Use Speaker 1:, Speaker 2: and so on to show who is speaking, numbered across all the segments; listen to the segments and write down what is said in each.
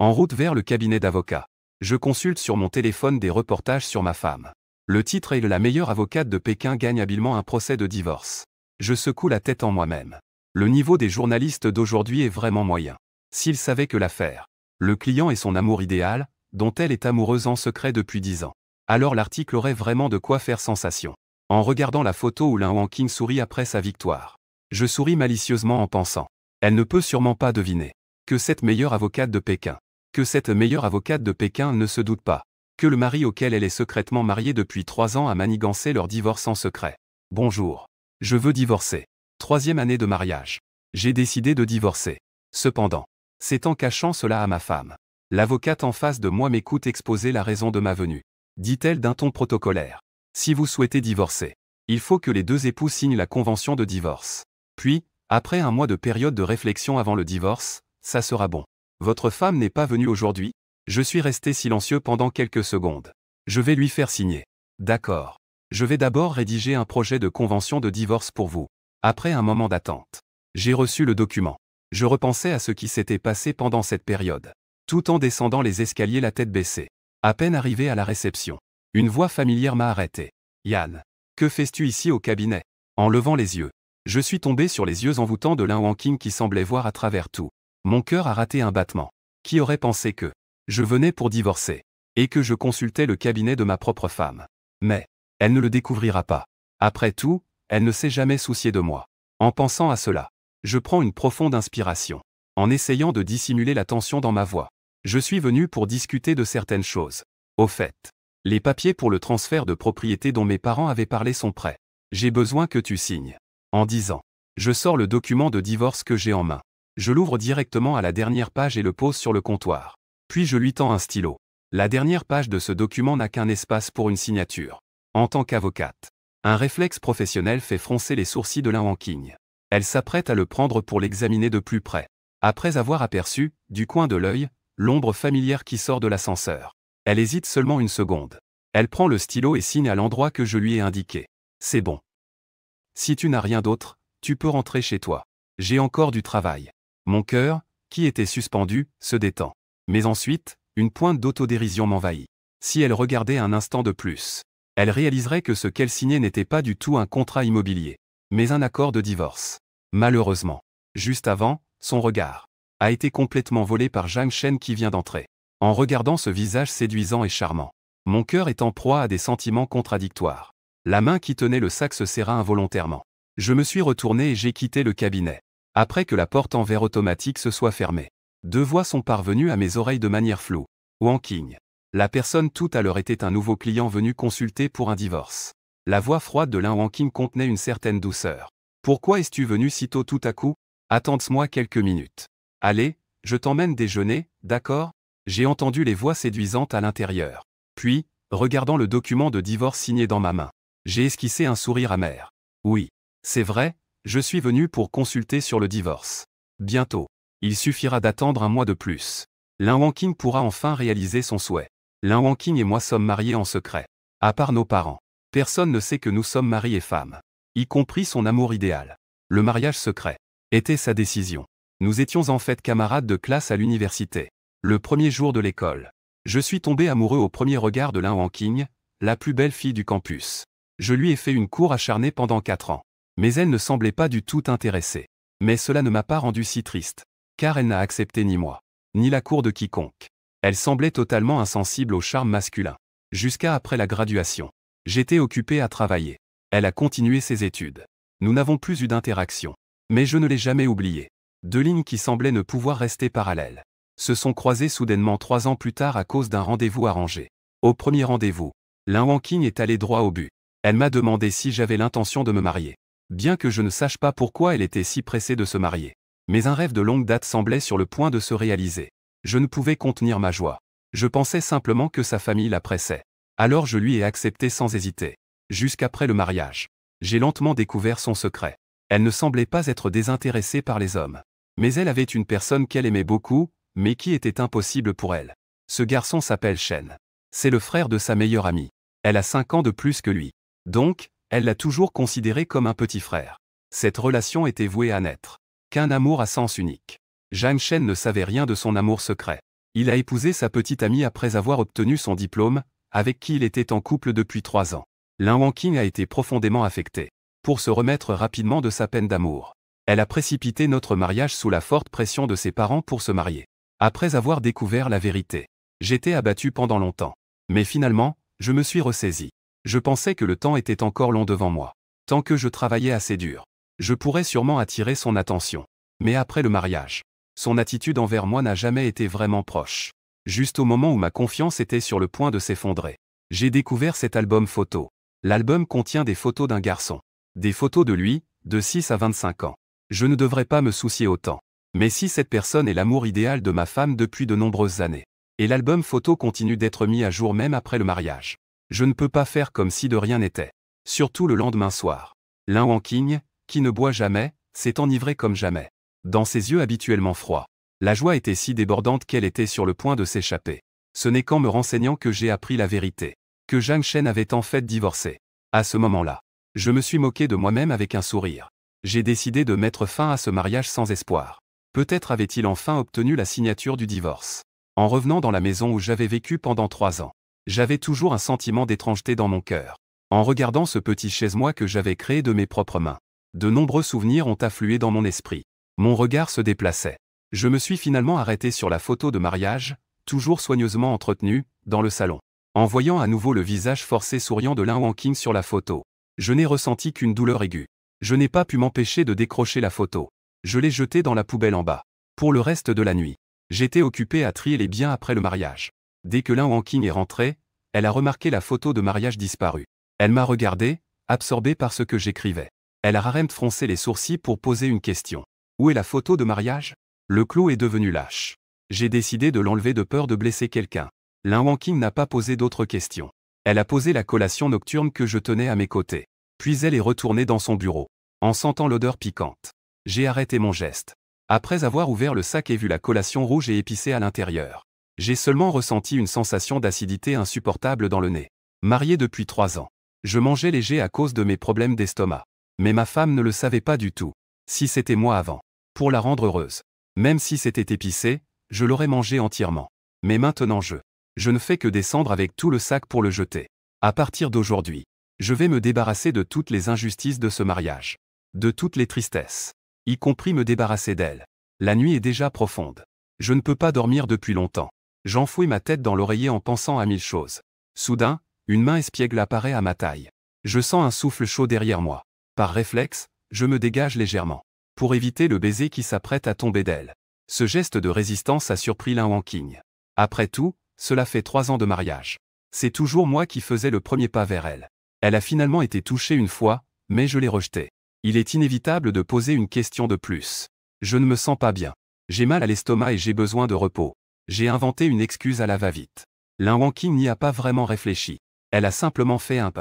Speaker 1: En route vers le cabinet d'avocat. Je consulte sur mon téléphone des reportages sur ma femme. Le titre est « La meilleure avocate de Pékin gagne habilement un procès de divorce ». Je secoue la tête en moi-même. Le niveau des journalistes d'aujourd'hui est vraiment moyen. S'ils savaient que l'affaire, le client et son amour idéal, dont elle est amoureuse en secret depuis 10 ans, alors l'article aurait vraiment de quoi faire sensation. En regardant la photo où Lin Wangqing sourit après sa victoire, je souris malicieusement en pensant. Elle ne peut sûrement pas deviner que cette meilleure avocate de Pékin, ne se doute pas que le mari auquel elle est secrètement mariée depuis 3 ans a manigancé leur divorce en secret. Bonjour. Je veux divorcer. 3e année de mariage. J'ai décidé de divorcer. Cependant, c'est en cachant cela à ma femme. L'avocate en face de moi m'écoute exposer la raison de ma venue. Dit-elle d'un ton protocolaire. Si vous souhaitez divorcer, il faut que les 2 époux signent la convention de divorce. Puis, après un mois de période de réflexion avant le divorce, ça sera bon. Votre femme n'est pas venue aujourd'hui? Je suis resté silencieux pendant quelques secondes. Je vais lui faire signer. D'accord. Je vais d'abord rédiger un projet de convention de divorce pour vous. Après un moment d'attente, j'ai reçu le document. Je repensais à ce qui s'était passé pendant cette période, tout en descendant les escaliers la tête baissée. À peine arrivé à la réception, une voix familière m'a arrêté. Yann, que fais-tu ici au cabinet? En levant les yeux, je suis tombé sur les yeux envoûtants de Lin Wangqing qui semblait voir à travers tout. Mon cœur a raté un battement. Qui aurait pensé que je venais pour divorcer, et que je consultais le cabinet de ma propre femme? Mais elle ne le découvrira pas. Après tout, elle ne s'est jamais souciée de moi. En pensant à cela, je prends une profonde inspiration, en essayant de dissimuler la tension dans ma voix. Je suis venu pour discuter de certaines choses. Au fait, les papiers pour le transfert de propriété dont mes parents avaient parlé sont prêts. J'ai besoin que tu signes. En disant, je sors le document de divorce que j'ai en main. Je l'ouvre directement à la dernière page et le pose sur le comptoir. Puis je lui tends un stylo. La dernière page de ce document n'a qu'un espace pour une signature. En tant qu'avocate, un réflexe professionnel fait froncer les sourcils de Lin Wangqing. Elle s'apprête à le prendre pour l'examiner de plus près. Après avoir aperçu, du coin de l'œil, l'ombre familière qui sort de l'ascenseur. Elle hésite seulement une seconde. Elle prend le stylo et signe à l'endroit que je lui ai indiqué. C'est bon. Si tu n'as rien d'autre, tu peux rentrer chez toi. J'ai encore du travail. Mon cœur, qui était suspendu, se détend. Mais ensuite, une pointe d'autodérision m'envahit. Si elle regardait un instant de plus, elle réaliserait que ce qu'elle signait n'était pas du tout un contrat immobilier, mais un accord de divorce. Malheureusement, juste avant, son regard a été complètement volé par Zhang Shen qui vient d'entrer. En regardant ce visage séduisant et charmant, mon cœur est en proie à des sentiments contradictoires. La main qui tenait le sac se serra involontairement. Je me suis retourné et j'ai quitté le cabinet. Après que la porte en verre automatique se soit fermée, 2 voix sont parvenues à mes oreilles de manière floue. Wangqing. La personne tout à l'heure était un nouveau client venu consulter pour un divorce. La voix froide de Lin Wangqing contenait une certaine douceur. Pourquoi es-tu venu si tôt tout à coup? Attends-moi quelques minutes. Allez, je t'emmène déjeuner, d'accord? J'ai entendu les voix séduisantes à l'intérieur. Puis, regardant le document de divorce signé dans ma main, j'ai esquissé un sourire amer. Oui, c'est vrai, je suis venu pour consulter sur le divorce. Bientôt, il suffira d'attendre un mois de plus. Lin Wangqing pourra enfin réaliser son souhait. Lin Wangqing et moi sommes mariés en secret. À part nos parents, personne ne sait que nous sommes mari et femme, y compris son amour idéal. Le mariage secret était sa décision. Nous étions en fait camarades de classe à l'université. Le premier jour de l'école, je suis tombé amoureux au premier regard de Lin Wangqing, la plus belle fille du campus. Je lui ai fait une cour acharnée pendant 4 ans. Mais elle ne semblait pas du tout intéressée. Mais cela ne m'a pas rendu si triste, car elle n'a accepté ni moi, ni la cour de quiconque. Elle semblait totalement insensible au charme masculin. Jusqu'à après la graduation, j'étais occupé à travailler. Elle a continué ses études. Nous n'avons plus eu d'interaction. Mais je ne l'ai jamais oubliée. 2 lignes qui semblaient ne pouvoir rester parallèles se sont croisées soudainement 3 ans plus tard à cause d'un rendez-vous arrangé. Au premier rendez-vous, Lin Wangqing est allé droit au but. Elle m'a demandé si j'avais l'intention de me marier. Bien que je ne sache pas pourquoi elle était si pressée de se marier. Mais un rêve de longue date semblait sur le point de se réaliser. Je ne pouvais contenir ma joie. Je pensais simplement que sa famille la pressait. Alors je lui ai accepté sans hésiter. Jusqu'après le mariage, j'ai lentement découvert son secret. Elle ne semblait pas être désintéressée par les hommes. Mais elle avait une personne qu'elle aimait beaucoup, mais qui était impossible pour elle. Ce garçon s'appelle Shen. C'est le frère de sa meilleure amie. Elle a 5 ans de plus que lui. Donc, elle l'a toujours considéré comme un petit frère. Cette relation était vouée à n'être qu'un amour à sens unique. Zhang Shen ne savait rien de son amour secret. Il a épousé sa petite amie après avoir obtenu son diplôme, avec qui il était en couple depuis 3 ans. Lin Wanqing a été profondément affectée. Pour se remettre rapidement de sa peine d'amour, elle a précipité notre mariage sous la forte pression de ses parents pour se marier. Après avoir découvert la vérité, j'étais abattu pendant longtemps. Mais finalement, je me suis ressaisi. Je pensais que le temps était encore long devant moi. Tant que je travaillais assez dur, je pourrais sûrement attirer son attention. Mais après le mariage, son attitude envers moi n'a jamais été vraiment proche. Juste au moment où ma confiance était sur le point de s'effondrer, j'ai découvert cet album photo. L'album contient des photos d'un garçon. Des photos de lui, de 6 à 25 ans. Je ne devrais pas me soucier autant. Mais si cette personne est l'amour idéal de ma femme depuis de nombreuses années, et l'album photo continue d'être mis à jour même après le mariage, je ne peux pas faire comme si de rien n'était. Surtout le lendemain soir. Lin Wanqing, qui ne boit jamais, s'est enivré comme jamais. Dans ses yeux habituellement froids, la joie était si débordante qu'elle était sur le point de s'échapper. Ce n'est qu'en me renseignant que j'ai appris la vérité, que Zhang Shen avait en fait divorcé. À ce moment-là, je me suis moqué de moi-même avec un sourire. J'ai décidé de mettre fin à ce mariage sans espoir. Peut-être avait-il enfin obtenu la signature du divorce. En revenant dans la maison où j'avais vécu pendant 3 ans, j'avais toujours un sentiment d'étrangeté dans mon cœur. En regardant ce petit chez-moi que j'avais créé de mes propres mains, de nombreux souvenirs ont afflué dans mon esprit. Mon regard se déplaçait. Je me suis finalement arrêté sur la photo de mariage, toujours soigneusement entretenue, dans le salon. En voyant à nouveau le visage forcé souriant de Lin Wanqing sur la photo, je n'ai ressenti qu'une douleur aiguë. Je n'ai pas pu m'empêcher de décrocher la photo. Je l'ai jetée dans la poubelle en bas. Pour le reste de la nuit, j'étais occupé à trier les biens après le mariage. Dès que Lin Wanqing est rentrée, elle a remarqué la photo de mariage disparue. Elle m'a regardé, absorbé par ce que j'écrivais. Elle a rarement froncé les sourcils pour poser une question. Où est la photo de mariage? Le clou est devenu lâche. J'ai décidé de l'enlever de peur de blesser quelqu'un. Lin Wanqing n'a pas posé d'autres questions. Elle a posé la collation nocturne que je tenais à mes côtés. Puis elle est retournée dans son bureau. En sentant l'odeur piquante, j'ai arrêté mon geste. Après avoir ouvert le sac et vu la collation rouge et épicée à l'intérieur, j'ai seulement ressenti une sensation d'acidité insupportable dans le nez. Marié depuis 3 ans, je mangeais léger à cause de mes problèmes d'estomac. Mais ma femme ne le savait pas du tout. Si c'était moi avant, pour la rendre heureuse, même si c'était épicé, je l'aurais mangé entièrement. Mais maintenant je ne fais que descendre avec tout le sac pour le jeter. À partir d'aujourd'hui, je vais me débarrasser de toutes les injustices de ce mariage. De toutes les tristesses. Y compris me débarrasser d'elle. La nuit est déjà profonde. Je ne peux pas dormir depuis longtemps. J'enfouis ma tête dans l'oreiller en pensant à 1000 choses. Soudain, une main espiègle apparaît à ma taille. Je sens un souffle chaud derrière moi. Par réflexe, je me dégage légèrement. Pour éviter le baiser qui s'apprête à tomber d'elle. Ce geste de résistance a surpris Lin Wanqing. Après tout, cela fait 3 ans de mariage. C'est toujours moi qui faisais le premier pas vers elle. Elle a finalement été touchée une fois, mais je l'ai rejetée. Il est inévitable de poser une question de plus. Je ne me sens pas bien. J'ai mal à l'estomac et j'ai besoin de repos. J'ai inventé une excuse à la va-vite. Lin Wanqing n'y a pas vraiment réfléchi. Elle a simplement fait un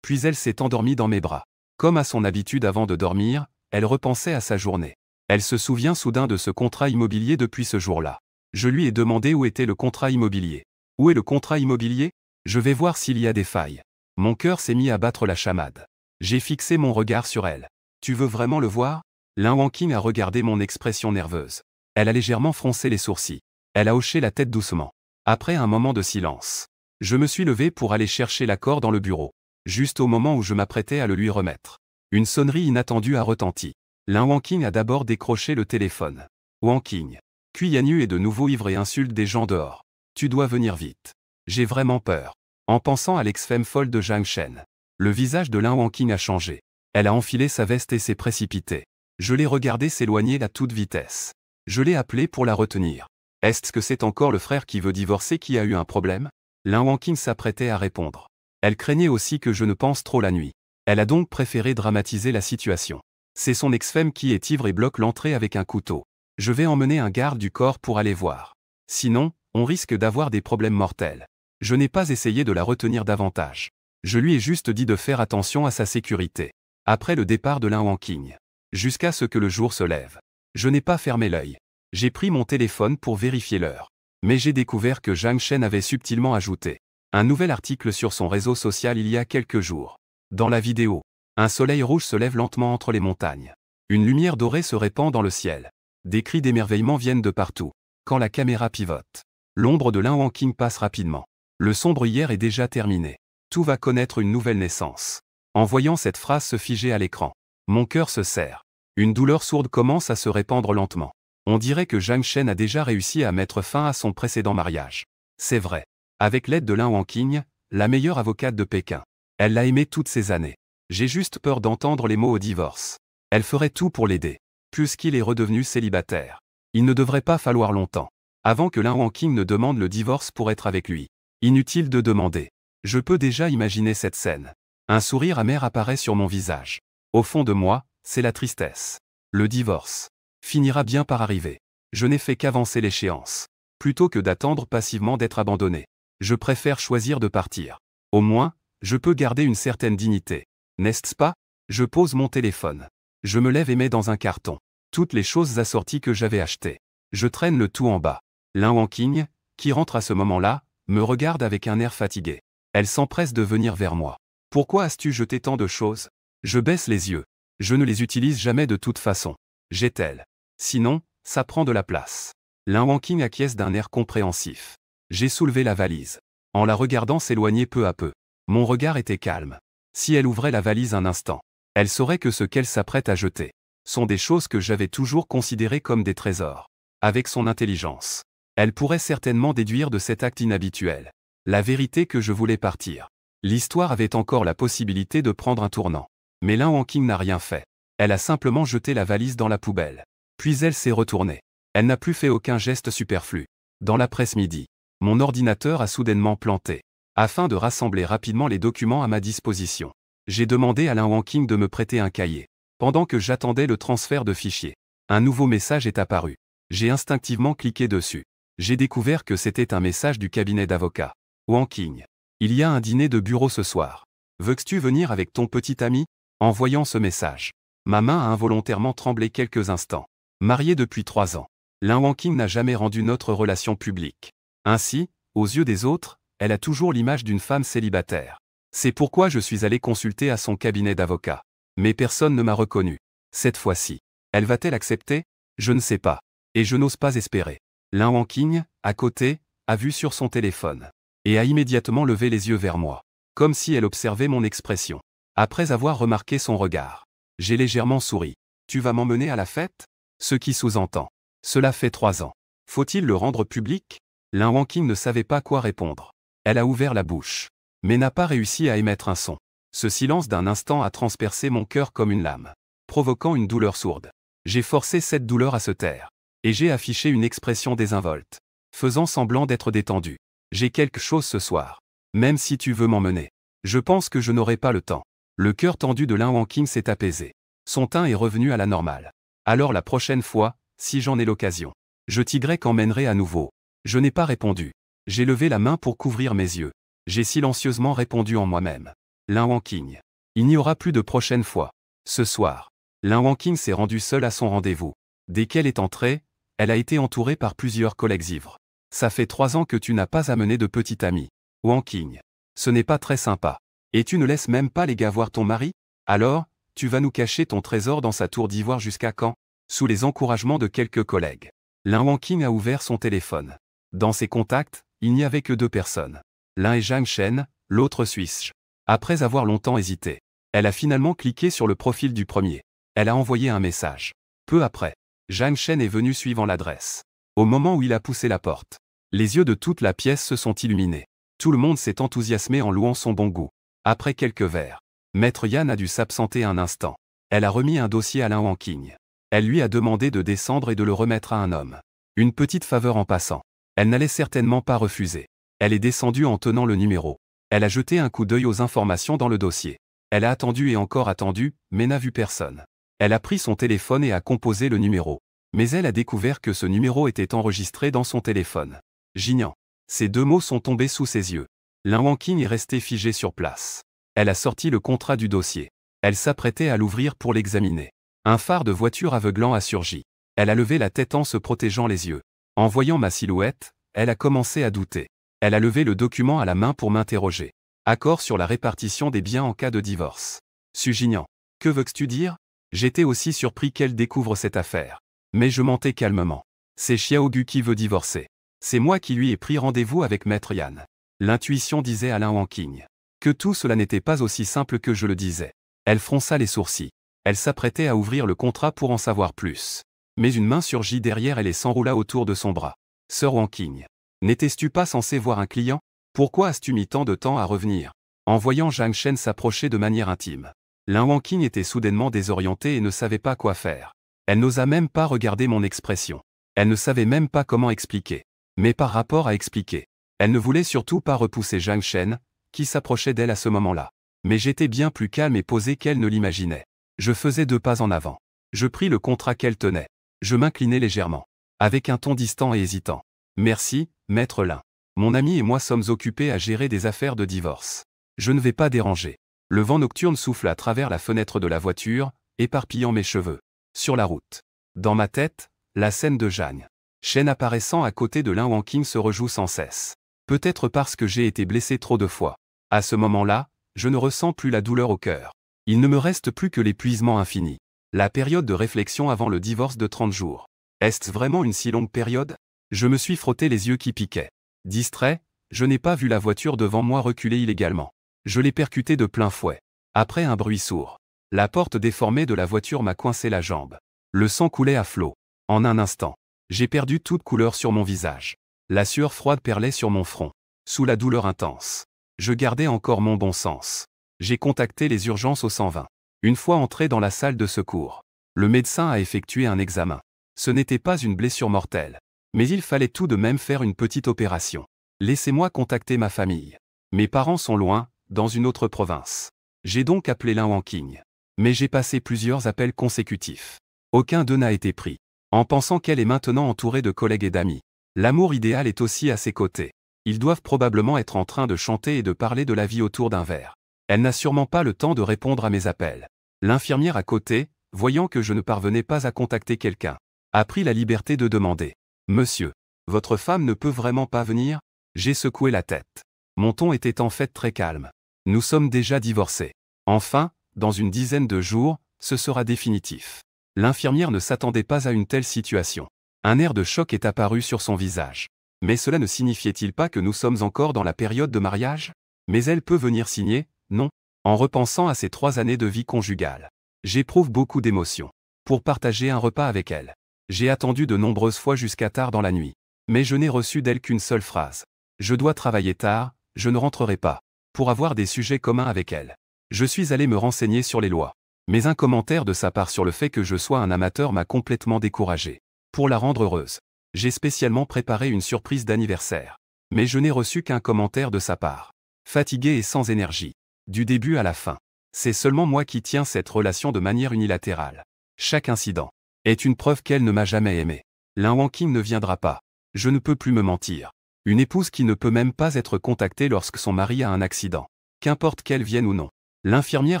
Speaker 1: Puis elle s'est endormie dans mes bras. Comme à son habitude avant de dormir, elle repensait à sa journée. Elle se souvient soudain de ce contrat immobilier depuis ce jour-là. Je lui ai demandé où était le contrat immobilier. Où est le contrat immobilier? Je vais voir s'il y a des failles. Mon cœur s'est mis à battre la chamade. J'ai fixé mon regard sur elle. Tu veux vraiment le voir? Lin Wanqing a regardé mon expression nerveuse. Elle a légèrement froncé les sourcils. Elle a hoché la tête doucement. Après un moment de silence, je me suis levé pour aller chercher l'accord dans le bureau. Juste au moment où je m'apprêtais à le lui remettre. Une sonnerie inattendue a retenti. Lin Wanqing a d'abord décroché le téléphone. Wanqing. Kuyan-yu est de nouveau ivre et insulte des gens dehors. Tu dois venir vite. J'ai vraiment peur. En pensant à l'ex-femme folle de Zhang Shen. Le visage de Lin Wanqing a changé. Elle a enfilé sa veste et s'est précipitée. Je l'ai regardée s'éloigner à toute vitesse. Je l'ai appelée pour la retenir. Est-ce que c'est encore le frère qui veut divorcer qui a eu un problème? Lin Wanqing s'apprêtait à répondre. Elle craignait aussi que je ne pense trop la nuit. Elle a donc préféré dramatiser la situation. C'est son ex-femme qui est ivre et bloque l'entrée avec un couteau. Je vais emmener un garde du corps pour aller voir. Sinon, on risque d'avoir des problèmes mortels. Je n'ai pas essayé de la retenir davantage. Je lui ai juste dit de faire attention à sa sécurité. Après le départ de Lin Wanqing. Jusqu'à ce que le jour se lève. Je n'ai pas fermé l'œil. J'ai pris mon téléphone pour vérifier l'heure. Mais j'ai découvert que Zhang Shen avait subtilement ajouté un nouvel article sur son réseau social il y a quelques jours. Dans la vidéo, un soleil rouge se lève lentement entre les montagnes. Une lumière dorée se répand dans le ciel. Des cris d'émerveillement viennent de partout. Quand la caméra pivote, L'ombre de Lin Wangqing passe rapidement. Le sombre hier est déjà terminé. Tout va connaître une nouvelle naissance. En voyant cette phrase se figer à l'écran, mon cœur se serre. Une douleur sourde commence à se répandre lentement. On dirait que Zhang Shen a déjà réussi à mettre fin à son précédent mariage. C'est vrai. Avec l'aide de Lin Wangqing, la meilleure avocate de Pékin. Elle l'a aimé toutes ces années. J'ai juste peur d'entendre les mots au divorce. Elle ferait tout pour l'aider. Puisqu'il est redevenu célibataire. Il ne devrait pas falloir longtemps avant que Lin Wangqing ne demande le divorce pour être avec lui. Inutile de demander. Je peux déjà imaginer cette scène. Un sourire amer apparaît sur mon visage. Au fond de moi, c'est la tristesse. Le divorce finira bien par arriver. Je n'ai fait qu'avancer l'échéance. Plutôt que d'attendre passivement d'être abandonné. Je préfère choisir de partir. Au moins, je peux garder une certaine dignité. N'est-ce pas? Je pose mon téléphone. Je me lève et mets dans un carton toutes les choses assorties que j'avais achetées. Je traîne le tout en bas. Lin Wangqing, qui rentre à ce moment-là, me regarde avec un air fatigué. Elle s'empresse de venir vers moi. Pourquoi as-tu jeté tant de choses? Je baisse les yeux. Je ne les utilise jamais de toute façon. Jette-t-elle. Sinon, ça prend de la place. Lin Wangqing acquiesce d'un air compréhensif. J'ai soulevé la valise. En la regardant s'éloigner peu à peu. Mon regard était calme. Si elle ouvrait la valise un instant, elle saurait que ce qu'elle s'apprête à jeter sont des choses que j'avais toujours considérées comme des trésors. Avec son intelligence, elle pourrait certainement déduire de cet acte inhabituel la vérité que je voulais partir. L'histoire avait encore la possibilité de prendre un tournant. Mais Lin Wangqing n'a rien fait. Elle a simplement jeté la valise dans la poubelle. Puis elle s'est retournée. Elle n'a plus fait aucun geste superflu. Dans l'après-midi, mon ordinateur a soudainement planté. Afin de rassembler rapidement les documents à ma disposition, j'ai demandé à Lin Wangqing de me prêter un cahier. Pendant que j'attendais le transfert de fichiers, un nouveau message est apparu. J'ai instinctivement cliqué dessus. J'ai découvert que c'était un message du cabinet d'avocat. Wangqing. Il y a un dîner de bureau ce soir. Veux-tu venir avec ton petit ami? En voyant ce message, ma main a involontairement tremblé quelques instants. Marié depuis 3 ans, Lin Wangqing n'a jamais rendu notre relation publique. Ainsi, aux yeux des autres, elle a toujours l'image d'une femme célibataire. C'est pourquoi je suis allé consulter à son cabinet d'avocat. Mais personne ne m'a reconnu. Cette fois-ci, elle va-t-elle accepter? Je ne sais pas. Et je n'ose pas espérer. Lin Wangqing, à côté, a vu sur son téléphone. Et a immédiatement levé les yeux vers moi. Comme si elle observait mon expression. Après avoir remarqué son regard, j'ai légèrement souri. Tu vas m'emmener à la fête? Ce qui sous-entend. Cela fait 3 ans. Faut-il le rendre public? Lin Wangqing ne savait pas quoi répondre. Elle a ouvert la bouche. Mais n'a pas réussi à émettre un son. Ce silence d'un instant a transpercé mon cœur comme une lame, provoquant une douleur sourde. J'ai forcé cette douleur à se taire. Et j'ai affiché une expression désinvolte, faisant semblant d'être détendu. J'ai quelque chose ce soir. Même si tu veux m'emmener. Je pense que je n'aurai pas le temps. Le cœur tendu de Lin Wangqing s'est apaisé. Son teint est revenu à la normale. Alors la prochaine fois, si j'en ai l'occasion, je t'y emmènerai à nouveau. Je n'ai pas répondu. J'ai levé la main pour couvrir mes yeux. J'ai silencieusement répondu en moi-même. Lin Wangqing. Il n'y aura plus de prochaine fois. Ce soir, Lin Wangqing s'est rendue seule à son rendez-vous. Dès qu'elle est entrée, elle a été entourée par plusieurs collègues ivres. Ça fait 3 ans que tu n'as pas amené de petit ami. Wangqing. Ce n'est pas très sympa. Et tu ne laisses même pas les gars voir ton mari? Alors, tu vas nous cacher ton trésor dans sa tour d'ivoire jusqu'à quand? Sous les encouragements de quelques collègues, Lin Wangqing a ouvert son téléphone. Dans ses contacts, il n'y avait que 2 personnes. L'un est Zhang Shen, l'autre Suisse. Après avoir longtemps hésité, elle a finalement cliqué sur le profil du premier. Elle a envoyé un message. Peu après, Zhang Shen est venu suivant l'adresse. Au moment où il a poussé la porte, les yeux de toute la pièce se sont illuminés. Tout le monde s'est enthousiasmé en louant son bon goût. Après quelques verres, Maître Yan a dû s'absenter un instant. Elle a remis un dossier à Lin Wangqing. Elle lui a demandé de descendre et de le remettre à un homme. Une petite faveur en passant. Elle n'allait certainement pas refuser. Elle est descendue en tenant le numéro. Elle a jeté un coup d'œil aux informations dans le dossier. Elle a attendu et encore attendu, mais n'a vu personne. Elle a pris son téléphone et a composé le numéro. Mais elle a découvert que ce numéro était enregistré dans son téléphone. Gignant. Ces 2 mots sont tombés sous ses yeux. Lin Wangqing est resté figé sur place. Elle a sorti le contrat du dossier. Elle s'apprêtait à l'ouvrir pour l'examiner. Un phare de voiture aveuglant a surgi. Elle a levé la tête en se protégeant les yeux. En voyant ma silhouette, elle a commencé à douter. Elle a levé le document à la main pour m'interroger. Accord sur la répartition des biens en cas de divorce. Sugignant. Que veux-tu dire? J'étais aussi surpris qu'elle découvre cette affaire. Mais je mentais calmement. C'est Xiaogu qui veut divorcer. C'est moi qui lui ai pris rendez-vous avec Maître Yan. L'intuition disait à Lin Wanqing que tout cela n'était pas aussi simple que je le disais. Elle fronça les sourcils. Elle s'apprêtait à ouvrir le contrat pour en savoir plus. Mais une main surgit derrière elle et s'enroula autour de son bras. Sœur Wanqing, n'étais-tu pas censé voir un client? Pourquoi as-tu mis tant de temps à revenir? En voyant Zhang Shen s'approcher de manière intime, Lin Wanqing était soudainement désorientée et ne savait pas quoi faire. Elle n'osa même pas regarder mon expression. Elle ne savait même pas comment expliquer. Mais par rapport à expliquer, elle ne voulait surtout pas repousser Zhang Shen, qui s'approchait d'elle à ce moment-là. Mais j'étais bien plus calme et posé qu'elle ne l'imaginait. Je faisais 2 pas en avant. Je pris le contrat qu'elle tenait. Je m'inclinai légèrement, avec un ton distant et hésitant. Merci, maître Lin. Mon ami et moi sommes occupés à gérer des affaires de divorce. Je ne vais pas déranger. Le vent nocturne souffle à travers la fenêtre de la voiture, éparpillant mes cheveux. Sur la route. Dans ma tête, la scène de Zhang Shen apparaissant à côté de Lin Wanqing se rejoue sans cesse. Peut-être parce que j'ai été blessé trop de fois. À ce moment-là, je ne ressens plus la douleur au cœur. Il ne me reste plus que l'épuisement infini. La période de réflexion avant le divorce de 30 jours. Est-ce vraiment une si longue période? Je me suis frotté les yeux qui piquaient. Distrait, je n'ai pas vu la voiture devant moi reculer illégalement. Je l'ai percutée de plein fouet. Après un bruit sourd, la porte déformée de la voiture m'a coincé la jambe. Le sang coulait à flot. En un instant, j'ai perdu toute couleur sur mon visage. La sueur froide perlait sur mon front. Sous la douleur intense, je gardais encore mon bon sens. J'ai contacté les urgences au 120. Une fois entré dans la salle de secours, le médecin a effectué un examen. Ce n'était pas une blessure mortelle. Mais il fallait tout de même faire une petite opération. Laissez-moi contacter ma famille. Mes parents sont loin, dans une autre province. J'ai donc appelé Lin Wanqing. Mais j'ai passé plusieurs appels consécutifs. Aucun d'eux n'a été pris. En pensant qu'elle est maintenant entourée de collègues et d'amis. L'amour idéal est aussi à ses côtés. Ils doivent probablement être en train de chanter et de parler de la vie autour d'un verre. Elle n'a sûrement pas le temps de répondre à mes appels. L'infirmière à côté, voyant que je ne parvenais pas à contacter quelqu'un, a pris la liberté de demander. Monsieur, votre femme ne peut vraiment pas venir? J'ai secoué la tête. Mon ton était en fait très calme. Nous sommes déjà divorcés. Enfin, dans une dizaine de jours, ce sera définitif. L'infirmière ne s'attendait pas à une telle situation. Un air de choc est apparu sur son visage. Mais cela ne signifiait-il pas que nous sommes encore dans la période de mariage? Mais elle peut venir signer, non? En repensant à ces 3 années de vie conjugale, j'éprouve beaucoup d'émotions. Pour partager un repas avec elle, j'ai attendu de nombreuses fois jusqu'à tard dans la nuit. Mais je n'ai reçu d'elle qu'une seule phrase. Je dois travailler tard, je ne rentrerai pas. Pour avoir des sujets communs avec elle. Je suis allé me renseigner sur les lois. Mais un commentaire de sa part sur le fait que je sois un amateur m'a complètement découragé. Pour la rendre heureuse, j'ai spécialement préparé une surprise d'anniversaire. Mais je n'ai reçu qu'un commentaire de sa part. Fatigué et sans énergie. Du début à la fin. C'est seulement moi qui tiens cette relation de manière unilatérale. Chaque incident est une preuve qu'elle ne m'a jamais aimé. Lin Wanqing ne viendra pas. Je ne peux plus me mentir. Une épouse qui ne peut même pas être contactée lorsque son mari a un accident. Qu'importe qu'elle vienne ou non. L'infirmière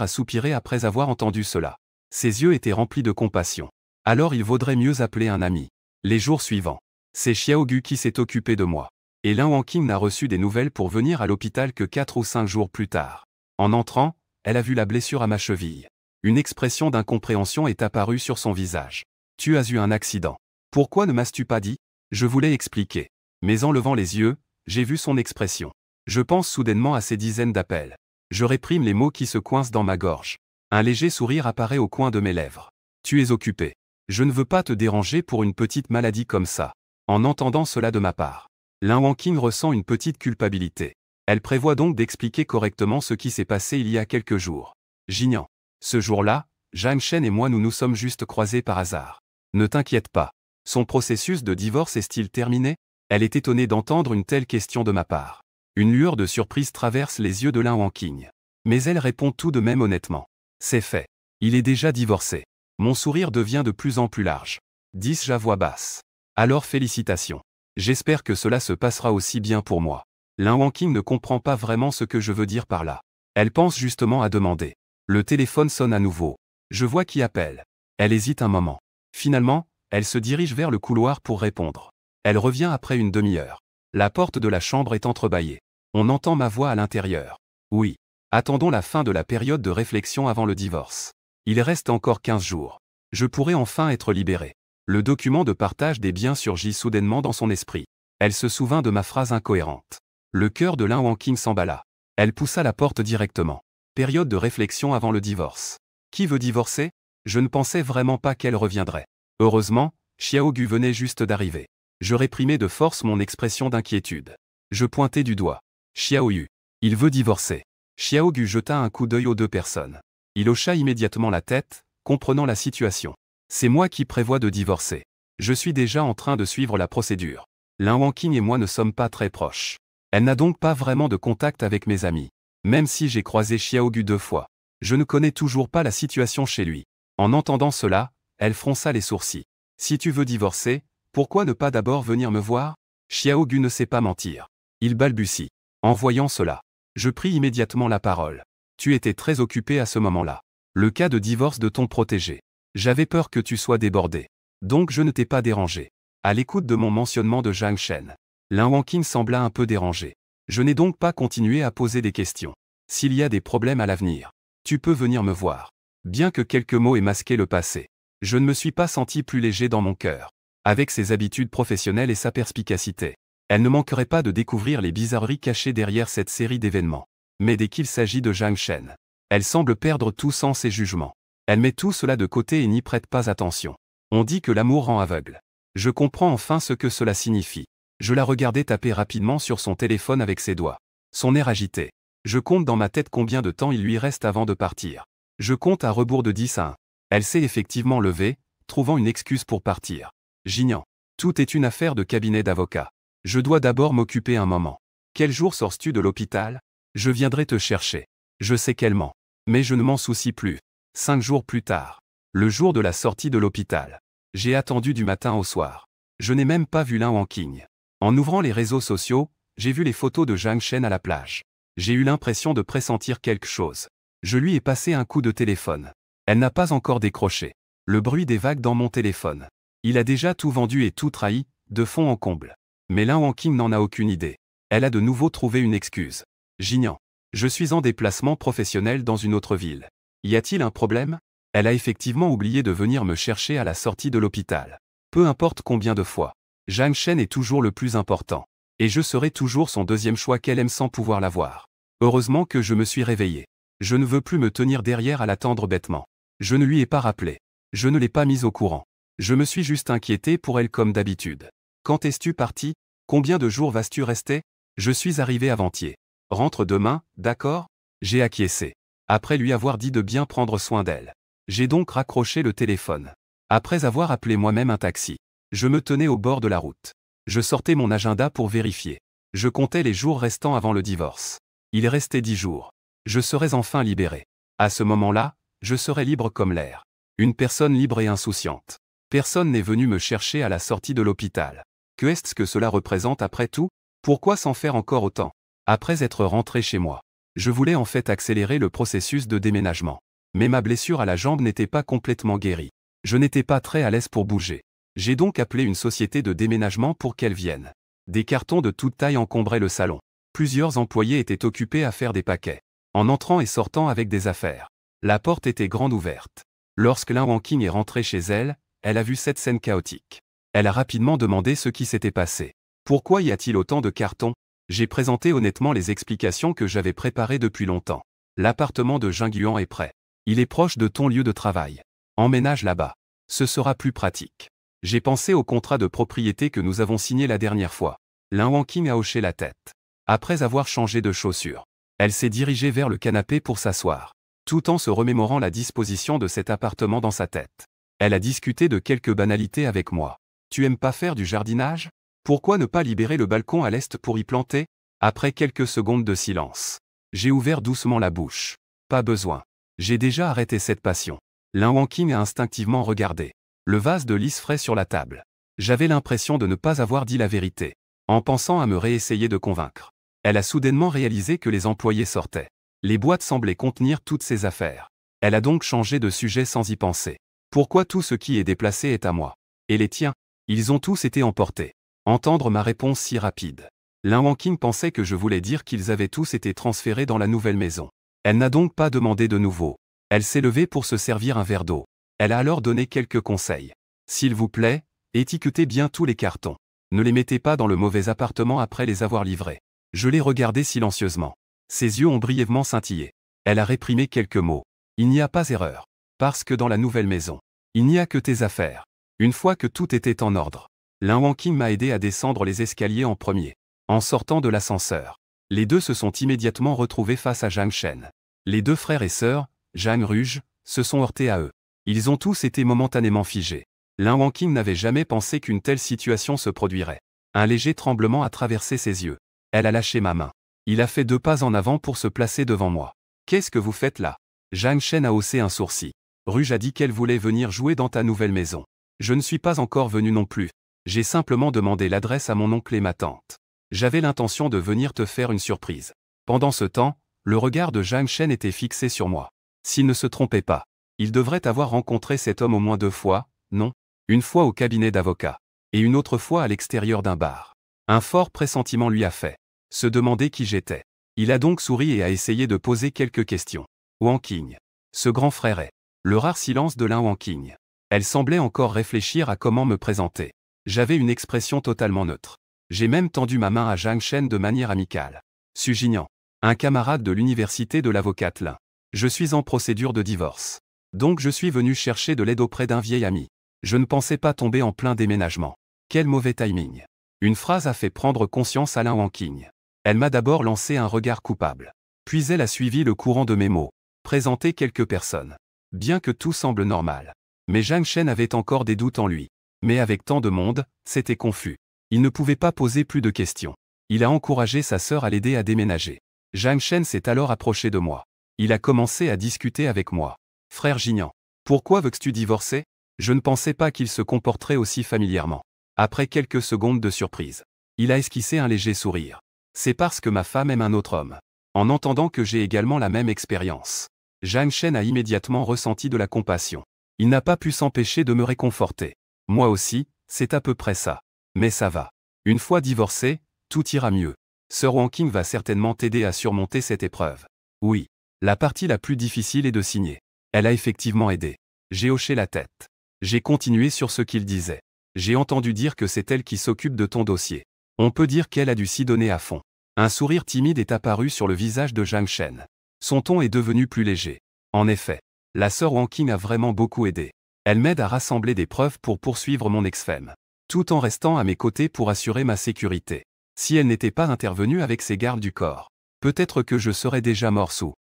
Speaker 1: a soupiré après avoir entendu cela. Ses yeux étaient remplis de compassion. Alors il vaudrait mieux appeler un ami. Les jours suivants, c'est Xiaogu qui s'est occupé de moi. Et Lin Wanqing n'a reçu des nouvelles pour venir à l'hôpital que 4 ou 5 jours plus tard. En entrant, elle a vu la blessure à ma cheville. Une expression d'incompréhension est apparue sur son visage. Tu as eu un accident. Pourquoi ne m'as-tu pas dit? Je voulais expliquer. Mais en levant les yeux, j'ai vu son expression. Je pense soudainement à ces dizaines d'appels. Je réprime les mots qui se coincent dans ma gorge. Un léger sourire apparaît au coin de mes lèvres. Tu es occupé. Je ne veux pas te déranger pour une petite maladie comme ça. En entendant cela de ma part, Lin Wanqing ressent une petite culpabilité. Elle prévoit donc d'expliquer correctement ce qui s'est passé il y a quelques jours. J'ignore. Ce jour-là, Zhang Shen et moi nous nous sommes juste croisés par hasard. Ne t'inquiète pas. Son processus de divorce est-il terminé? Elle est étonnée d'entendre une telle question de ma part. Une lueur de surprise traverse les yeux de Lin Wanqing. Mais elle répond tout de même honnêtement. C'est fait. Il est déjà divorcé. Mon sourire devient de plus en plus large. Dis-je à voix basse. Alors félicitations. J'espère que cela se passera aussi bien pour moi. Lin Wanqing ne comprend pas vraiment ce que je veux dire par là. Elle pense justement à demander. Le téléphone sonne à nouveau. Je vois qui appelle. Elle hésite un moment. Finalement, elle se dirige vers le couloir pour répondre. Elle revient après une demi-heure. La porte de la chambre est entrebâillée. On entend ma voix à l'intérieur. Oui. Attendons la fin de la période de réflexion avant le divorce. Il reste encore 15 jours. Je pourrai enfin être libéré. Le document de partage des biens surgit soudainement dans son esprit. Elle se souvint de ma phrase incohérente. Le cœur de Lin Wanqing s'emballa. Elle poussa la porte directement. Période de réflexion avant le divorce. Qui veut divorcer? Je ne pensais vraiment pas qu'elle reviendrait. Heureusement, Xiaogu venait juste d'arriver. Je réprimais de force mon expression d'inquiétude. Je pointai du doigt. Xiaoyu. Il veut divorcer. Xiaogu jeta un coup d'œil aux deux personnes. Il hocha immédiatement la tête, comprenant la situation. C'est moi qui prévois de divorcer. Je suis déjà en train de suivre la procédure. Lin Wanqing et moi ne sommes pas très proches. Elle n'a donc pas vraiment de contact avec mes amis. Même si j'ai croisé Xiaogu 2 fois. Je ne connais toujours pas la situation chez lui. En entendant cela, elle fronça les sourcils. Si tu veux divorcer, pourquoi ne pas d'abord venir me voir? Xiaogu ne sait pas mentir. Il balbutie. En voyant cela, je pris immédiatement la parole. Tu étais très occupé à ce moment-là. Le cas de divorce de ton protégé. J'avais peur que tu sois débordé. Donc je ne t'ai pas dérangé. À l'écoute de mon mentionnement de Zhang Shen, Lin Wanqing sembla un peu dérangé. Je n'ai donc pas continué à poser des questions. S'il y a des problèmes à l'avenir, tu peux venir me voir. Bien que quelques mots aient masqué le passé, je ne me suis pas senti plus léger dans mon cœur. Avec ses habitudes professionnelles et sa perspicacité, elle ne manquerait pas de découvrir les bizarreries cachées derrière cette série d'événements. Mais dès qu'il s'agit de Zhang Shen, elle semble perdre tout sens et jugement. Elle met tout cela de côté et n'y prête pas attention. On dit que l'amour rend aveugle. Je comprends enfin ce que cela signifie. Je la regardais taper rapidement sur son téléphone avec ses doigts. Son air agité. Je compte dans ma tête combien de temps il lui reste avant de partir. Je compte à rebours de 10 à 1. Elle s'est effectivement levée, trouvant une excuse pour partir. Jignan. Tout est une affaire de cabinet d'avocat. Je dois d'abord m'occuper un moment. Quel jour sors-tu de l'hôpital? Je viendrai te chercher. Je sais qu'elle ment. Mais je ne m'en soucie plus. 5 jours plus tard. Le jour de la sortie de l'hôpital. J'ai attendu du matin au soir. Je n'ai même pas vu Lin Wanqing. En ouvrant les réseaux sociaux, j'ai vu les photos de Zhang Shen à la plage. J'ai eu l'impression de pressentir quelque chose. Je lui ai passé un coup de téléphone. Elle n'a pas encore décroché. Le bruit des vagues dans mon téléphone. Il a déjà tout vendu et tout trahi, de fond en comble. Mais Lin Wanqing n'en a aucune idée. Elle a de nouveau trouvé une excuse. Jignan. Je suis en déplacement professionnel dans une autre ville. Y a-t-il un problème? Elle a effectivement oublié de venir me chercher à la sortie de l'hôpital. Peu importe combien de fois. Zhang Shen est toujours le plus important. Et je serai toujours son deuxième choix qu'elle aime sans pouvoir l'avoir. Heureusement que je me suis réveillé. Je ne veux plus me tenir derrière à l'attendre bêtement. Je ne lui ai pas rappelé. Je ne l'ai pas mise au courant. Je me suis juste inquiété pour elle comme d'habitude. Quand es-tu parti? Combien de jours vas-tu rester? Je suis arrivé avant-hier. Rentre demain, d'accord? J'ai acquiescé. Après lui avoir dit de bien prendre soin d'elle. J'ai donc raccroché le téléphone. Après avoir appelé moi-même un taxi. Je me tenais au bord de la route. Je sortais mon agenda pour vérifier. Je comptais les jours restants avant le divorce. Il restait 10 jours. Je serais enfin libéré. À ce moment-là, je serais libre comme l'air. Une personne libre et insouciante. Personne n'est venu me chercher à la sortie de l'hôpital. Que est-ce que cela représente après tout? Pourquoi s'en faire encore autant? Après être rentré chez moi, je voulais en fait accélérer le processus de déménagement. Mais ma blessure à la jambe n'était pas complètement guérie. Je n'étais pas très à l'aise pour bouger. J'ai donc appelé une société de déménagement pour qu'elle vienne. Des cartons de toute taille encombraient le salon. Plusieurs employés étaient occupés à faire des paquets. En entrant et sortant avec des affaires. La porte était grande ouverte. Lorsque Lin Wanqing est rentrée chez elle, elle a vu cette scène chaotique. Elle a rapidement demandé ce qui s'était passé. Pourquoi y a-t-il autant de cartons? J'ai présenté honnêtement les explications que j'avais préparées depuis longtemps. L'appartement de Zhang Yuan est prêt. Il est proche de ton lieu de travail. Emménage là-bas. Ce sera plus pratique. J'ai pensé au contrat de propriété que nous avons signé la dernière fois. Lin Wanqing a hoché la tête. Après avoir changé de chaussures, elle s'est dirigée vers le canapé pour s'asseoir, tout en se remémorant la disposition de cet appartement dans sa tête. Elle a discuté de quelques banalités avec moi. Tu aimes pas faire du jardinage? Pourquoi ne pas libérer le balcon à l'est pour y planter? Après quelques secondes de silence, j'ai ouvert doucement la bouche. Pas besoin. J'ai déjà arrêté cette passion. Lin Wanqing a instinctivement regardé le vase de lys frais sur la table. J'avais l'impression de ne pas avoir dit la vérité. En pensant à me réessayer de convaincre, elle a soudainement réalisé que les employés sortaient. Les boîtes semblaient contenir toutes ses affaires. Elle a donc changé de sujet sans y penser. Pourquoi tout ce qui est déplacé est à moi? Et les tiens? Ils ont tous été emportés. Entendre ma réponse si rapide. Lin Wanqing pensait que je voulais dire qu'ils avaient tous été transférés dans la nouvelle maison. Elle n'a donc pas demandé de nouveau. Elle s'est levée pour se servir un verre d'eau. Elle a alors donné quelques conseils. S'il vous plaît, étiquetez bien tous les cartons. Ne les mettez pas dans le mauvais appartement après les avoir livrés. Je l'ai regardé silencieusement. Ses yeux ont brièvement scintillé. Elle a réprimé quelques mots. Il n'y a pas erreur. Parce que dans la nouvelle maison, il n'y a que tes affaires. Une fois que tout était en ordre, Lin Wangqing m'a aidé à descendre les escaliers en premier. En sortant de l'ascenseur, les deux se sont immédiatement retrouvés face à Zhang Shen. Les deux frères et sœurs, Zhang Ruge, se sont heurtés à eux. Ils ont tous été momentanément figés. Lin Wangqing n'avait jamais pensé qu'une telle situation se produirait. Un léger tremblement a traversé ses yeux. Elle a lâché ma main. Il a fait 2 pas en avant pour se placer devant moi. « Qu'est-ce que vous faites là ?» Zhang Shen a haussé un sourcil. « Ruge a dit qu'elle voulait venir jouer dans ta nouvelle maison. Je ne suis pas encore venu non plus. J'ai simplement demandé l'adresse à mon oncle et ma tante. J'avais l'intention de venir te faire une surprise. » Pendant ce temps, le regard de Zhang Shen était fixé sur moi. S'il ne se trompait pas, il devrait avoir rencontré cet homme au moins 2 fois, non? Une fois au cabinet d'avocat, et une autre fois à l'extérieur d'un bar. Un fort pressentiment lui a fait se demander qui j'étais. Il a donc souri et a essayé de poser quelques questions. Wangqing. Ce grand frère est. Le rare silence de Lin Wangqing. Elle semblait encore réfléchir à comment me présenter. J'avais une expression totalement neutre. J'ai même tendu ma main à Zhang Shen de manière amicale. Su Jinian. Un camarade de l'université de l'avocate Lin. Je suis en procédure de divorce. Donc je suis venu chercher de l'aide auprès d'un vieil ami. Je ne pensais pas tomber en plein déménagement. Quel mauvais timing. Une phrase a fait prendre conscience à Lin Wangqing. Elle m'a d'abord lancé un regard coupable. Puis elle a suivi le courant de mes mots. Présenter quelques personnes. Bien que tout semble normal. Mais Zhang Shen avait encore des doutes en lui. Mais avec tant de monde, c'était confus. Il ne pouvait pas poser plus de questions. Il a encouragé sa sœur à l'aider à déménager. Zhang Shen s'est alors approché de moi. Il a commencé à discuter avec moi. Frère Jinian. Pourquoi veux-tu divorcer? Je ne pensais pas qu'il se comporterait aussi familièrement. Après quelques secondes de surprise, il a esquissé un léger sourire. C'est parce que ma femme aime un autre homme. En entendant que j'ai également la même expérience, Zhang Shen a immédiatement ressenti de la compassion. Il n'a pas pu s'empêcher de me réconforter. Moi aussi, c'est à peu près ça. Mais ça va. Une fois divorcé, tout ira mieux. Sir Wangqing va certainement t'aider à surmonter cette épreuve. Oui. La partie la plus difficile est de signer. Elle a effectivement aidé. J'ai hoché la tête. J'ai continué sur ce qu'il disait. J'ai entendu dire que c'est elle qui s'occupe de ton dossier. On peut dire qu'elle a dû s'y donner à fond. Un sourire timide est apparu sur le visage de Zhang Shen. Son ton est devenu plus léger. En effet, la sœur Wangqing a vraiment beaucoup aidé. Elle m'aide à rassembler des preuves pour poursuivre mon ex-femme, tout en restant à mes côtés pour assurer ma sécurité. Si elle n'était pas intervenue avec ses gardes du corps, peut-être que je serais déjà mort sous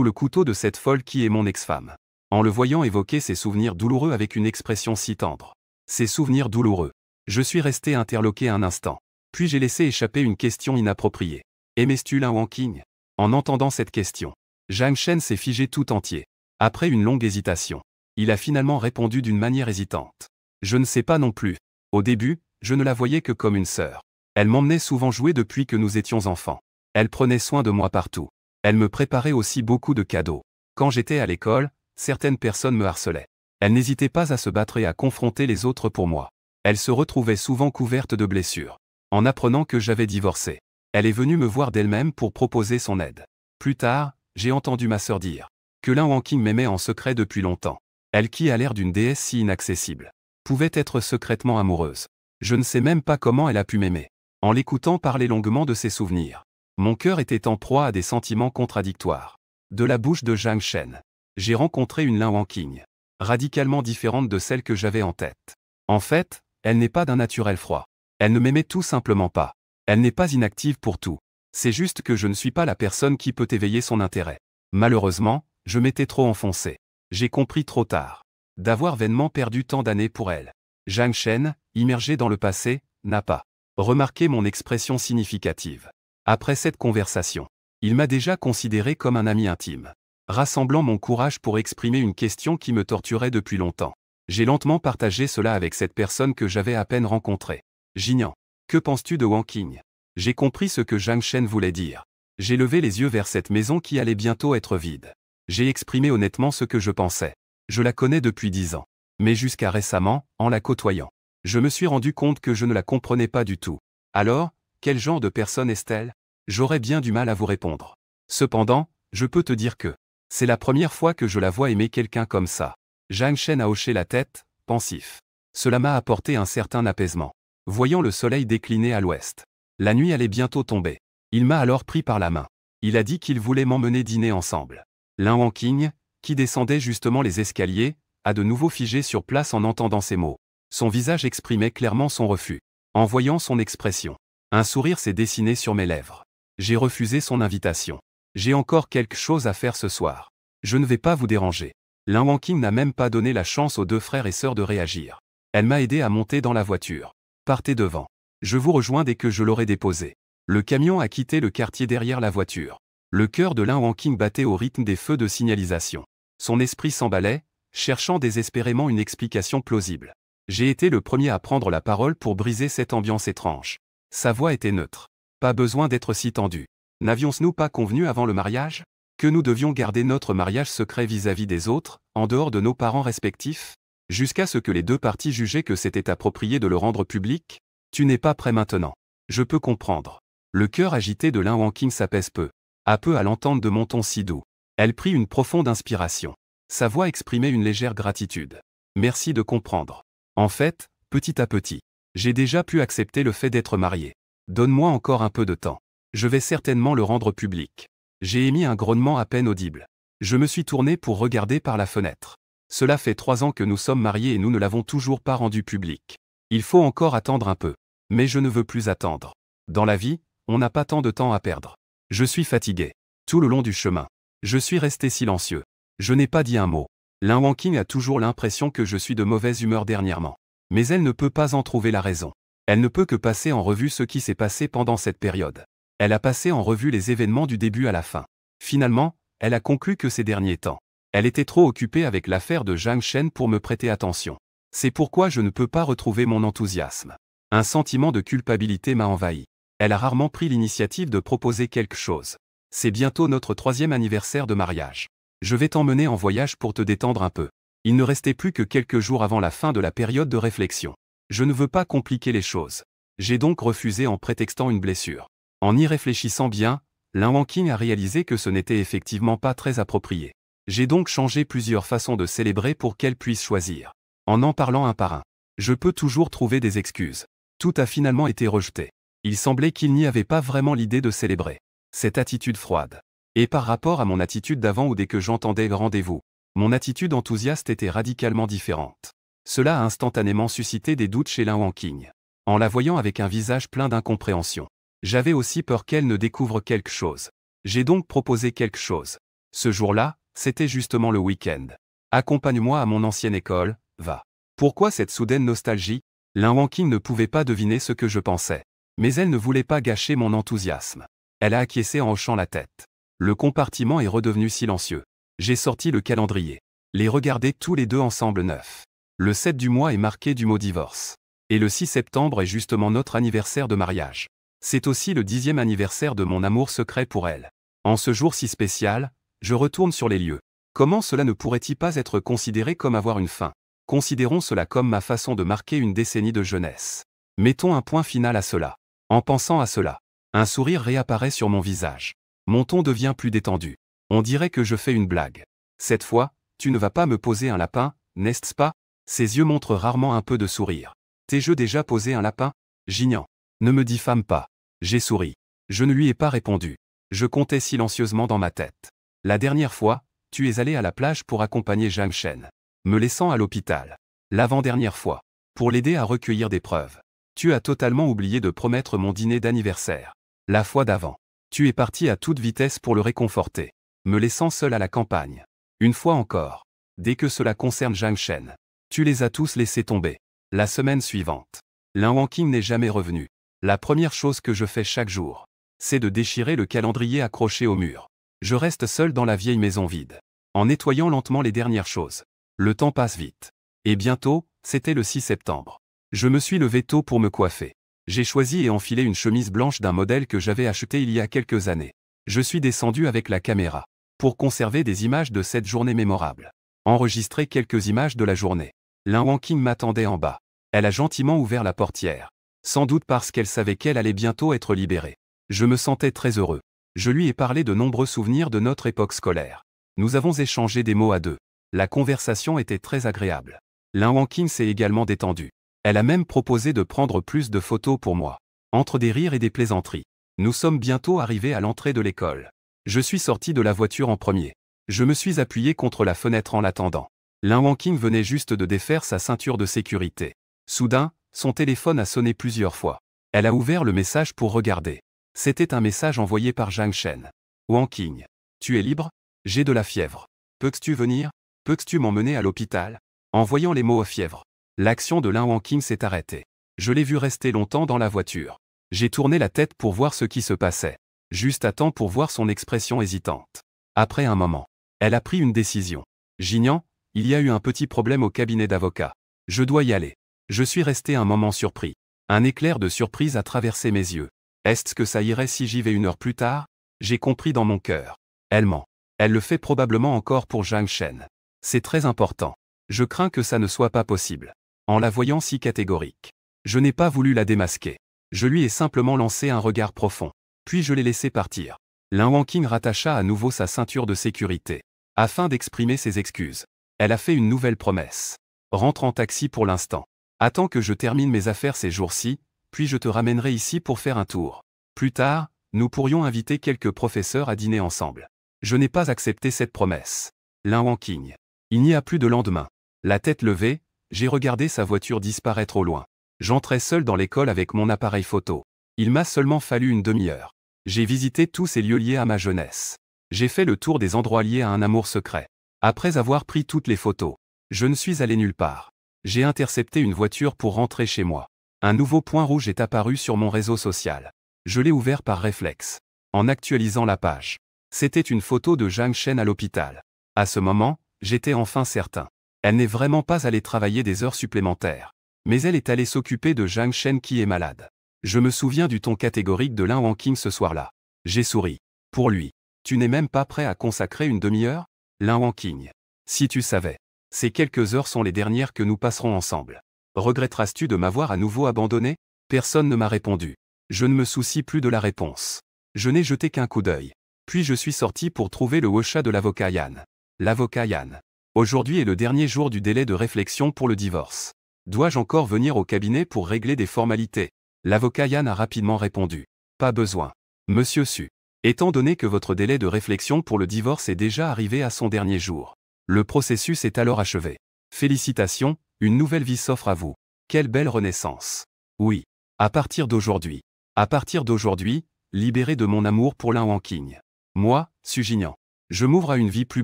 Speaker 1: le couteau de cette folle qui est mon ex-femme. En le voyant évoquer ses souvenirs douloureux avec une expression si tendre. Ses souvenirs douloureux. Je suis resté interloqué un instant. Puis j'ai laissé échapper une question inappropriée. Aimais-tu Lin Wangqing? En entendant cette question, Zhang Shen s'est figé tout entier. Après une longue hésitation, il a finalement répondu d'une manière hésitante. Je ne sais pas non plus. Au début, je ne la voyais que comme une sœur. Elle m'emmenait souvent jouer depuis que nous étions enfants. Elle prenait soin de moi partout. Elle me préparait aussi beaucoup de cadeaux. Quand j'étais à l'école, certaines personnes me harcelaient. Elle n'hésitait pas à se battre et à confronter les autres pour moi. Elle se retrouvait souvent couverte de blessures. En apprenant que j'avais divorcé, elle est venue me voir d'elle-même pour proposer son aide. Plus tard, j'ai entendu ma sœur dire que Lin Wangqing m'aimait en secret depuis longtemps. Elle qui a l'air d'une déesse si inaccessible, pouvait être secrètement amoureuse. Je ne sais même pas comment elle a pu m'aimer. En l'écoutant parler longuement de ses souvenirs, mon cœur était en proie à des sentiments contradictoires. De la bouche de Zhang Shen, j'ai rencontré une Lin Wangqing, radicalement différente de celle que j'avais en tête. En fait, elle n'est pas d'un naturel froid. Elle ne m'aimait tout simplement pas. Elle n'est pas inactive pour tout. C'est juste que je ne suis pas la personne qui peut éveiller son intérêt. Malheureusement, je m'étais trop enfoncé. J'ai compris trop tard. D'avoir vainement perdu tant d'années pour elle. Zhang Shen, immergé dans le passé, n'a pas remarqué mon expression significative. Après cette conversation, il m'a déjà considéré comme un ami intime. Rassemblant mon courage pour exprimer une question qui me torturait depuis longtemps, j'ai lentement partagé cela avec cette personne que j'avais à peine rencontrée. Jinian, que penses-tu de Wangqing? J'ai compris ce que Zhang Shen voulait dire. J'ai levé les yeux vers cette maison qui allait bientôt être vide. J'ai exprimé honnêtement ce que je pensais. Je la connais depuis 10 ans. Mais jusqu'à récemment, en la côtoyant, je me suis rendu compte que je ne la comprenais pas du tout. Alors, quel genre de personne est-elle? J'aurais bien du mal à vous répondre. Cependant, je peux te dire que c'est la première fois que je la vois aimer quelqu'un comme ça. Zhang Shen a hoché la tête, pensif. Cela m'a apporté un certain apaisement. voyant le soleil décliner à l'ouest. La nuit allait bientôt tomber. Il m'a alors pris par la main. Il a dit qu'il voulait m'emmener dîner ensemble. Lin Wangqing, qui descendait justement les escaliers, a de nouveau figé sur place en entendant ces mots. Son visage exprimait clairement son refus. En voyant son expression, un sourire s'est dessiné sur mes lèvres. J'ai refusé son invitation. J'ai encore quelque chose à faire ce soir. Je ne vais pas vous déranger. Lin Wangqing n'a même pas donné la chance aux deux frères et sœurs de réagir. Elle m'a aidé à monter dans la voiture. Partez devant. Je vous rejoins dès que je l'aurai déposé. Le camion a quitté le quartier derrière la voiture. Le cœur de Lin Wangqing battait au rythme des feux de signalisation. Son esprit s'emballait, cherchant désespérément une explication plausible. J'ai été le premier à prendre la parole pour briser cette ambiance étrange. Sa voix était neutre. Pas besoin d'être si tendu. N'avions-nous pas convenu avant le mariage que nous devions garder notre mariage secret vis-à-vis des autres, en dehors de nos parents respectifs, jusqu'à ce que les deux parties jugeaient que c'était approprié de le rendre public? Tu n'es pas prêt maintenant. Je peux comprendre. Le cœur agité de Lin Wangqing s'apaise peu à peu à l'entente de mon ton si doux. Elle prit une profonde inspiration. Sa voix exprimait une légère gratitude. Merci de comprendre. En fait, petit à petit, j'ai déjà pu accepter le fait d'être marié. Donne-moi encore un peu de temps. Je vais certainement le rendre public. J'ai émis un grognement à peine audible. Je me suis tourné pour regarder par la fenêtre. Cela fait 3 ans que nous sommes mariés et nous ne l'avons toujours pas rendu public. Il faut encore attendre un peu. Mais je ne veux plus attendre. Dans la vie, on n'a pas tant de temps à perdre. Je suis fatigué. Tout le long du chemin, je suis resté silencieux. Je n'ai pas dit un mot. Lin Wangqing a toujours l'impression que je suis de mauvaise humeur dernièrement. Mais elle ne peut pas en trouver la raison. Elle ne peut que passer en revue ce qui s'est passé pendant cette période. Elle a passé en revue les événements du début à la fin. Finalement, elle a conclu que ces derniers temps, elle était trop occupée avec l'affaire de Zhang Shen pour me prêter attention. C'est pourquoi je ne peux pas retrouver mon enthousiasme. Un sentiment de culpabilité m'a envahi. Elle a rarement pris l'initiative de proposer quelque chose. C'est bientôt notre 3e anniversaire de mariage. Je vais t'emmener en voyage pour te détendre un peu. Il ne restait plus que quelques jours avant la fin de la période de réflexion. Je ne veux pas compliquer les choses. J'ai donc refusé en prétextant une blessure. En y réfléchissant bien, Lin Wangqing a réalisé que ce n'était effectivement pas très approprié. J'ai donc changé plusieurs façons de célébrer pour qu'elle puisse choisir. En parlant un par un, je peux toujours trouver des excuses. Tout a finalement été rejeté. Il semblait qu'il n'y avait pas vraiment l'idée de célébrer. Cette attitude froide. Et par rapport à mon attitude d'avant ou dès que j'entendais le rendez-vous, mon attitude enthousiaste était radicalement différente. Cela a instantanément suscité des doutes chez Lin Wangqing. En la voyant avec un visage plein d'incompréhension, j'avais aussi peur qu'elle ne découvre quelque chose. J'ai donc proposé quelque chose. Ce jour-là, c'était justement le week-end. Accompagne-moi à mon ancienne école, va. Pourquoi cette soudaine nostalgie? Lin Wangqing ne pouvait pas deviner ce que je pensais. Mais elle ne voulait pas gâcher mon enthousiasme. Elle a acquiescé en hochant la tête. Le compartiment est redevenu silencieux. J'ai sorti le calendrier. Les regarder tous les deux ensemble 9. Le 7 du mois est marqué du mot divorce. Et le 6 septembre est justement notre anniversaire de mariage. C'est aussi le 10e anniversaire de mon amour secret pour elle. En ce jour si spécial, je retourne sur les lieux. Comment cela ne pourrait-il pas être considéré comme avoir une fin? Considérons cela comme ma façon de marquer une décennie de jeunesse. Mettons un point final à cela. En pensant à cela, un sourire réapparaît sur mon visage. Mon ton devient plus détendu. On dirait que je fais une blague. Cette fois, tu ne vas pas me poser un lapin, n'est-ce pas? Ses yeux montrent rarement un peu de sourire. T'ai-je déjà posé un lapin? J'ignore. Ne me diffame pas. J'ai souri. Je ne lui ai pas répondu. Je comptais silencieusement dans ma tête. La dernière fois, tu es allé à la plage pour accompagner Zhang Shen, me laissant à l'hôpital. L'avant-dernière fois, pour l'aider à recueillir des preuves. Tu as totalement oublié de promettre mon dîner d'anniversaire. La fois d'avant, tu es parti à toute vitesse pour le réconforter, me laissant seul à la campagne. Une fois encore, dès que cela concerne Zhang Shen, tu les as tous laissés tomber. La semaine suivante, Lin Wangqing n'est jamais revenu. La première chose que je fais chaque jour, c'est de déchirer le calendrier accroché au mur. Je reste seul dans la vieille maison vide, en nettoyant lentement les dernières choses. Le temps passe vite. Et bientôt, c'était le 6 septembre. Je me suis levé tôt pour me coiffer. J'ai choisi et enfilé une chemise blanche d'un modèle que j'avais acheté il y a quelques années. Je suis descendu avec la caméra, pour conserver des images de cette journée mémorable. Enregistrer quelques images de la journée. Lin Wangqing m'attendait en bas. Elle a gentiment ouvert la portière. Sans doute parce qu'elle savait qu'elle allait bientôt être libérée. Je me sentais très heureux. Je lui ai parlé de nombreux souvenirs de notre époque scolaire. Nous avons échangé des mots à deux. La conversation était très agréable. Lin Wangqing s'est également détendu. Elle a même proposé de prendre plus de photos pour moi. Entre des rires et des plaisanteries. Nous sommes bientôt arrivés à l'entrée de l'école. Je suis sorti de la voiture en premier. Je me suis appuyé contre la fenêtre en l'attendant. Lin Wangqing venait juste de défaire sa ceinture de sécurité. Soudain, son téléphone a sonné plusieurs fois. Elle a ouvert le message pour regarder. C'était un message envoyé par Zhang Shen. Wangqing. Tu es libre? J'ai de la fièvre. Peux-tu venir? Peux-tu m'emmener à l'hôpital? En voyant les mots fièvre, l'action de Lin Wangqing s'est arrêtée. Je l'ai vu rester longtemps dans la voiture. J'ai tourné la tête pour voir ce qui se passait. Juste à temps pour voir son expression hésitante. Après un moment, elle a pris une décision. Jinian, il y a eu un petit problème au cabinet d'avocat. Je dois y aller. Je suis resté un moment surpris. Un éclair de surprise a traversé mes yeux. Est-ce que ça irait si j'y vais 1 heure plus tard? J'ai compris dans mon cœur. Elle ment. Elle le fait probablement encore pour Zhang Shen. C'est très important. Je crains que ça ne soit pas possible. En la voyant si catégorique. Je n'ai pas voulu la démasquer. Je lui ai simplement lancé un regard profond. Puis je l'ai laissé partir. Lin Wangqing rattacha à nouveau sa ceinture de sécurité. Afin d'exprimer ses excuses. Elle a fait une nouvelle promesse. Rentre en taxi pour l'instant. Attends que je termine mes affaires ces jours-ci, puis je te ramènerai ici pour faire un tour. Plus tard, nous pourrions inviter quelques professeurs à dîner ensemble. Je n'ai pas accepté cette promesse. Lin Wangqing. Il n'y a plus de lendemain. La tête levée, j'ai regardé sa voiture disparaître au loin. J'entrais seul dans l'école avec mon appareil photo. Il m'a seulement fallu une demi-heure. J'ai visité tous ces lieux liés à ma jeunesse. J'ai fait le tour des endroits liés à un amour secret. Après avoir pris toutes les photos, je ne suis allé nulle part. J'ai intercepté une voiture pour rentrer chez moi. Un nouveau point rouge est apparu sur mon réseau social. Je l'ai ouvert par réflexe. En actualisant la page. C'était une photo de Zhang Shen à l'hôpital. À ce moment, j'étais enfin certain. Elle n'est vraiment pas allée travailler des heures supplémentaires. Mais elle est allée s'occuper de Zhang Shen qui est malade. Je me souviens du ton catégorique de Lin Wangqing ce soir-là. J'ai souri. Pour lui. Tu n'es même pas prêt à consacrer une demi-heure? Lin Wangqing. Si tu savais. Ces quelques heures sont les dernières que nous passerons ensemble. Regretteras-tu de m'avoir à nouveau abandonné? Personne ne m'a répondu. Je ne me soucie plus de la réponse. Je n'ai jeté qu'un coup d'œil. Puis je suis sorti pour trouver le WeChat de l'avocat Yan. L'avocat Yan. Aujourd'hui est le dernier jour du délai de réflexion pour le divorce. Dois-je encore venir au cabinet pour régler des formalités? L'avocat Yan a rapidement répondu. Pas besoin. Monsieur Su. Étant donné que votre délai de réflexion pour le divorce est déjà arrivé à son dernier jour. Le processus est alors achevé. Félicitations, une nouvelle vie s'offre à vous. Quelle belle renaissance. Oui. À partir d'aujourd'hui. À partir d'aujourd'hui, libéré de mon amour pour Lin Wangqing. Moi, Su Jinian. Je m'ouvre à une vie plus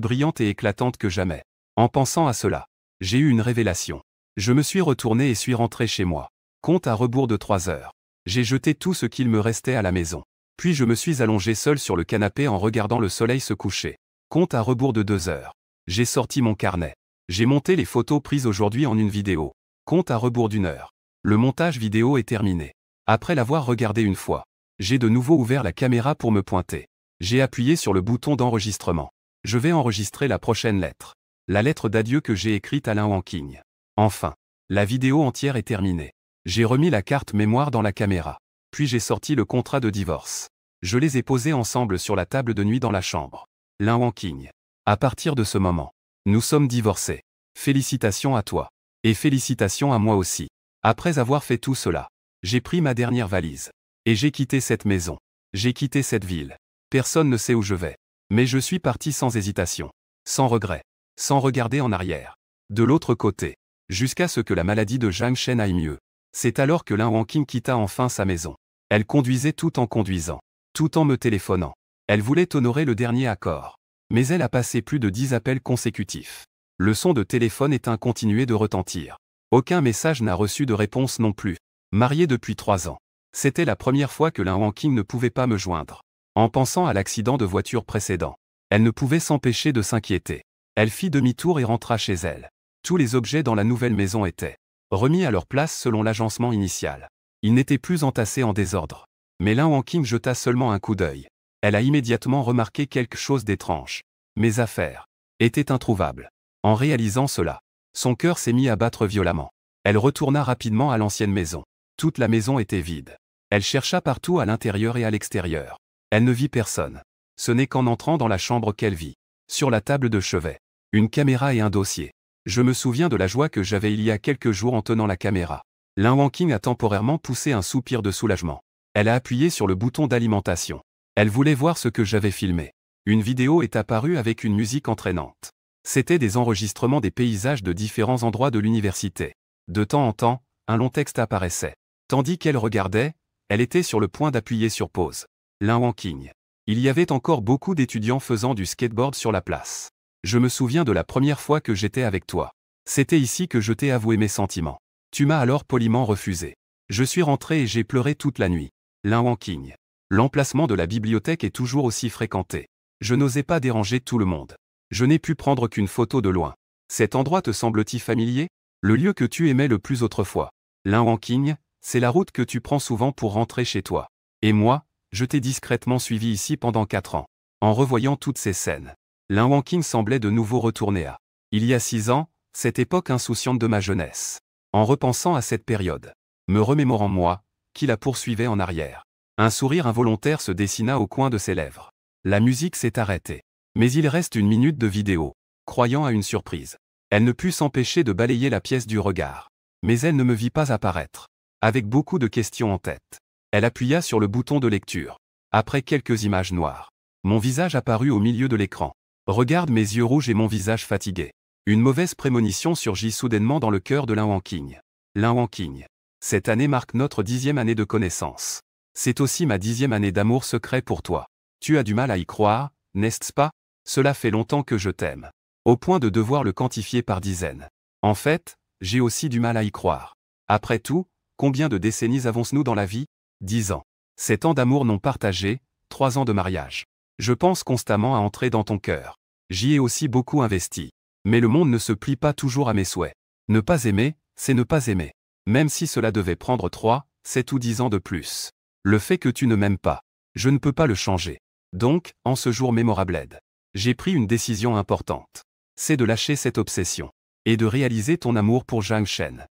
Speaker 1: brillante et éclatante que jamais. En pensant à cela, j'ai eu une révélation. Je me suis retourné et suis rentré chez moi. Compte à rebours de 3 heures. J'ai jeté tout ce qu'il me restait à la maison. Puis je me suis allongé seul sur le canapé en regardant le soleil se coucher. Compte à rebours de 2 heures. J'ai sorti mon carnet. J'ai monté les photos prises aujourd'hui en une vidéo. Compte à rebours d'1 heure. Le montage vidéo est terminé. Après l'avoir regardé une fois, j'ai de nouveau ouvert la caméra pour me pointer. J'ai appuyé sur le bouton d'enregistrement. Je vais enregistrer la prochaine lettre. La lettre d'adieu que j'ai écrite à Lin Wangqing. Enfin, la vidéo entière est terminée. J'ai remis la carte mémoire dans la caméra. Puis j'ai sorti le contrat de divorce. Je les ai posés ensemble sur la table de nuit dans la chambre. Lin Wangqing. À partir de ce moment, nous sommes divorcés. Félicitations à toi. Et félicitations à moi aussi. Après avoir fait tout cela, j'ai pris ma dernière valise. Et j'ai quitté cette maison. J'ai quitté cette ville. Personne ne sait où je vais. Mais je suis parti sans hésitation. Sans regret. Sans regarder en arrière. De l'autre côté. Jusqu'à ce que la maladie de Zhang Shen aille mieux. C'est alors que Lin Wangqing quitta enfin sa maison. Elle conduisait tout en conduisant. Tout en me téléphonant. Elle voulait honorer le dernier accord. Mais elle a passé plus de 10 appels consécutifs. Le son de téléphone éteint continuait de retentir. Aucun message n'a reçu de réponse non plus. Mariée depuis 3 ans. C'était la première fois que Lin Wangqing ne pouvait pas me joindre. En pensant à l'accident de voiture précédent, elle ne pouvait s'empêcher de s'inquiéter. Elle fit demi-tour et rentra chez elle. Tous les objets dans la nouvelle maison étaient remis à leur place selon l'agencement initial. Ils n'étaient plus entassés en désordre. Mais Lin Wangqing jeta seulement un coup d'œil. Elle a immédiatement remarqué quelque chose d'étrange. Mes affaires étaient introuvables. En réalisant cela, son cœur s'est mis à battre violemment. Elle retourna rapidement à l'ancienne maison. Toute la maison était vide. Elle chercha partout à l'intérieur et à l'extérieur. Elle ne vit personne. Ce n'est qu'en entrant dans la chambre qu'elle vit. Sur la table de chevet, une caméra et un dossier. Je me souviens de la joie que j'avais il y a quelques jours en tenant la caméra. Lin Wanqing a temporairement poussé un soupir de soulagement. Elle a appuyé sur le bouton d'alimentation. Elle voulait voir ce que j'avais filmé. Une vidéo est apparue avec une musique entraînante. C'était des enregistrements des paysages de différents endroits de l'université. De temps en temps, un long texte apparaissait. Tandis qu'elle regardait, elle était sur le point d'appuyer sur pause. Lin Wanqing. Il y avait encore beaucoup d'étudiants faisant du skateboard sur la place. Je me souviens de la première fois que j'étais avec toi. C'était ici que je t'ai avoué mes sentiments. Tu m'as alors poliment refusé. Je suis rentré et j'ai pleuré toute la nuit. Lin Wanqing. L'emplacement de la bibliothèque est toujours aussi fréquenté. Je n'osais pas déranger tout le monde. Je n'ai pu prendre qu'une photo de loin. Cet endroit te semble-t-il familier? Le lieu que tu aimais le plus autrefois. Lin Wanqing, c'est la route que tu prends souvent pour rentrer chez toi. Et moi, je t'ai discrètement suivi ici pendant 4 ans. En revoyant toutes ces scènes. Lin Wanqing semblait de nouveau retourner à il y a 6 ans, cette époque insouciante de ma jeunesse. En repensant à cette période, me remémorant moi, qui la poursuivait en arrière. Un sourire involontaire se dessina au coin de ses lèvres. La musique s'est arrêtée. Mais il reste 1 minute de vidéo. Croyant à une surprise. Elle ne put s'empêcher de balayer la pièce du regard. Mais elle ne me vit pas apparaître. Avec beaucoup de questions en tête. Elle appuya sur le bouton de lecture. Après quelques images noires. Mon visage apparut au milieu de l'écran. Regarde mes yeux rouges et mon visage fatigué. Une mauvaise prémonition surgit soudainement dans le cœur de Lin Wanqing. Lin Wanqing. Cette année marque notre 10e année de connaissance. C'est aussi ma 10e année d'amour secret pour toi. Tu as du mal à y croire, n'est-ce pas? Cela fait longtemps que je t'aime. Au point de devoir le quantifier par dizaines. En fait, j'ai aussi du mal à y croire. Après tout, combien de décennies avons-nous dans la vie? 10 ans. 7 ans d'amour non partagé, 3 ans de mariage. Je pense constamment à entrer dans ton cœur. J'y ai aussi beaucoup investi. Mais le monde ne se plie pas toujours à mes souhaits. Ne pas aimer, c'est ne pas aimer. Même si cela devait prendre 3, 7 ou 10 ans de plus. Le fait que tu ne m'aimes pas, je ne peux pas le changer. Donc, en ce jour mémorable, j'ai pris une décision importante. C'est de lâcher cette obsession. Et de réaliser ton amour pour Zhang Shen.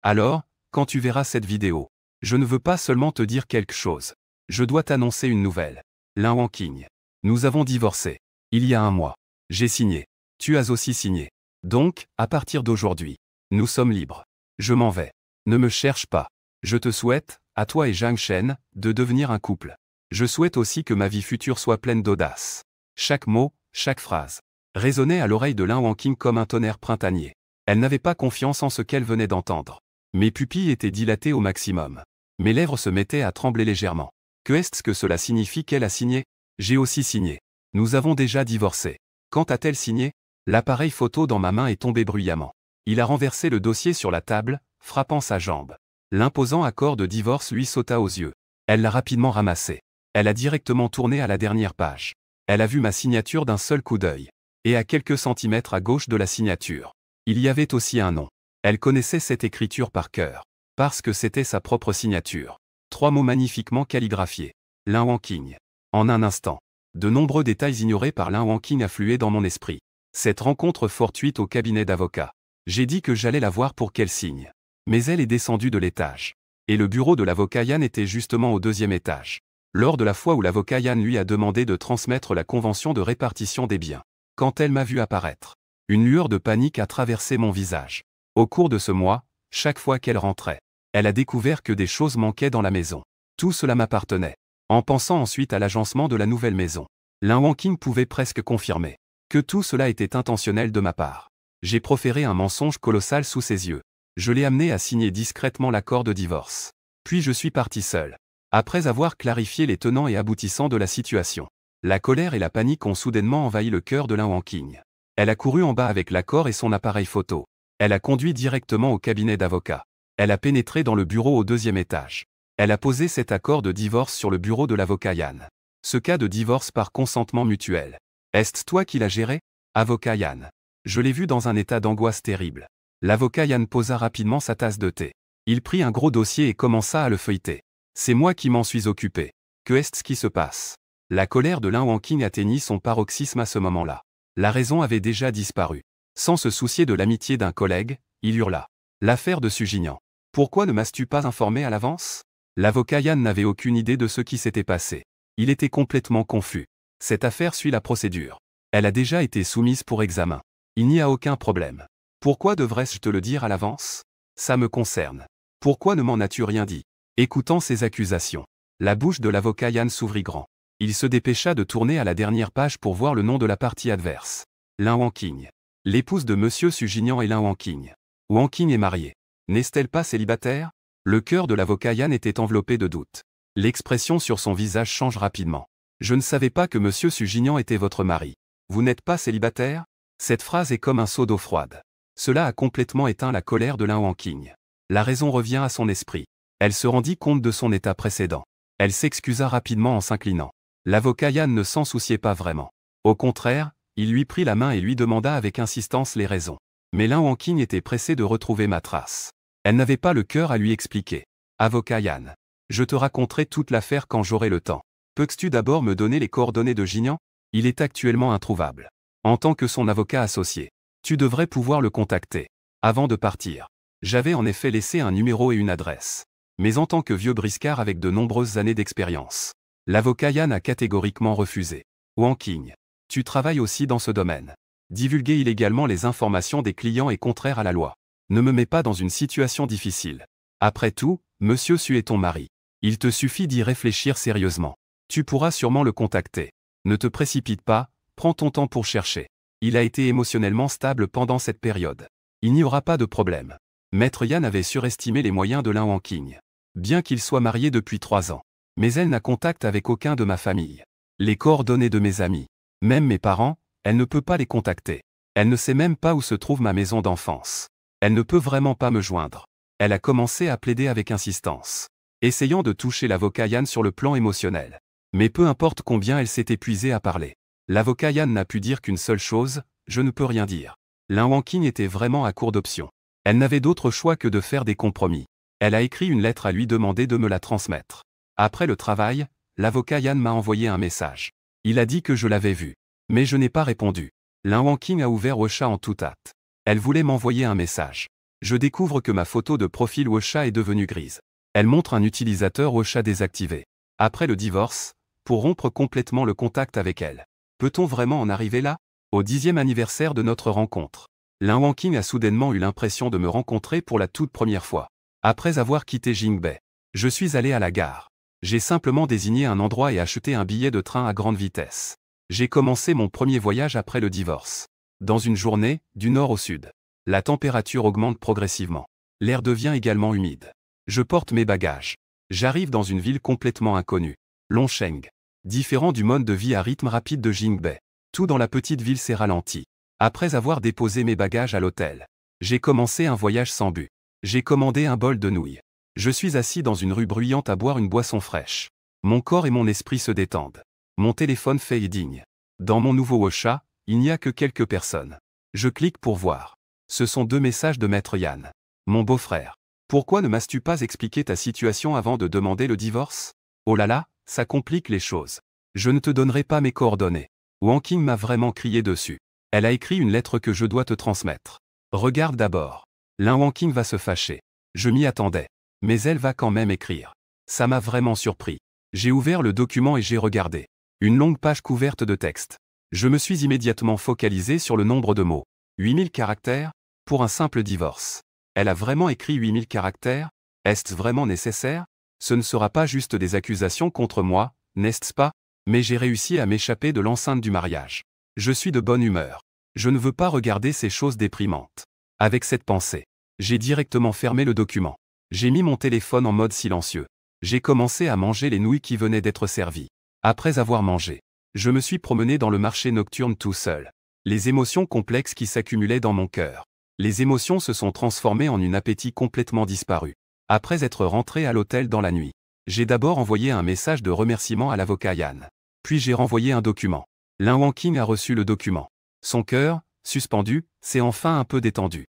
Speaker 1: Alors, quand tu verras cette vidéo, je ne veux pas seulement te dire quelque chose. Je dois t'annoncer une nouvelle. Lin Wanqing. Nous avons divorcé. Il y a 1 mois. J'ai signé. Tu as aussi signé. Donc, à partir d'aujourd'hui, nous sommes libres. Je m'en vais. Ne me cherche pas. Je te souhaite, à toi et Zhang Shen, de devenir un couple. Je souhaite aussi que ma vie future soit pleine d'audace. Chaque mot, chaque phrase, résonnait à l'oreille de Lin Wanqing comme un tonnerre printanier. Elle n'avait pas confiance en ce qu'elle venait d'entendre. Mes pupilles étaient dilatées au maximum. Mes lèvres se mettaient à trembler légèrement. Que est-ce que cela signifie qu'elle a signé? J'ai aussi signé. Nous avons déjà divorcé. Quand a-t-elle signé? L'appareil photo dans ma main est tombé bruyamment. Il a renversé le dossier sur la table, frappant sa jambe. L'imposant accord de divorce lui sauta aux yeux. Elle l'a rapidement ramassé. Elle a directement tourné à la dernière page. Elle a vu ma signature d'un seul coup d'œil. Et à quelques centimètres à gauche de la signature, il y avait aussi un nom. Elle connaissait cette écriture par cœur. Parce que c'était sa propre signature. 3 mots magnifiquement calligraphiés. Lin Wanqing. En un instant, de nombreux détails ignorés par Lin Wanqing affluaient dans mon esprit. Cette rencontre fortuite au cabinet d'avocat. J'ai dit que j'allais la voir pour qu'elle signe. Mais elle est descendue de l'étage. Et le bureau de l'avocat Yan était justement au 2e étage. Lors de la fois où l'avocat Yan lui a demandé de transmettre la convention de répartition des biens. Quand elle m'a vu apparaître, une lueur de panique a traversé mon visage. Au cours de ce mois, chaque fois qu'elle rentrait, elle a découvert que des choses manquaient dans la maison. Tout cela m'appartenait. En pensant ensuite à l'agencement de la nouvelle maison, Lin Wanqing pouvait presque confirmer que tout cela était intentionnel de ma part. J'ai proféré un mensonge colossal sous ses yeux. Je l'ai amené à signer discrètement l'accord de divorce. Puis je suis parti seul. Après avoir clarifié les tenants et aboutissants de la situation. La colère et la panique ont soudainement envahi le cœur de Lin Wanqing. Elle a couru en bas avec l'accord et son appareil photo. Elle a conduit directement au cabinet d'avocat. Elle a pénétré dans le bureau au 2e étage. Elle a posé cet accord de divorce sur le bureau de l'avocat Yan. Ce cas de divorce par consentement mutuel. Est-ce toi qui l'as géré? Avocat Yan. Je l'ai vu dans un état d'angoisse terrible. L'avocat Yan posa rapidement sa tasse de thé. Il prit un gros dossier et commença à le feuilleter. C'est moi qui m'en suis occupé. Que est-ce qui se passe? La colère de Lin Wanqing atteignit son paroxysme à ce moment-là. La raison avait déjà disparu. Sans se soucier de l'amitié d'un collègue, il hurla. L'affaire de Sugignan. Pourquoi ne m'as-tu pas informé à l'avance? L'avocat Yan n'avait aucune idée de ce qui s'était passé. Il était complètement confus. Cette affaire suit la procédure. Elle a déjà été soumise pour examen. Il n'y a aucun problème. Pourquoi devrais-je te le dire à l'avance? Ça me concerne. Pourquoi ne m'en as-tu rien dit? Écoutant ces accusations, la bouche de l'avocat Yan s'ouvrit grand. Il se dépêcha de tourner à la dernière page pour voir le nom de la partie adverse. Lin Wanqing. L'épouse de Monsieur Su Jinian est Lin Wanqing. Wanqing est mariée. N'est-elle pas célibataire? Le cœur de l'avocat Yan était enveloppé de doute. L'expression sur son visage change rapidement. Je ne savais pas que Monsieur Su Jinian était votre mari. Vous n'êtes pas célibataire? Cette phrase est comme un seau d'eau froide. Cela a complètement éteint la colère de Lin Wanqing. La raison revient à son esprit. Elle se rendit compte de son état précédent. Elle s'excusa rapidement en s'inclinant. L'avocat Yan ne s'en souciait pas vraiment. Au contraire, il lui prit la main et lui demanda avec insistance les raisons. Mais Lin Wanqing était pressée de retrouver ma trace. Elle n'avait pas le cœur à lui expliquer. Avocat Yan. Je te raconterai toute l'affaire quand j'aurai le temps. Peux-tu d'abord me donner les coordonnées de Jinian? Il est actuellement introuvable. En tant que son avocat associé, tu devrais pouvoir le contacter. Avant de partir, j'avais en effet laissé un numéro et une adresse. Mais en tant que vieux briscard avec de nombreuses années d'expérience, l'avocat Yan a catégoriquement refusé. Wanqing, tu travailles aussi dans ce domaine. Divulguer illégalement les informations des clients est contraire à la loi. Ne me mets pas dans une situation difficile. Après tout, Monsieur Su est ton mari. Il te suffit d'y réfléchir sérieusement. Tu pourras sûrement le contacter. Ne te précipite pas, prends ton temps pour chercher. Il a été émotionnellement stable pendant cette période. Il n'y aura pas de problème. Maître Yan avait surestimé les moyens de Lin Wanqing. Bien qu'il soit marié depuis 3 ans. Mais elle n'a contact avec aucun de ma famille. Les coordonnées de mes amis, même mes parents, elle ne peut pas les contacter. Elle ne sait même pas où se trouve ma maison d'enfance. Elle ne peut vraiment pas me joindre. Elle a commencé à plaider avec insistance, essayant de toucher l'avocat Yan sur le plan émotionnel. Mais peu importe combien elle s'est épuisée à parler. L'avocat Yan n'a pu dire qu'une seule chose, je ne peux rien dire. Lin Wanqing était vraiment à court d'options. Elle n'avait d'autre choix que de faire des compromis. Elle a écrit une lettre à lui demander de me la transmettre. Après le travail, l'avocat Yan m'a envoyé un message. Il a dit que je l'avais vu. Mais je n'ai pas répondu. Lin Wanqing a ouvert WeChat en toute hâte. Elle voulait m'envoyer un message. Je découvre que ma photo de profil WeChat est devenue grise. Elle montre un utilisateur WeChat désactivé. Après le divorce, pour rompre complètement le contact avec elle. Peut-on vraiment en arriver là? Au 10e anniversaire de notre rencontre, Lin Wanqing a soudainement eu l'impression de me rencontrer pour la toute première fois. Après avoir quitté Jingbei, je suis allé à la gare. J'ai simplement désigné un endroit et acheté un billet de train à grande vitesse. J'ai commencé mon premier voyage après le divorce. Dans une journée, du nord au sud, la température augmente progressivement. L'air devient également humide. Je porte mes bagages. J'arrive dans une ville complètement inconnue. Longsheng. Différent du mode de vie à rythme rapide de Jingbei. Tout dans la petite ville s'est ralenti. Après avoir déposé mes bagages à l'hôtel, j'ai commencé un voyage sans but. J'ai commandé un bol de nouilles. Je suis assis dans une rue bruyante à boire une boisson fraîche. Mon corps et mon esprit se détendent. Mon téléphone fait digne. Dans mon nouveau WeChat, il n'y a que quelques personnes. Je clique pour voir. Ce sont 2 messages de Maître Yan. Mon beau-frère. Pourquoi ne m'as-tu pas expliqué ta situation avant de demander le divorce? Oh là là, ça complique les choses. Je ne te donnerai pas mes coordonnées. Wanqing m'a vraiment crié dessus. Elle a écrit une lettre que je dois te transmettre. Regarde d'abord. Lin Wanqing va se fâcher. Je m'y attendais. Mais elle va quand même écrire. Ça m'a vraiment surpris. J'ai ouvert le document et j'ai regardé. Une longue page couverte de texte. Je me suis immédiatement focalisé sur le nombre de mots. 8000 caractères? Pour un simple divorce. Elle a vraiment écrit 8000 caractères? Est-ce vraiment nécessaire? Ce ne sera pas juste des accusations contre moi, n'est-ce pas? Mais j'ai réussi à m'échapper de l'enceinte du mariage. Je suis de bonne humeur. Je ne veux pas regarder ces choses déprimantes. Avec cette pensée, j'ai directement fermé le document. J'ai mis mon téléphone en mode silencieux. J'ai commencé à manger les nouilles qui venaient d'être servies. Après avoir mangé, je me suis promené dans le marché nocturne tout seul. Les émotions complexes qui s'accumulaient dans mon cœur. Les émotions se sont transformées en un appétit complètement disparu. Après être rentré à l'hôtel dans la nuit, j'ai d'abord envoyé un message de remerciement à l'avocat Yan. Puis j'ai renvoyé un document. Lin Wanqing a reçu le document. Son cœur, suspendu, s'est enfin un peu détendu.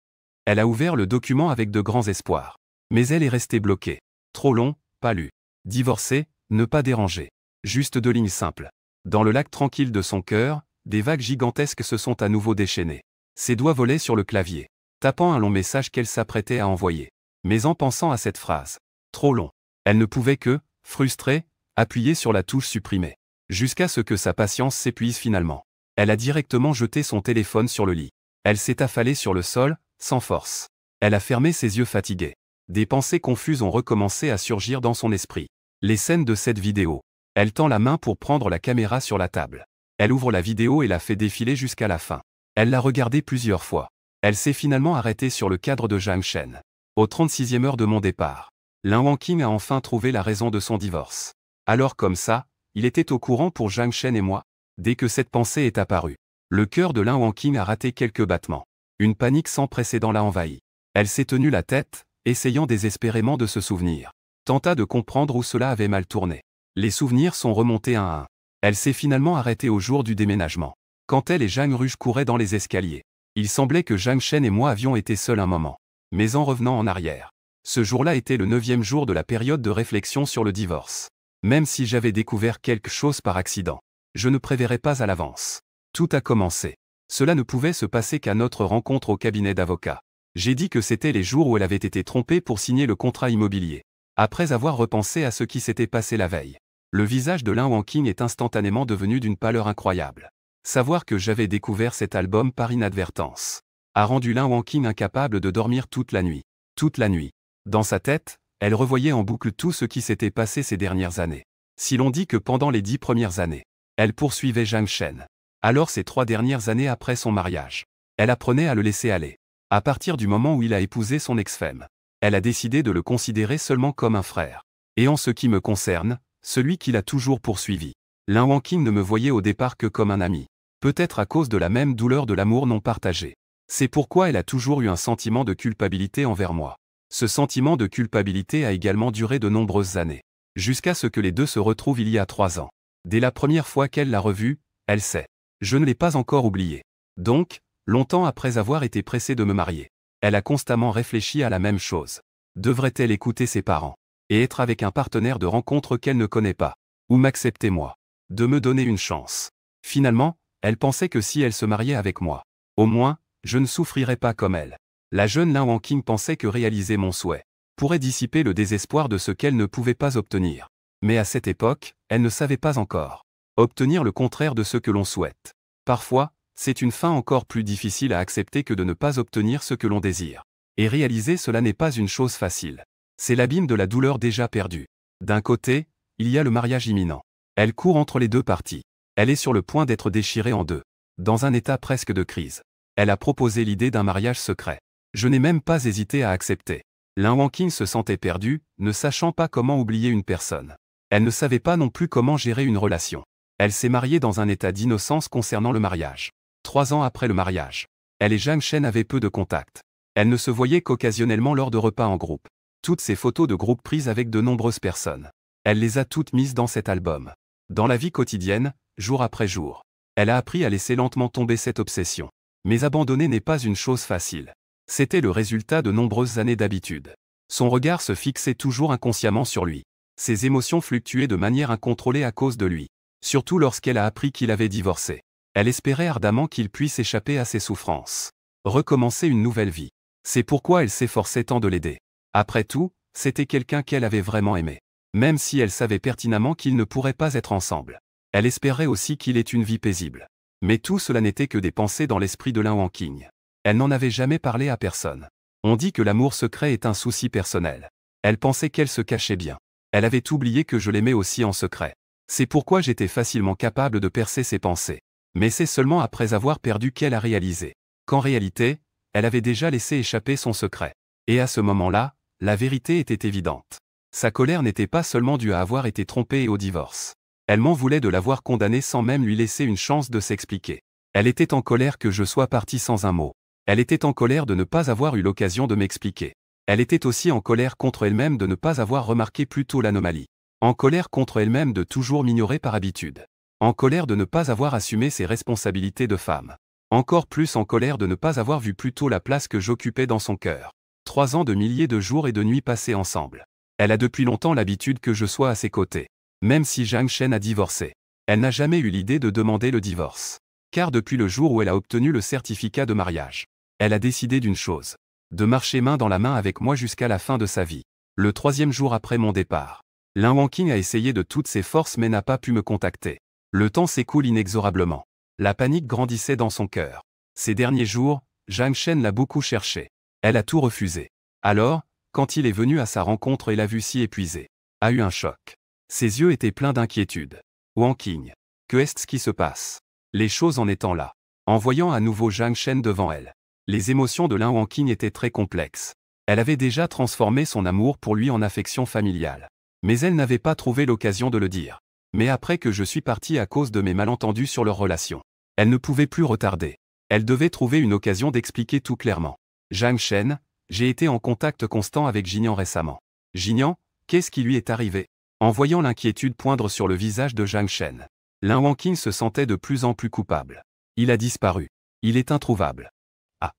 Speaker 1: Elle a ouvert le document avec de grands espoirs. Mais elle est restée bloquée. Trop long, pas lu. Divorcé, ne pas déranger. Juste 2 lignes simples. Dans le lac tranquille de son cœur, des vagues gigantesques se sont à nouveau déchaînées. Ses doigts volaient sur le clavier, tapant un long message qu'elle s'apprêtait à envoyer. Mais en pensant à cette phrase, trop long, elle ne pouvait que, frustrée, appuyer sur la touche supprimer. Jusqu'à ce que sa patience s'épuise finalement. Elle a directement jeté son téléphone sur le lit. Elle s'est affalée sur le sol, sans force. Elle a fermé ses yeux fatigués. Des pensées confuses ont recommencé à surgir dans son esprit. Les scènes de cette vidéo. Elle tend la main pour prendre la caméra sur la table. Elle ouvre la vidéo et la fait défiler jusqu'à la fin. Elle l'a regardée plusieurs fois. Elle s'est finalement arrêtée sur le cadre de Zhang Shen. Au 36e heure de mon départ. Lin Wangqing a enfin trouvé la raison de son divorce. Alors comme ça, il était au courant pour Zhang Shen et moi. Dès que cette pensée est apparue, le cœur de Lin Wangqing a raté quelques battements. Une panique sans précédent l'a envahi. Elle s'est tenue la tête, essayant désespérément de se souvenir. Tenta de comprendre où cela avait mal tourné. Les souvenirs sont remontés un à un. Elle s'est finalement arrêtée au jour du déménagement. Quand elle et Zhang Ruge couraient dans les escaliers. Il semblait que Zhang Shen et moi avions été seuls un moment. Mais en revenant en arrière. Ce jour-là était le 9e jour de la période de réflexion sur le divorce. Même si j'avais découvert quelque chose par accident, je ne préverrais pas à l'avance. Tout a commencé. Cela ne pouvait se passer qu'à notre rencontre au cabinet d'avocat. J'ai dit que c'était les jours où elle avait été trompée pour signer le contrat immobilier. Après avoir repensé à ce qui s'était passé la veille, le visage de Lin Wangqing est instantanément devenu d'une pâleur incroyable. Savoir que j'avais découvert cet album par inadvertance a rendu Lin Wangqing incapable de dormir toute la nuit. Toute la nuit. Dans sa tête, elle revoyait en boucle tout ce qui s'était passé ces dernières années. Si l'on dit que pendant les 10 premières années, elle poursuivait Zhang Shen, alors ces 3 dernières années après son mariage, elle apprenait à le laisser aller. À partir du moment où il a épousé son ex-femme, elle a décidé de le considérer seulement comme un frère. Et en ce qui me concerne, celui qui l'a toujours poursuivi. Lin Wangqing ne me voyait au départ que comme un ami. Peut-être à cause de la même douleur de l'amour non partagé. C'est pourquoi elle a toujours eu un sentiment de culpabilité envers moi. Ce sentiment de culpabilité a également duré de nombreuses années. Jusqu'à ce que les deux se retrouvent il y a 3 ans. Dès la première fois qu'elle l'a revu, elle sait. Je ne l'ai pas encore oublié. Donc, longtemps après avoir été pressée de me marier, elle a constamment réfléchi à la même chose. Devrait-elle écouter ses parents et être avec un partenaire de rencontre qu'elle ne connaît pas, ou m'accepter moi, de me donner une chance? Finalement, elle pensait que si elle se mariait avec moi, au moins, je ne souffrirais pas comme elle. La jeune Lin Wangqing pensait que réaliser mon souhait pourrait dissiper le désespoir de ce qu'elle ne pouvait pas obtenir. Mais à cette époque, elle ne savait pas encore obtenir le contraire de ce que l'on souhaite. Parfois, c'est une fin encore plus difficile à accepter que de ne pas obtenir ce que l'on désire. Et réaliser cela n'est pas une chose facile. C'est l'abîme de la douleur déjà perdue. D'un côté, il y a le mariage imminent. Elle court entre les deux parties. Elle est sur le point d'être déchirée en deux. Dans un état presque de crise. Elle a proposé l'idée d'un mariage secret. Je n'ai même pas hésité à accepter. Lin Wangqing se sentait perdue, ne sachant pas comment oublier une personne. Elle ne savait pas non plus comment gérer une relation. Elle s'est mariée dans un état d'innocence concernant le mariage. 3 ans après le mariage, elle et Zhang Shen avaient peu de contact. Elle ne se voyait qu'occasionnellement lors de repas en groupe. Toutes ces photos de groupe prises avec de nombreuses personnes. Elle les a toutes mises dans cet album. Dans la vie quotidienne, jour après jour, elle a appris à laisser lentement tomber cette obsession. Mais abandonner n'est pas une chose facile. C'était le résultat de nombreuses années d'habitude. Son regard se fixait toujours inconsciemment sur lui. Ses émotions fluctuaient de manière incontrôlée à cause de lui. Surtout lorsqu'elle a appris qu'il avait divorcé. Elle espérait ardemment qu'il puisse échapper à ses souffrances. Recommencer une nouvelle vie. C'est pourquoi elle s'efforçait tant de l'aider. Après tout, c'était quelqu'un qu'elle avait vraiment aimé. Même si elle savait pertinemment qu'ils ne pourraient pas être ensemble. Elle espérait aussi qu'il ait une vie paisible. Mais tout cela n'était que des pensées dans l'esprit de Lin Wangqing. Elle n'en avait jamais parlé à personne. On dit que l'amour secret est un souci personnel. Elle pensait qu'elle se cachait bien. Elle avait oublié que je l'aimais aussi en secret. C'est pourquoi j'étais facilement capable de percer ses pensées. Mais c'est seulement après avoir perdu qu'elle a réalisé qu'en réalité, elle avait déjà laissé échapper son secret. Et à ce moment-là, la vérité était évidente. Sa colère n'était pas seulement due à avoir été trompée et au divorce. Elle m'en voulait de l'avoir condamné sans même lui laisser une chance de s'expliquer. Elle était en colère que je sois parti sans un mot. Elle était en colère de ne pas avoir eu l'occasion de m'expliquer. Elle était aussi en colère contre elle-même de ne pas avoir remarqué plus tôt l'anomalie. En colère contre elle-même de toujours m'ignorer par habitude. En colère de ne pas avoir assumé ses responsabilités de femme. Encore plus en colère de ne pas avoir vu plus tôt la place que j'occupais dans son cœur. 3 ans de milliers de jours et de nuits passés ensemble. Elle a depuis longtemps l'habitude que je sois à ses côtés. Même si Zhang Shen a divorcé. Elle n'a jamais eu l'idée de demander le divorce. Car depuis le jour où elle a obtenu le certificat de mariage, elle a décidé d'une chose. De marcher main dans la main avec moi jusqu'à la fin de sa vie. Le 3e jour après mon départ. Lin Wangqing a essayé de toutes ses forces mais n'a pas pu me contacter. Le temps s'écoule inexorablement. La panique grandissait dans son cœur. Ces derniers jours, Zhang Shen l'a beaucoup cherché. Elle a tout refusé. Alors, quand il est venu à sa rencontre et l'a vu si épuisé, a eu un choc. Ses yeux étaient pleins d'inquiétude. Wang Qing. Que est-ce qui se passe? Les choses en étant là. En voyant à nouveau Zhang Shen devant elle. Les émotions de Lin Wangqing étaient très complexes. Elle avait déjà transformé son amour pour lui en affection familiale. Mais elle n'avait pas trouvé l'occasion de le dire. Mais après que je suis parti à cause de mes malentendus sur leur relation, elle ne pouvait plus retarder. Elle devait trouver une occasion d'expliquer tout clairement. Zhang Shen, j'ai été en contact constant avec Jinyan récemment. Jinyan, qu'est-ce qui lui est arrivé? En voyant l'inquiétude poindre sur le visage de Zhang Shen, Lin Wangqing se sentait de plus en plus coupable. Il a disparu. Il est introuvable. Ah.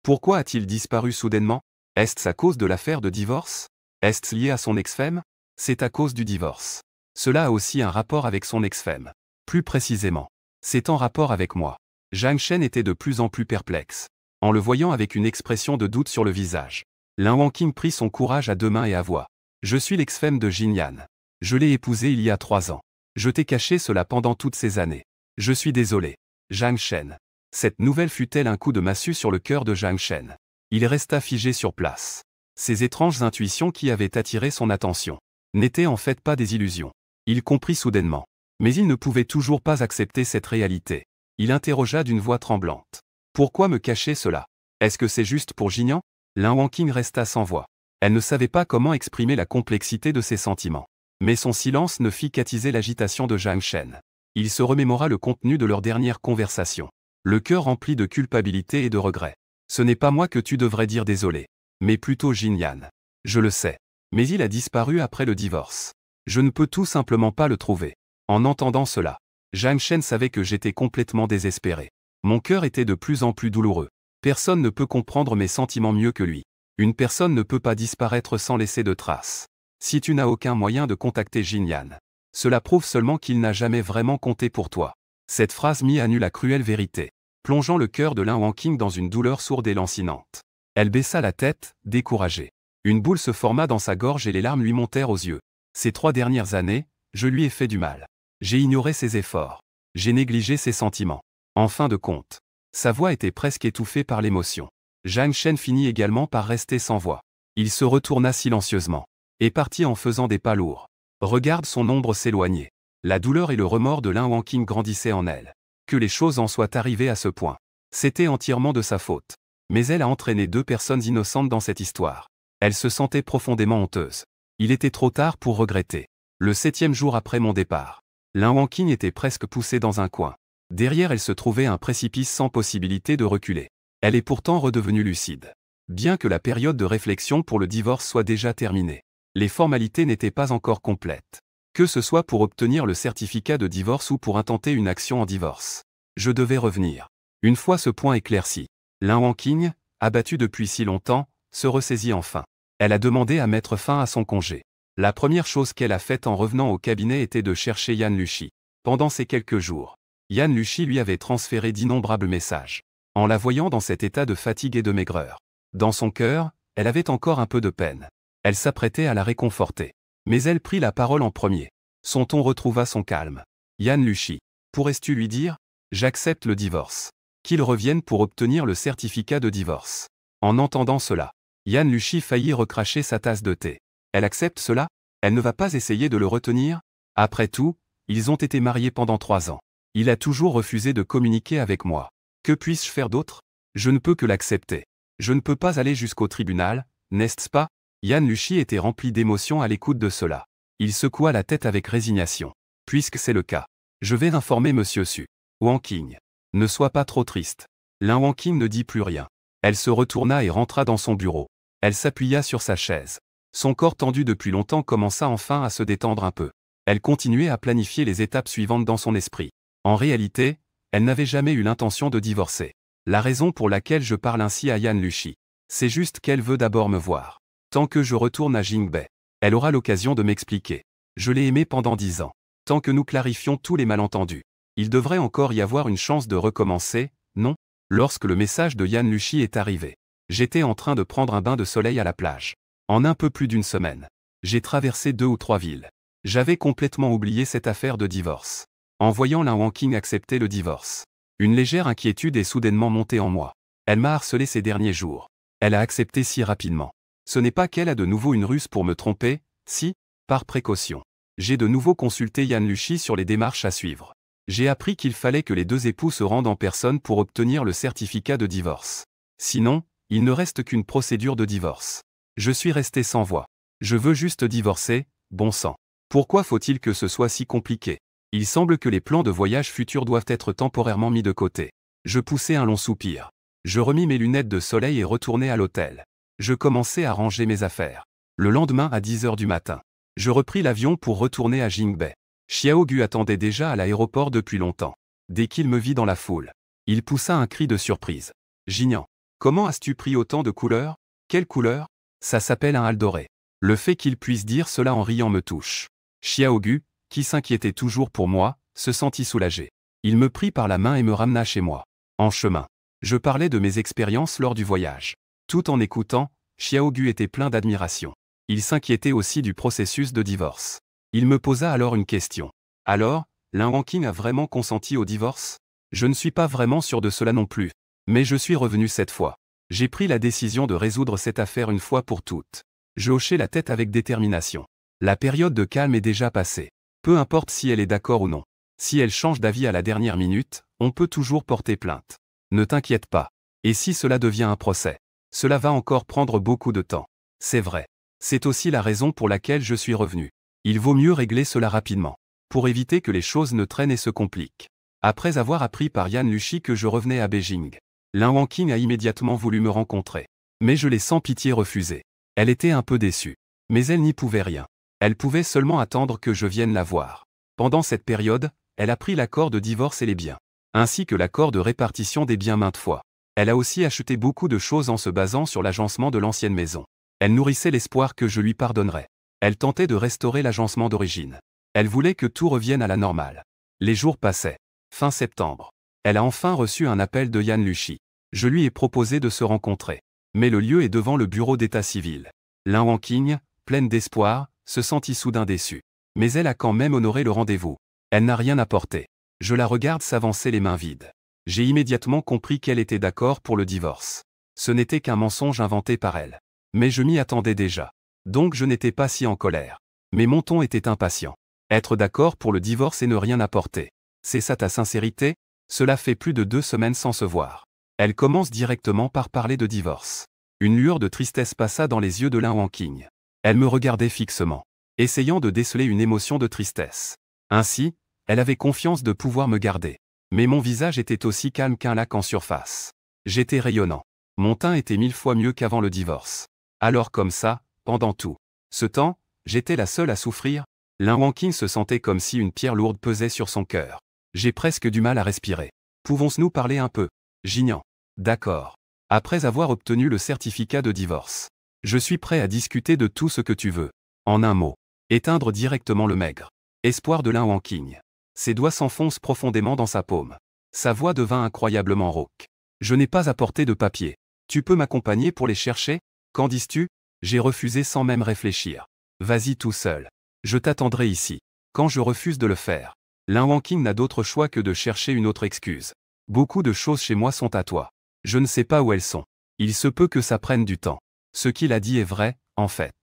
Speaker 1: Pourquoi a-t-il disparu soudainement? Est-ce à cause de l'affaire de divorce? Est-ce lié à son ex-femme? C'est à cause du divorce. Cela a aussi un rapport avec son ex-femme. Plus précisément, c'est en rapport avec moi. Zhang Shen était de plus en plus perplexe. En le voyant avec une expression de doute sur le visage, Lin Wangqing prit son courage à deux mains et avoua. Je suis l'ex-femme de Jinyan. Je l'ai épousée il y a 3 ans. Je t'ai caché cela pendant toutes ces années. Je suis désolé. Zhang Shen. Cette nouvelle fut-elle un coup de massue sur le cœur de Zhang Shen? Il resta figé sur place. Ces étranges intuitions qui avaient attiré son attention n'étaient en fait pas des illusions. Il comprit soudainement. Mais il ne pouvait toujours pas accepter cette réalité. Il interrogea d'une voix tremblante. Pourquoi me cacher cela? Est-ce que c'est juste pour Jinyan? Lin Wangqing resta sans voix. Elle ne savait pas comment exprimer la complexité de ses sentiments. Mais son silence ne fit qu'attiser l'agitation de Zhang Shen. Il se remémora le contenu de leur dernière conversation. Le cœur rempli de culpabilité et de regret. Ce n'est pas moi que tu devrais dire désolé. Mais plutôt Jinyan. Je le sais. Mais il a disparu après le divorce. Je ne peux tout simplement pas le trouver. En entendant cela, Zhang Shen savait que j'étais complètement désespéré. Mon cœur était de plus en plus douloureux. Personne ne peut comprendre mes sentiments mieux que lui. Une personne ne peut pas disparaître sans laisser de traces. Si tu n'as aucun moyen de contacter Jinyan, cela prouve seulement qu'il n'a jamais vraiment compté pour toi. Cette phrase mit à nu la cruelle vérité, plongeant le cœur de Lin Wangqing dans une douleur sourde et lancinante. Elle baissa la tête, découragée. Une boule se forma dans sa gorge et les larmes lui montèrent aux yeux. Ces 3 dernières années, je lui ai fait du mal. J'ai ignoré ses efforts. J'ai négligé ses sentiments. En fin de compte, sa voix était presque étouffée par l'émotion. Zhang Shen finit également par rester sans voix. Il se retourna silencieusement et partit en faisant des pas lourds. Regarde son ombre s'éloigner. La douleur et le remords de Lin Wangqing grandissaient en elle. Que les choses en soient arrivées à ce point. C'était entièrement de sa faute. Mais elle a entraîné 2 personnes innocentes dans cette histoire. Elle se sentait profondément honteuse. Il était trop tard pour regretter. Le 7e jour après mon départ, Lin Wangqing était presque poussée dans un coin. Derrière elle se trouvait un précipice sans possibilité de reculer. Elle est pourtant redevenue lucide. Bien que la période de réflexion pour le divorce soit déjà terminée, les formalités n'étaient pas encore complètes. Que ce soit pour obtenir le certificat de divorce ou pour intenter une action en divorce. Je devais revenir. Une fois ce point éclairci, Lin Wangqing, abattue depuis si longtemps, se ressaisit enfin. Elle a demandé à mettre fin à son congé. La première chose qu'elle a faite en revenant au cabinet était de chercher Yan Lushi. Pendant ces quelques jours, Yan Lushi lui avait transféré d'innombrables messages. En la voyant dans cet état de fatigue et de maigreur, dans son cœur, elle avait encore un peu de peine. Elle s'apprêtait à la réconforter. Mais elle prit la parole en premier. Son ton retrouva son calme. Yan Lushi, pourrais-tu lui dire? J'accepte le divorce. Qu'il revienne pour obtenir le certificat de divorce. En entendant cela, Yan Lushi faillit recracher sa tasse de thé. Elle accepte cela? Elle ne va pas essayer de le retenir? Après tout, ils ont été mariés pendant 3 ans. Il a toujours refusé de communiquer avec moi. Que puis-je faire d'autre? Je ne peux que l'accepter. Je ne peux pas aller jusqu'au tribunal, n'est-ce pas? Yan Lushi était rempli d'émotion à l'écoute de cela. Il secoua la tête avec résignation. Puisque c'est le cas, je vais informer Monsieur Su. Wangqing. Ne sois pas trop triste. Lin Wangqing ne dit plus rien. Elle se retourna et rentra dans son bureau. Elle s'appuya sur sa chaise. Son corps tendu depuis longtemps commença enfin à se détendre un peu. Elle continuait à planifier les étapes suivantes dans son esprit. En réalité, elle n'avait jamais eu l'intention de divorcer. La raison pour laquelle je parle ainsi à Yan Lushi, c'est juste qu'elle veut d'abord me voir. Tant que je retourne à Jingbei, elle aura l'occasion de m'expliquer. Je l'ai aimée pendant 10 ans. Tant que nous clarifions tous les malentendus, il devrait encore y avoir une chance de recommencer, non? Lorsque le message de Yan Lushi est arrivé, j'étais en train de prendre un bain de soleil à la plage. En un peu plus d'une semaine, j'ai traversé 2 ou 3 villes. J'avais complètement oublié cette affaire de divorce. En voyant Lin Wangqing accepter le divorce, une légère inquiétude est soudainement montée en moi. Elle m'a harcelé ces derniers jours. Elle a accepté si rapidement. Ce n'est pas qu'elle a de nouveau une ruse pour me tromper, si, par précaution. J'ai de nouveau consulté Yann Luchy sur les démarches à suivre. J'ai appris qu'il fallait que les deux époux se rendent en personne pour obtenir le certificat de divorce. Sinon, il ne reste qu'une procédure de divorce. Je suis resté sans voix. Je veux juste divorcer, bon sang. Pourquoi faut-il que ce soit si compliqué? Il semble que les plans de voyage futurs doivent être temporairement mis de côté. Je poussai un long soupir. Je remis mes lunettes de soleil et retournai à l'hôtel. Je commençai à ranger mes affaires. Le lendemain à 10 h du matin, je repris l'avion pour retourner à Jingbei. Xiaogu attendait déjà à l'aéroport depuis longtemps. Dès qu'il me vit dans la foule, il poussa un cri de surprise. Jinian, comment as-tu pris autant de couleurs? Quelle couleur? Ça s'appelle un hal doré. Le fait qu'il puisse dire cela en riant me touche. Xiaogu, qui s'inquiétait toujours pour moi, se sentit soulagé. Il me prit par la main et me ramena chez moi. En chemin, je parlais de mes expériences lors du voyage. Tout en écoutant, Xiaogu était plein d'admiration. Il s'inquiétait aussi du processus de divorce. Il me posa alors une question. Alors, Lin Wangqing a vraiment consenti au divorce? Je ne suis pas vraiment sûr de cela non plus. Mais je suis revenu cette fois. J'ai pris la décision de résoudre cette affaire une fois pour toutes. Je hochai la tête avec détermination. La période de calme est déjà passée. Peu importe si elle est d'accord ou non. Si elle change d'avis à la dernière minute, on peut toujours porter plainte. Ne t'inquiète pas. Et si cela devient un procès? Cela va encore prendre beaucoup de temps. C'est vrai. C'est aussi la raison pour laquelle je suis revenu. Il vaut mieux régler cela rapidement, pour éviter que les choses ne traînent et se compliquent. Après avoir appris par Yann Luchy que je revenais à Beijing, Lin Wangqing a immédiatement voulu me rencontrer. Mais je l'ai sans pitié refusé. Elle était un peu déçue. Mais elle n'y pouvait rien. Elle pouvait seulement attendre que je vienne la voir. Pendant cette période, elle a pris l'accord de divorce et les biens, ainsi que l'accord de répartition des biens maintes fois. Elle a aussi acheté beaucoup de choses en se basant sur l'agencement de l'ancienne maison. Elle nourrissait l'espoir que je lui pardonnerais. Elle tentait de restaurer l'agencement d'origine. Elle voulait que tout revienne à la normale. Les jours passaient. Fin septembre. Elle a enfin reçu un appel de Yann Luchy. Je lui ai proposé de se rencontrer. Mais le lieu est devant le bureau d'état civil. Lin Wangqing, pleine d'espoir, se sentit soudain déçue. Mais elle a quand même honoré le rendez-vous. Elle n'a rien apporté. Je la regarde s'avancer les mains vides. J'ai immédiatement compris qu'elle était d'accord pour le divorce. Ce n'était qu'un mensonge inventé par elle. Mais je m'y attendais déjà. Donc je n'étais pas si en colère. Mais mon ton était impatient. Être d'accord pour le divorce et ne rien apporter. C'est ça ta sincérité? Cela fait plus de 2 semaines sans se voir. Elle commence directement par parler de divorce. Une lueur de tristesse passa dans les yeux de Lin Wangqing. Elle me regardait fixement, essayant de déceler une émotion de tristesse. Ainsi, elle avait confiance de pouvoir me garder. Mais mon visage était aussi calme qu'un lac en surface. J'étais rayonnant. Mon teint était 1000 fois mieux qu'avant le divorce. Alors comme ça, pendant tout ce temps, j'étais la seule à souffrir. Lin Wangqing se sentait comme si une pierre lourde pesait sur son cœur. J'ai presque du mal à respirer. Pouvons-nous parler un peu? Jinian. D'accord. Après avoir obtenu le certificat de divorce, je suis prêt à discuter de tout ce que tu veux. En un mot, éteindre directement le maigre espoir de Lin Wangqing. Ses doigts s'enfoncent profondément dans sa paume. Sa voix devint incroyablement rauque. Je n'ai pas apporté de papier. Tu peux m'accompagner pour les chercher? Qu'en dis-tu? J'ai refusé sans même réfléchir. Vas-y tout seul. Je t'attendrai ici. Quand je refuse de le faire, Lin Wangqing n'a d'autre choix que de chercher une autre excuse. Beaucoup de choses chez moi sont à toi. Je ne sais pas où elles sont. Il se peut que ça prenne du temps. Ce qu'il a dit est vrai, en fait.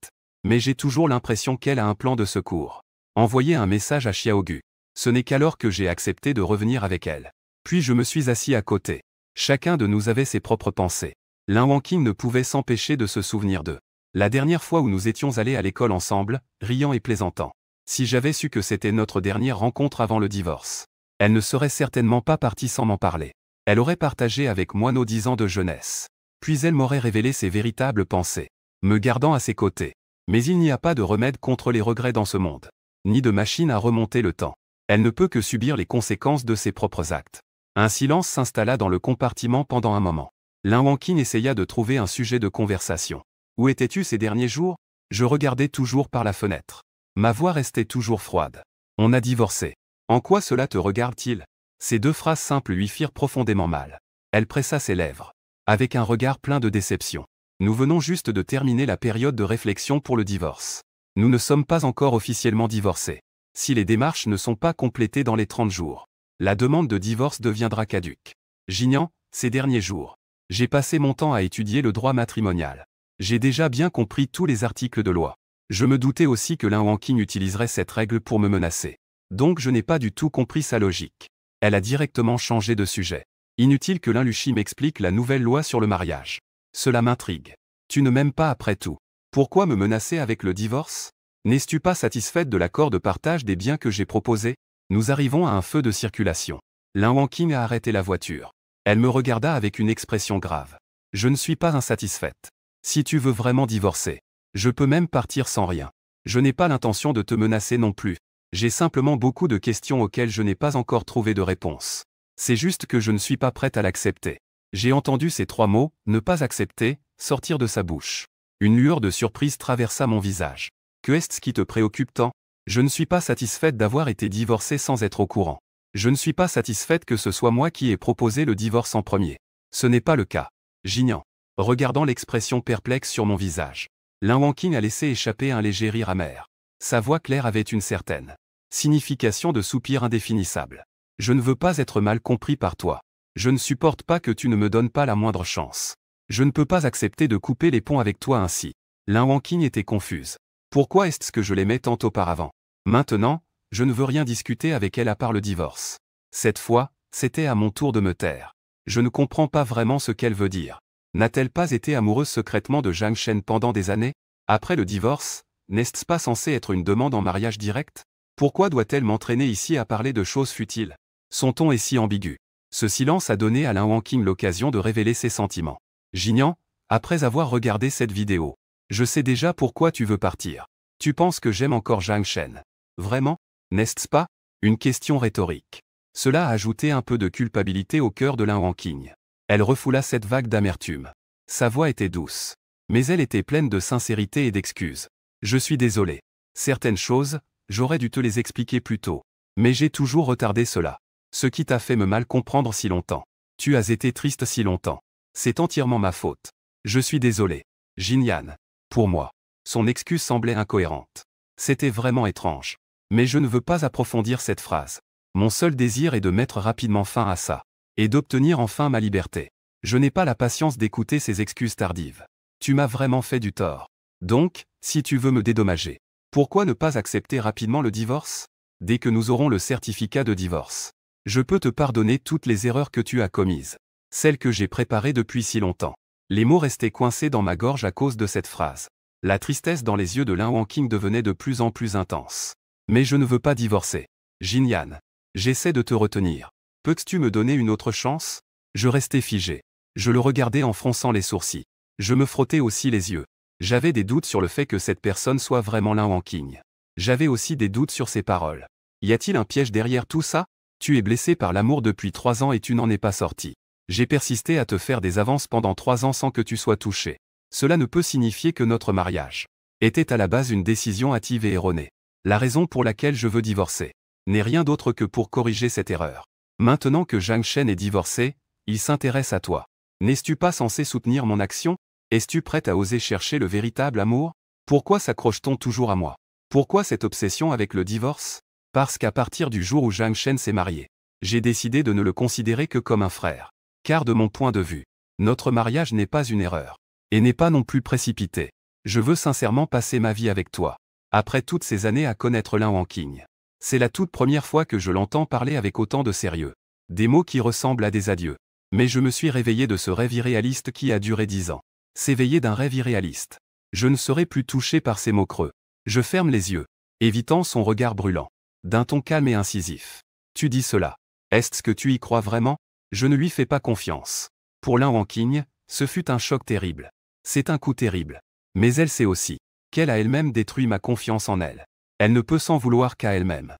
Speaker 1: Mais j'ai toujours l'impression qu'elle a un plan de secours. Envoyer un message à Xiaogu. Ce n'est qu'alors que j'ai accepté de revenir avec elle. Puis je me suis assis à côté. Chacun de nous avait ses propres pensées. Lin Wangqing ne pouvait s'empêcher de se souvenir d'eux. La dernière fois où nous étions allés à l'école ensemble, riant et plaisantant. Si j'avais su que c'était notre dernière rencontre avant le divorce, elle ne serait certainement pas partie sans m'en parler. Elle aurait partagé avec moi nos 10 ans de jeunesse. Puis elle m'aurait révélé ses véritables pensées, me gardant à ses côtés. Mais il n'y a pas de remède contre les regrets dans ce monde, ni de machine à remonter le temps. Elle ne peut que subir les conséquences de ses propres actes. Un silence s'installa dans le compartiment pendant un moment. Lin Wangqing essaya de trouver un sujet de conversation. Où étais-tu ces derniers jours? Je regardais toujours par la fenêtre. Ma voix restait toujours froide. On a divorcé. En quoi cela te regarde-t-il? Ces 2 phrases simples lui firent profondément mal. Elle pressa ses lèvres, avec un regard plein de déception. Nous venons juste de terminer la période de réflexion pour le divorce. Nous ne sommes pas encore officiellement divorcés. Si les démarches ne sont pas complétées dans les 30 jours, la demande de divorce deviendra caduque. Jinian, ces derniers jours, j'ai passé mon temps à étudier le droit matrimonial. J'ai déjà bien compris tous les articles de loi. Je me doutais aussi que Lin Wangqing utiliserait cette règle pour me menacer. Donc je n'ai pas du tout compris sa logique. Elle a directement changé de sujet. Inutile que Lin Lushi m'explique la nouvelle loi sur le mariage. Cela m'intrigue. Tu ne m'aimes pas après tout. Pourquoi me menacer avec le divorce? N'es-tu pas satisfaite de l'accord de partage des biens que j'ai proposé? Nous arrivons à un feu de circulation. Lin Wangqing a arrêté la voiture. Elle me regarda avec une expression grave. Je ne suis pas insatisfaite. Si tu veux vraiment divorcer, je peux même partir sans rien. Je n'ai pas l'intention de te menacer non plus. J'ai simplement beaucoup de questions auxquelles je n'ai pas encore trouvé de réponse. C'est juste que je ne suis pas prête à l'accepter. J'ai entendu ces 3 mots, ne pas accepter, sortir de sa bouche. Une lueur de surprise traversa mon visage. Que est-ce qui te préoccupe tant? Je ne suis pas satisfaite d'avoir été divorcée sans être au courant. Je ne suis pas satisfaite que ce soit moi qui ai proposé le divorce en premier. Ce n'est pas le cas. Jinian. Regardant l'expression perplexe sur mon visage, Lin Wangqing a laissé échapper un léger rire amer. Sa voix claire avait une certaine signification de soupir indéfinissable. Je ne veux pas être mal compris par toi. Je ne supporte pas que tu ne me donnes pas la moindre chance. Je ne peux pas accepter de couper les ponts avec toi ainsi. Lin Wangqing était confuse. Pourquoi est-ce que je l'aimais tant auparavant? Maintenant, je ne veux rien discuter avec elle à part le divorce. Cette fois, c'était à mon tour de me taire. Je ne comprends pas vraiment ce qu'elle veut dire. N'a-t-elle pas été amoureuse secrètement de Zhang Shen pendant des années? Après le divorce, n'est-ce pas censé être une demande en mariage direct? Pourquoi doit-elle m'entraîner ici à parler de choses futiles? Son ton est si ambigu. Ce silence a donné à Lin Wangqing l'occasion de révéler ses sentiments. Jinian, après avoir regardé cette vidéo, je sais déjà pourquoi tu veux partir. Tu penses que j'aime encore Zhang Shen. Vraiment? N'est-ce pas? Une question rhétorique. Cela a ajouté un peu de culpabilité au cœur de Lin Wangqing. Elle refoula cette vague d'amertume. Sa voix était douce. Mais elle était pleine de sincérité et d'excuses. Je suis désolé. Certaines choses, j'aurais dû te les expliquer plus tôt. Mais j'ai toujours retardé cela. Ce qui t'a fait me mal comprendre si longtemps. Tu as été triste si longtemps. C'est entièrement ma faute. Je suis désolé. Jinian. Pour moi. Son excuse semblait incohérente. C'était vraiment étrange. Mais je ne veux pas approfondir cette phrase. Mon seul désir est de mettre rapidement fin à ça. Et d'obtenir enfin ma liberté. Je n'ai pas la patience d'écouter ces excuses tardives. Tu m'as vraiment fait du tort. Donc, si tu veux me dédommager, pourquoi ne pas accepter rapidement le divorce? Dès que nous aurons le certificat de divorce, je peux te pardonner toutes les erreurs que tu as commises. Celles que j'ai préparées depuis si longtemps. Les mots restaient coincés dans ma gorge à cause de cette phrase. La tristesse dans les yeux de Lin Wangqing devenait de plus en plus intense. Mais je ne veux pas divorcer. Jinian. J'essaie de te retenir. Peux-tu me donner une autre chance? Je restais figé. Je le regardais en fronçant les sourcils. Je me frottais aussi les yeux. J'avais des doutes sur le fait que cette personne soit vraiment Lin Wangqing. J'avais aussi des doutes sur ses paroles. Y a-t-il un piège derrière tout ça? Tu es blessé par l'amour depuis 3 ans et tu n'en es pas sorti. J'ai persisté à te faire des avances pendant 3 ans sans que tu sois touché. Cela ne peut signifier que notre mariage était à la base une décision hâtive et erronée. La raison pour laquelle je veux divorcer n'est rien d'autre que pour corriger cette erreur. Maintenant que Zhang Shen est divorcé, il s'intéresse à toi. N'es-tu pas censé soutenir mon action? Es-tu prête à oser chercher le véritable amour? Pourquoi s'accroche-t-on toujours à moi? Pourquoi cette obsession avec le divorce? Parce qu'à partir du jour où Zhang Shen s'est marié, j'ai décidé de ne le considérer que comme un frère. Car de mon point de vue, notre mariage n'est pas une erreur. Et n'est pas non plus précipité. Je veux sincèrement passer ma vie avec toi. Après toutes ces années à connaître Lin Wangqing. C'est la toute première fois que je l'entends parler avec autant de sérieux. Des mots qui ressemblent à des adieux. Mais je me suis réveillé de ce rêve irréaliste qui a duré 10 ans. S'éveiller d'un rêve irréaliste. Je ne serai plus touché par ces mots creux. Je ferme les yeux, évitant son regard brûlant. D'un ton calme et incisif. Tu dis cela. Est-ce que tu y crois vraiment? Je ne lui fais pas confiance. Pour Lin Wangqing, ce fut un choc terrible. C'est un coup terrible. Mais elle sait aussi qu'elle a elle-même détruit ma confiance en elle. Elle ne peut s'en vouloir qu'à elle-même.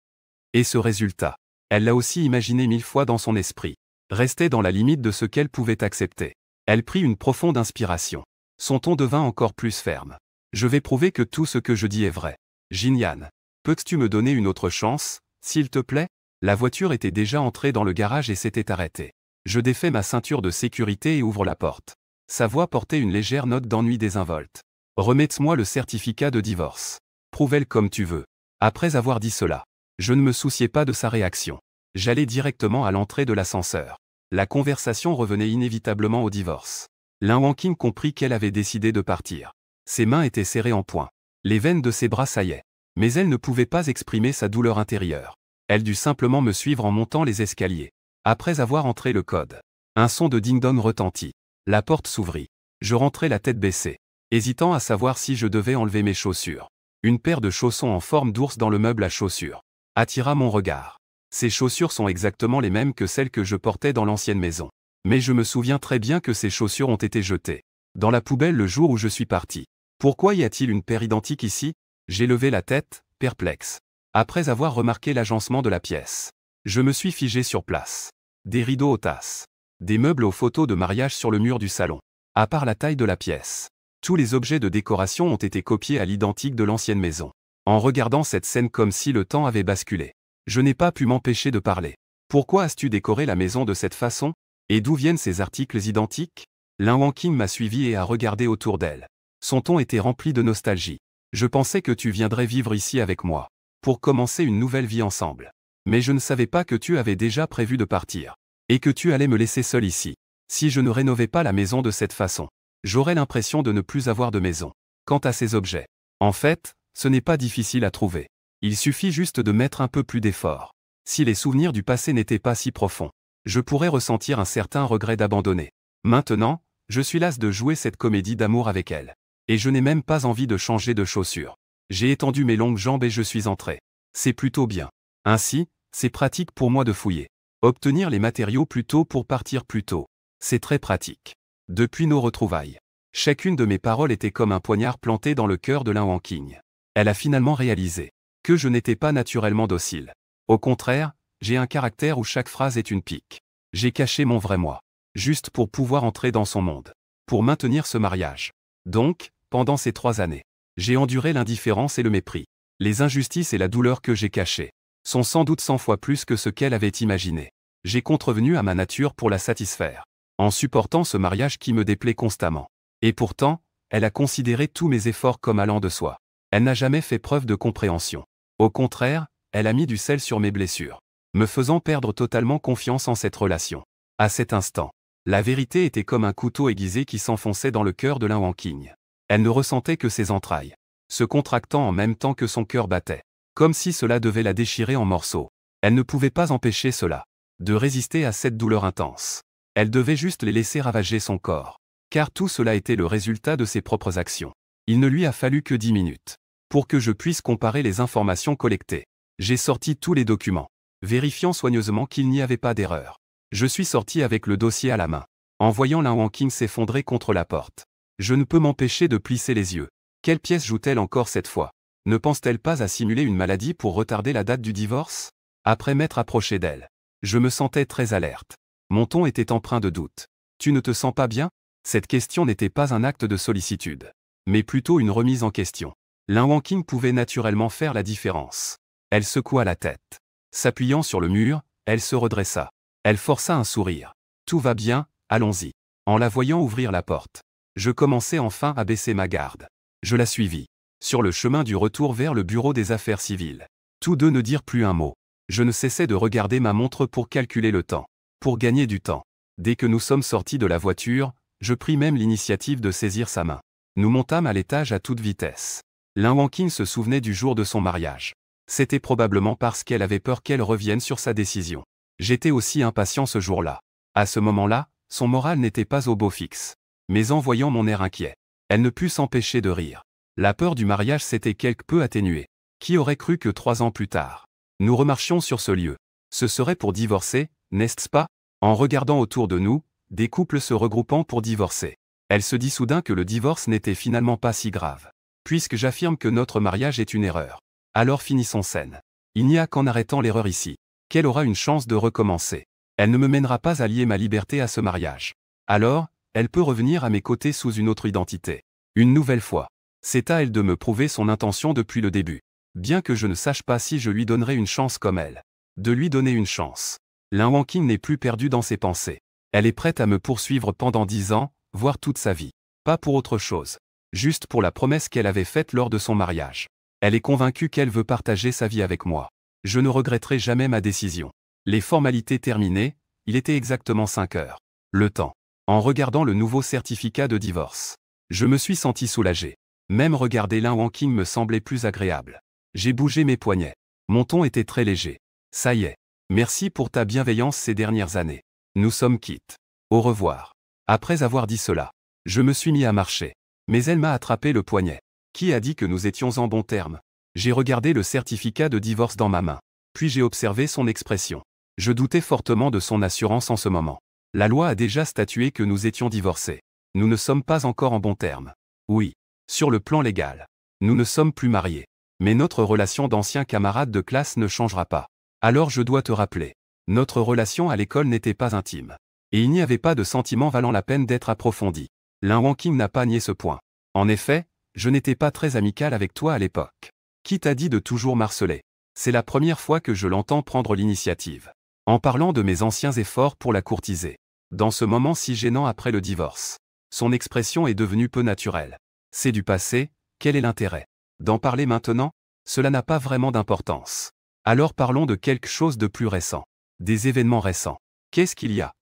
Speaker 1: Et ce résultat, elle l'a aussi imaginé 1000 fois dans son esprit. Restait dans la limite de ce qu'elle pouvait accepter. Elle prit une profonde inspiration. Son ton devint encore plus ferme. Je vais prouver que tout ce que je dis est vrai. Jinian, peux-tu me donner une autre chance, s'il te plaît? La voiture était déjà entrée dans le garage et s'était arrêtée. Je défais ma ceinture de sécurité et ouvre la porte. Sa voix portait une légère note d'ennui désinvolte. Remets-moi le certificat de divorce. Prouve-le comme tu veux. Après avoir dit cela, je ne me souciais pas de sa réaction. J'allais directement à l'entrée de l'ascenseur. La conversation revenait inévitablement au divorce. Lin Wanqing comprit qu'elle avait décidé de partir. Ses mains étaient serrées en poing. Les veines de ses bras saillaient. Mais elle ne pouvait pas exprimer sa douleur intérieure. Elle dut simplement me suivre en montant les escaliers. Après avoir entré le code, un son de ding-dong retentit. La porte s'ouvrit. Je rentrai la tête baissée, hésitant à savoir si je devais enlever mes chaussures. Une paire de chaussons en forme d'ours dans le meuble à chaussures attira mon regard. Ces chaussures sont exactement les mêmes que celles que je portais dans l'ancienne maison. Mais je me souviens très bien que ces chaussures ont été jetées dans la poubelle le jour où je suis parti. Pourquoi y a-t-il une paire identique ici? J'ai levé la tête, perplexe. Après avoir remarqué l'agencement de la pièce, je me suis figé sur place. Des rideaux aux tasses. Des meubles aux photos de mariage sur le mur du salon. À part la taille de la pièce, tous les objets de décoration ont été copiés à l'identique de l'ancienne maison. En regardant cette scène comme si le temps avait basculé, je n'ai pas pu m'empêcher de parler. Pourquoi as-tu décoré la maison de cette façon? Et d'où viennent ces articles identiques? Lin Wanqing m'a suivi et a regardé autour d'elle. Son ton était rempli de nostalgie. Je pensais que tu viendrais vivre ici avec moi, pour commencer une nouvelle vie ensemble. Mais je ne savais pas que tu avais déjà prévu de partir, et que tu allais me laisser seul ici. Si je ne rénovais pas la maison de cette façon, j'aurais l'impression de ne plus avoir de maison. Quant à ces objets, en fait, ce n'est pas difficile à trouver. Il suffit juste de mettre un peu plus d'effort. Si les souvenirs du passé n'étaient pas si profonds, je pourrais ressentir un certain regret d'abandonner. Maintenant, je suis las de jouer cette comédie d'amour avec elle. Et je n'ai même pas envie de changer de chaussures. J'ai étendu mes longues jambes et je suis entré. C'est plutôt bien. Ainsi, c'est pratique pour moi de fouiller. Obtenir les matériaux plus tôt pour partir plus tôt. C'est très pratique. Depuis nos retrouvailles, chacune de mes paroles était comme un poignard planté dans le cœur de Lin Wanqing. Elle a finalement réalisé que je n'étais pas naturellement docile. Au contraire, j'ai un caractère où chaque phrase est une pique. J'ai caché mon vrai moi, juste pour pouvoir entrer dans son monde, pour maintenir ce mariage. Donc, pendant ces 3 années, j'ai enduré l'indifférence et le mépris. Les injustices et la douleur que j'ai cachées sont sans doute 100 fois plus que ce qu'elle avait imaginé. J'ai contrevenu à ma nature pour la satisfaire, en supportant ce mariage qui me déplaît constamment. Et pourtant, elle a considéré tous mes efforts comme allant de soi. Elle n'a jamais fait preuve de compréhension. Au contraire, elle a mis du sel sur mes blessures, me faisant perdre totalement confiance en cette relation. À cet instant, la vérité était comme un couteau aiguisé qui s'enfonçait dans le cœur de Lin Wanqing. Elle ne ressentait que ses entrailles, se contractant en même temps que son cœur battait, comme si cela devait la déchirer en morceaux. Elle ne pouvait pas empêcher cela, de résister à cette douleur intense. Elle devait juste les laisser ravager son corps, car tout cela était le résultat de ses propres actions. Il ne lui a fallu que 10 minutes pour que je puisse comparer les informations collectées. J'ai sorti tous les documents, vérifiant soigneusement qu'il n'y avait pas d'erreur. Je suis sorti avec le dossier à la main, en voyant Lin Wanqing s'effondrer contre la porte. Je ne peux m'empêcher de plisser les yeux. Quelle pièce joue-t-elle encore cette fois? Ne pense-t-elle pas à simuler une maladie pour retarder la date du divorce? Après m'être approché d'elle, je me sentais très alerte. Mon ton était empreint de doute. Tu ne te sens pas bien? Cette question n'était pas un acte de sollicitude, mais plutôt une remise en question. Lin Wanqing pouvait naturellement faire la différence. Elle secoua la tête. S'appuyant sur le mur, elle se redressa. Elle força un sourire. Tout va bien, allons-y. En la voyant ouvrir la porte, je commençais enfin à baisser ma garde. Je la suivis, sur le chemin du retour vers le bureau des affaires civiles. Tous deux ne dirent plus un mot. Je ne cessais de regarder ma montre pour calculer le temps, pour gagner du temps. Dès que nous sommes sortis de la voiture, je pris même l'initiative de saisir sa main. Nous montâmes à l'étage à toute vitesse. Lin Wanqing se souvenait du jour de son mariage. C'était probablement parce qu'elle avait peur qu'elle revienne sur sa décision. J'étais aussi impatient ce jour-là. À ce moment-là, son moral n'était pas au beau fixe. Mais en voyant mon air inquiet, elle ne put s'empêcher de rire. La peur du mariage s'était quelque peu atténuée. Qui aurait cru que 3 ans plus tard, nous remarchions sur ce lieu? Ce serait pour divorcer, n'est-ce pas? En regardant autour de nous, des couples se regroupant pour divorcer. Elle se dit soudain que le divorce n'était finalement pas si grave. Puisque j'affirme que notre mariage est une erreur, alors finissons scène. Il n'y a qu'en arrêtant l'erreur ici qu'elle aura une chance de recommencer. Elle ne me mènera pas à lier ma liberté à ce mariage. Alors, elle peut revenir à mes côtés sous une autre identité. Une nouvelle fois. C'est à elle de me prouver son intention depuis le début. Bien que je ne sache pas si je lui donnerai une chance comme elle. De lui donner une chance. Lin Wanqing n'est plus perdue dans ses pensées. Elle est prête à me poursuivre pendant 10 ans, voire toute sa vie. Pas pour autre chose. Juste pour la promesse qu'elle avait faite lors de son mariage. Elle est convaincue qu'elle veut partager sa vie avec moi. Je ne regretterai jamais ma décision. Les formalités terminées, il était exactement 5 heures. Le temps en regardant le nouveau certificat de divorce. Je me suis senti soulagé. Même regarder Lin Wangqing me semblait plus agréable. J'ai bougé mes poignets. Mon ton était très léger. Ça y est. Merci pour ta bienveillance ces dernières années. Nous sommes quittes. Au revoir. Après avoir dit cela, je me suis mis à marcher. Mais elle m'a attrapé le poignet. Qui a dit que nous étions en bons termes? J'ai regardé le certificat de divorce dans ma main. Puis j'ai observé son expression. Je doutais fortement de son assurance en ce moment. La loi a déjà statué que nous étions divorcés. Nous ne sommes pas encore en bons termes. Oui. Sur le plan légal. Nous ne sommes plus mariés. Mais notre relation d'anciens camarades de classe ne changera pas. Alors je dois te rappeler. Notre relation à l'école n'était pas intime. Et il n'y avait pas de sentiment valant la peine d'être approfondi. Lin Wangqing n'a pas nié ce point. En effet, je n'étais pas très amical avec toi à l'époque. Qui t'a dit de toujours m'harceler? C'est la première fois que je l'entends prendre l'initiative. En parlant de mes anciens efforts pour la courtiser. Dans ce moment si gênant après le divorce. Son expression est devenue peu naturelle. C'est du passé, quel est l'intérêt? D'en parler maintenant? Cela n'a pas vraiment d'importance. Alors parlons de quelque chose de plus récent. Des événements récents. Qu'est-ce qu'il y a?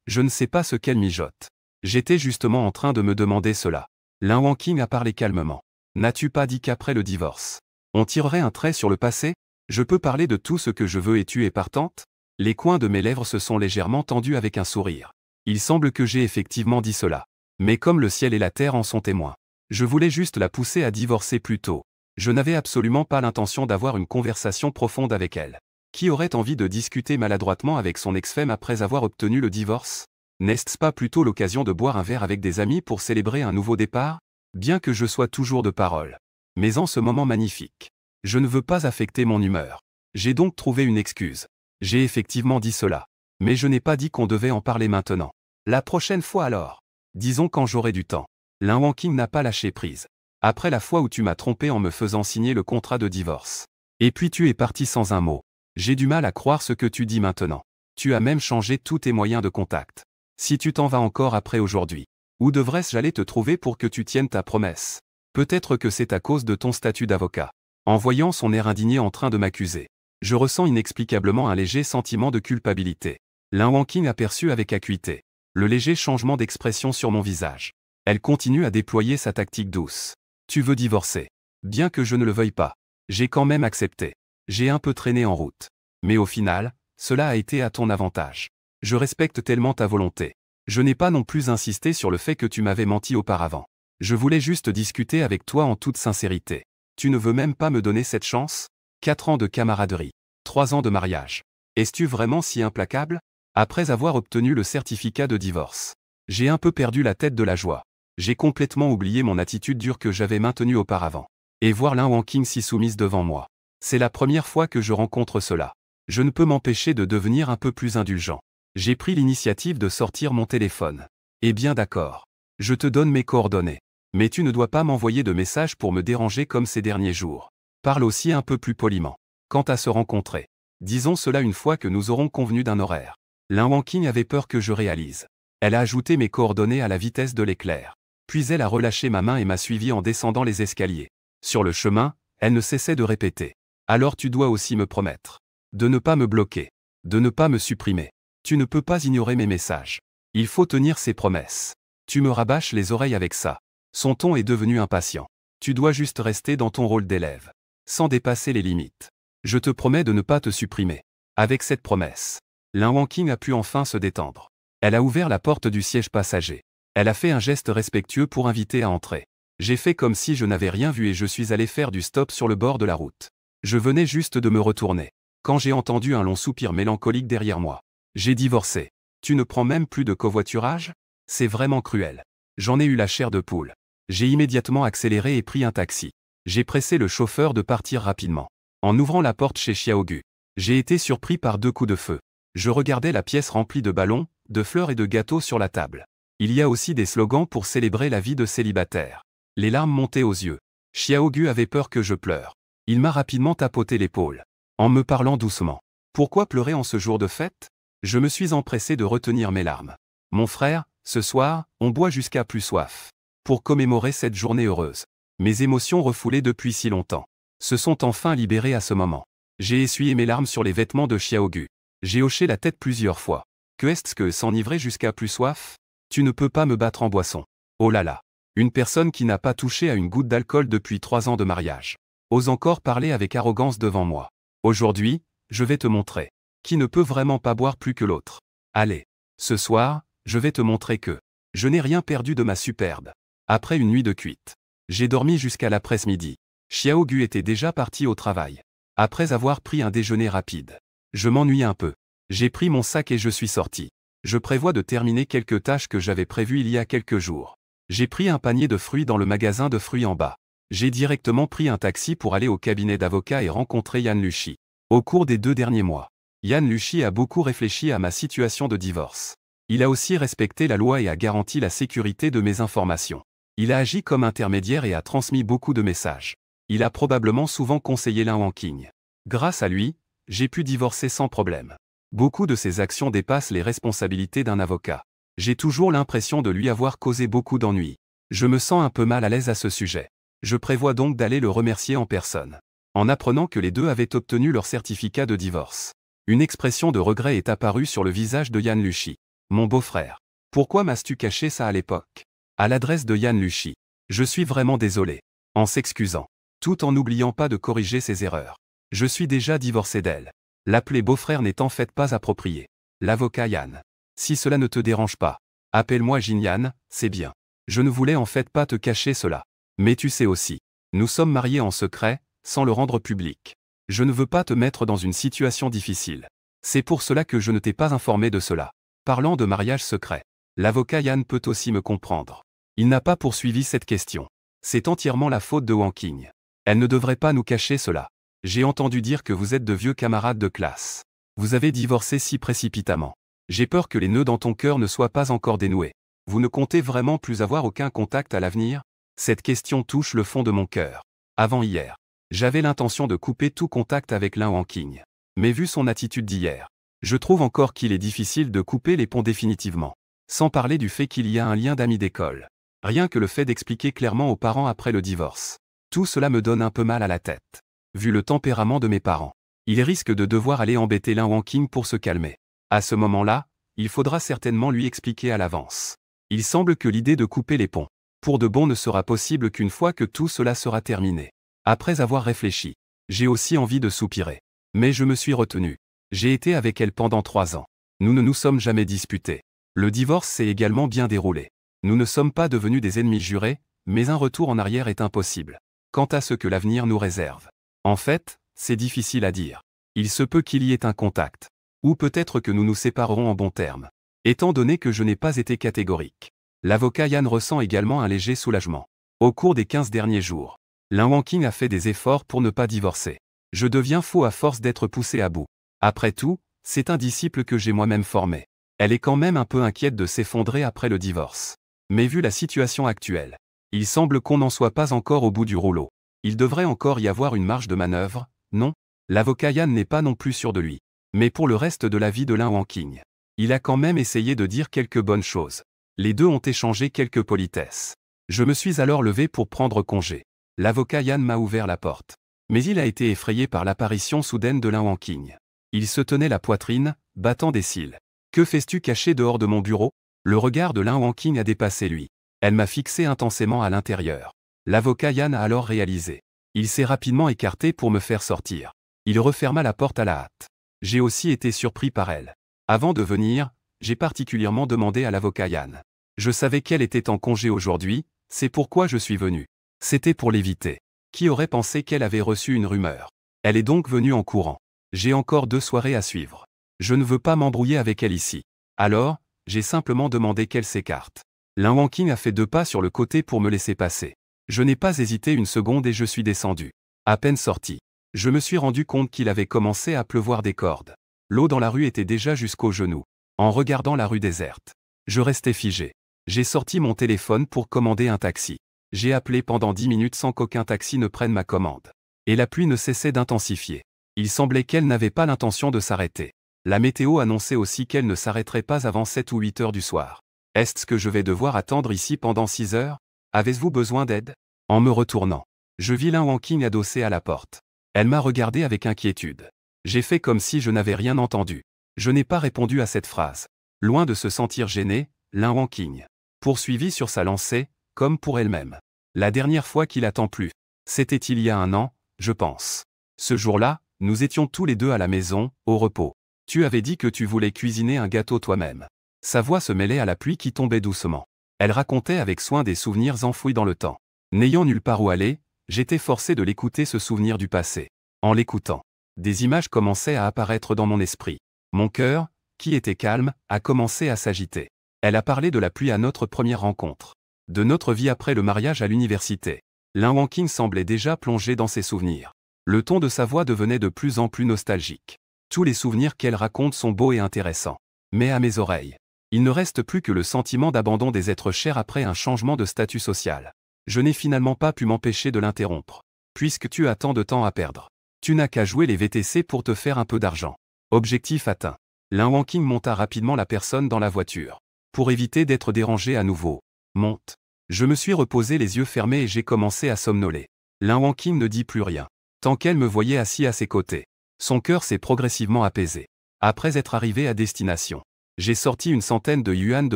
Speaker 1: Je ne sais pas ce qu'elle mijote. J'étais justement en train de me demander cela. Lin Wangqing a parlé calmement. N'as-tu pas dit qu'après le divorce, on tirerait un trait sur le passé? Je peux parler de tout ce que je veux et tu es partante? Les coins de mes lèvres se sont légèrement tendus avec un sourire. Il semble que j'ai effectivement dit cela. Mais comme le ciel et la terre en sont témoins. Je voulais juste la pousser à divorcer plus tôt. Je n'avais absolument pas l'intention d'avoir une conversation profonde avec elle. Qui aurait envie de discuter maladroitement avec son ex-femme après avoir obtenu le divorce? N'est-ce pas plutôt l'occasion de boire un verre avec des amis pour célébrer un nouveau départ? Bien que je sois toujours de parole. Mais en ce moment magnifique. Je ne veux pas affecter mon humeur. J'ai donc trouvé une excuse. J'ai effectivement dit cela. Mais je n'ai pas dit qu'on devait en parler maintenant. La prochaine fois alors. Disons quand j'aurai du temps. Lin Wangqing n'a pas lâché prise. Après la fois où tu m'as trompé en me faisant signer le contrat de divorce. Et puis tu es parti sans un mot. J'ai du mal à croire ce que tu dis maintenant. Tu as même changé tous tes moyens de contact. Si tu t'en vas encore après aujourd'hui. Où devrais-je aller te trouver pour que tu tiennes ta promesse? Peut-être que c'est à cause de ton statut d'avocat. En voyant son air indigné en train de m'accuser, je ressens inexplicablement un léger sentiment de culpabilité. Lin Wangqing aperçut avec acuité le léger changement d'expression sur mon visage. Elle continue à déployer sa tactique douce. Tu veux divorcer. Bien que je ne le veuille pas. J'ai quand même accepté. J'ai un peu traîné en route. Mais au final, cela a été à ton avantage. Je respecte tellement ta volonté. Je n'ai pas non plus insisté sur le fait que tu m'avais menti auparavant. Je voulais juste discuter avec toi en toute sincérité. Tu ne veux même pas me donner cette chance? 4 ans de camaraderie. 3 ans de mariage. Es-tu vraiment si implacable? Après avoir obtenu le certificat de divorce. J'ai un peu perdu la tête de la joie. J'ai complètement oublié mon attitude dure que j'avais maintenue auparavant. Et voir Lin Wangqing si soumise devant moi. C'est la première fois que je rencontre cela. Je ne peux m'empêcher de devenir un peu plus indulgent. J'ai pris l'initiative de sortir mon téléphone. Eh bien d'accord. Je te donne mes coordonnées. Mais tu ne dois pas m'envoyer de messages pour me déranger comme ces derniers jours. Parle aussi un peu plus poliment. Quant à se rencontrer. Disons cela une fois que nous aurons convenu d'un horaire. Lin Wangqing avait peur que je réalise. Elle a ajouté mes coordonnées à la vitesse de l'éclair. Puis elle a relâché ma main et m'a suivi en descendant les escaliers. Sur le chemin, elle ne cessait de répéter. Alors tu dois aussi me promettre. De ne pas me bloquer. De ne pas me supprimer. Tu ne peux pas ignorer mes messages. Il faut tenir ses promesses. Tu me rabâches les oreilles avec ça. Son ton est devenu impatient. Tu dois juste rester dans ton rôle d'élève. Sans dépasser les limites. Je te promets de ne pas te supprimer. Avec cette promesse. Lin Wangqing a pu enfin se détendre. Elle a ouvert la porte du siège passager. Elle a fait un geste respectueux pour inviter à entrer. J'ai fait comme si je n'avais rien vu et je suis allé faire du stop sur le bord de la route. Je venais juste de me retourner. Quand j'ai entendu un long soupir mélancolique derrière moi. J'ai divorcé. Tu ne prends même plus de covoiturage? C'est vraiment cruel. J'en ai eu la chair de poule. J'ai immédiatement accéléré et pris un taxi. J'ai pressé le chauffeur de partir rapidement. En ouvrant la porte chez Xiaogu, j'ai été surpris par 2 coups de feu. Je regardais la pièce remplie de ballons, de fleurs et de gâteaux sur la table. Il y a aussi des slogans pour célébrer la vie de célibataire. Les larmes montaient aux yeux. Xiaogu avait peur que je pleure. Il m'a rapidement tapoté l'épaule. En me parlant doucement. Pourquoi pleurer en ce jour de fête? Je me suis empressé de retenir mes larmes. Mon frère, ce soir, on boit jusqu'à plus soif. Pour commémorer cette journée heureuse. Mes émotions refoulées depuis si longtemps se sont enfin libérées à ce moment. J'ai essuyé mes larmes sur les vêtements de Xiaogu. J'ai hoché la tête plusieurs fois. Que est-ce que s'enivrer jusqu'à plus soif? Tu ne peux pas me battre en boisson. Oh là là. Une personne qui n'a pas touché à une goutte d'alcool depuis 3 ans de mariage ose encore parler avec arrogance devant moi. Aujourd'hui, je vais te montrer. Qui ne peut vraiment pas boire plus que l'autre. Allez. Ce soir, je vais te montrer que je n'ai rien perdu de ma superbe. Après une nuit de cuite, j'ai dormi jusqu'à l'après-midi. Xiao Gu était déjà parti au travail. Après avoir pris un déjeuner rapide, je m'ennuyais un peu. J'ai pris mon sac et je suis sorti. Je prévois de terminer quelques tâches que j'avais prévues il y a quelques jours. J'ai pris un panier de fruits dans le magasin de fruits en bas. J'ai directement pris un taxi pour aller au cabinet d'avocat et rencontrer Yan Lushi. Au cours des 2 derniers mois, Yan Lushi a beaucoup réfléchi à ma situation de divorce. Il a aussi respecté la loi et a garanti la sécurité de mes informations. Il a agi comme intermédiaire et a transmis beaucoup de messages. Il a probablement souvent conseillé Lin Wangqing. Grâce à lui, j'ai pu divorcer sans problème. Beaucoup de ses actions dépassent les responsabilités d'un avocat. J'ai toujours l'impression de lui avoir causé beaucoup d'ennuis. Je me sens un peu mal à l'aise à ce sujet. Je prévois donc d'aller le remercier en personne. En apprenant que les deux avaient obtenu leur certificat de divorce, une expression de regret est apparue sur le visage de Yan Lushi. Mon beau-frère. Pourquoi m'as-tu caché ça à l'époque? À l'adresse de Yan Lushi. Je suis vraiment désolé. En s'excusant. Tout en n'oubliant pas de corriger ses erreurs. Je suis déjà divorcé d'elle. L'appeler beau-frère n'est en fait pas approprié. L'avocat Yan. Si cela ne te dérange pas, appelle-moi Jin-Yan, c'est bien. Je ne voulais en fait pas te cacher cela. Mais tu sais aussi. Nous sommes mariés en secret, sans le rendre public. Je ne veux pas te mettre dans une situation difficile. C'est pour cela que je ne t'ai pas informé de cela. Parlant de mariage secret, l'avocat Yan peut aussi me comprendre. Il n'a pas poursuivi cette question. C'est entièrement la faute de Wangqing. Elle ne devrait pas nous cacher cela. J'ai entendu dire que vous êtes de vieux camarades de classe. Vous avez divorcé si précipitamment. J'ai peur que les nœuds dans ton cœur ne soient pas encore dénoués. Vous ne comptez vraiment plus avoir aucun contact à l'avenir? Cette question touche le fond de mon cœur. Avant hier, j'avais l'intention de couper tout contact avec Lin Wangqing. Mais vu son attitude d'hier, je trouve encore qu'il est difficile de couper les ponts définitivement. Sans parler du fait qu'il y a un lien d'amis d'école. Rien que le fait d'expliquer clairement aux parents après le divorce. Tout cela me donne un peu mal à la tête. Vu le tempérament de mes parents, il risque de devoir aller embêter Lin Wangqing pour se calmer. À ce moment-là, il faudra certainement lui expliquer à l'avance. Il semble que l'idée de couper les ponts, pour de bon ne sera possible qu'une fois que tout cela sera terminé. Après avoir réfléchi, j'ai aussi envie de soupirer. Mais je me suis retenu. J'ai été avec elle pendant 3 ans. Nous ne nous sommes jamais disputés. Le divorce s'est également bien déroulé. Nous ne sommes pas devenus des ennemis jurés, mais un retour en arrière est impossible. Quant à ce que l'avenir nous réserve. En fait, c'est difficile à dire. Il se peut qu'il y ait un contact. Ou peut-être que nous nous séparerons en bons termes. Étant donné que je n'ai pas été catégorique. L'avocat Yan ressent également un léger soulagement. Au cours des 15 derniers jours, Lin Wangqing a fait des efforts pour ne pas divorcer. Je deviens fou à force d'être poussé à bout. Après tout, c'est un disciple que j'ai moi-même formé. Elle est quand même un peu inquiète de s'effondrer après le divorce. Mais vu la situation actuelle, il semble qu'on n'en soit pas encore au bout du rouleau. Il devrait encore y avoir une marge de manœuvre, non? L'avocat Yan n'est pas non plus sûr de lui. Mais pour le reste de la vie de Lin Wangqing, il a quand même essayé de dire quelques bonnes choses. Les deux ont échangé quelques politesses. Je me suis alors levé pour prendre congé. L'avocat Yan m'a ouvert la porte. Mais il a été effrayé par l'apparition soudaine de Lin Wangqing. Il se tenait la poitrine, battant des cils. Que fais-tu caché dehors de mon bureau? Le regard de Lin Wangqing a dépassé lui. Elle m'a fixé intensément à l'intérieur. L'avocat Yan a alors réalisé. Il s'est rapidement écarté pour me faire sortir. Il referma la porte à la hâte. J'ai aussi été surpris par elle. Avant de venir, j'ai particulièrement demandé à l'avocat Yan. Je savais qu'elle était en congé aujourd'hui, c'est pourquoi je suis venu. C'était pour l'éviter. Qui aurait pensé qu'elle avait reçu une rumeur? Elle est donc venue en courant. J'ai encore 2 soirées à suivre. Je ne veux pas m'embrouiller avec elle ici. Alors, j'ai simplement demandé qu'elle s'écarte. Lin Wangqing a fait 2 pas sur le côté pour me laisser passer. Je n'ai pas hésité une seconde et je suis descendu. À peine sorti, je me suis rendu compte qu'il avait commencé à pleuvoir des cordes. L'eau dans la rue était déjà jusqu'aux genoux. En regardant la rue déserte, je restais figé. J'ai sorti mon téléphone pour commander un taxi. J'ai appelé pendant 10 minutes sans qu'aucun taxi ne prenne ma commande. Et la pluie ne cessait d'intensifier. Il semblait qu'elle n'avait pas l'intention de s'arrêter. La météo annonçait aussi qu'elle ne s'arrêterait pas avant 7 ou 8 heures du soir. Est-ce que je vais devoir attendre ici pendant 6 heures? Avez-vous besoin d'aide? En me retournant, je vis Lin Wangqing adossé à la porte. Elle m'a regardé avec inquiétude. J'ai fait comme si je n'avais rien entendu. Je n'ai pas répondu à cette phrase. Loin de se sentir gêné, Lin Wanqing poursuivit sur sa lancée, comme pour elle-même. La dernière fois qu'il attend plus. C'était il y a 1 an, je pense. Ce jour-là, nous étions tous les deux à la maison, au repos. Tu avais dit que tu voulais cuisiner un gâteau toi-même. Sa voix se mêlait à la pluie qui tombait doucement. Elle racontait avec soin des souvenirs enfouis dans le temps. N'ayant nulle part où aller, j'étais forcé de l'écouter se souvenir du passé. En l'écoutant, des images commençaient à apparaître dans mon esprit. Mon cœur, qui était calme, a commencé à s'agiter. Elle a parlé de la pluie à notre première rencontre. De notre vie après le mariage à l'université. Lin Wanqing semblait déjà plongé dans ses souvenirs. Le ton de sa voix devenait de plus en plus nostalgique. Tous les souvenirs qu'elle raconte sont beaux et intéressants. Mais à mes oreilles, il ne reste plus que le sentiment d'abandon des êtres chers après un changement de statut social. Je n'ai finalement pas pu m'empêcher de l'interrompre. Puisque tu as tant de temps à perdre. Tu n'as qu'à jouer les VTC pour te faire un peu d'argent. Objectif atteint. Lin Wanqing monta rapidement la personne dans la voiture. Pour éviter d'être dérangé à nouveau. Monte. Je me suis reposé les yeux fermés et j'ai commencé à somnoler. Lin Wanqing ne dit plus rien. Tant qu'elle me voyait assis à ses côtés. Son cœur s'est progressivement apaisé. Après être arrivé à destination, j'ai sorti une centaine de yuan de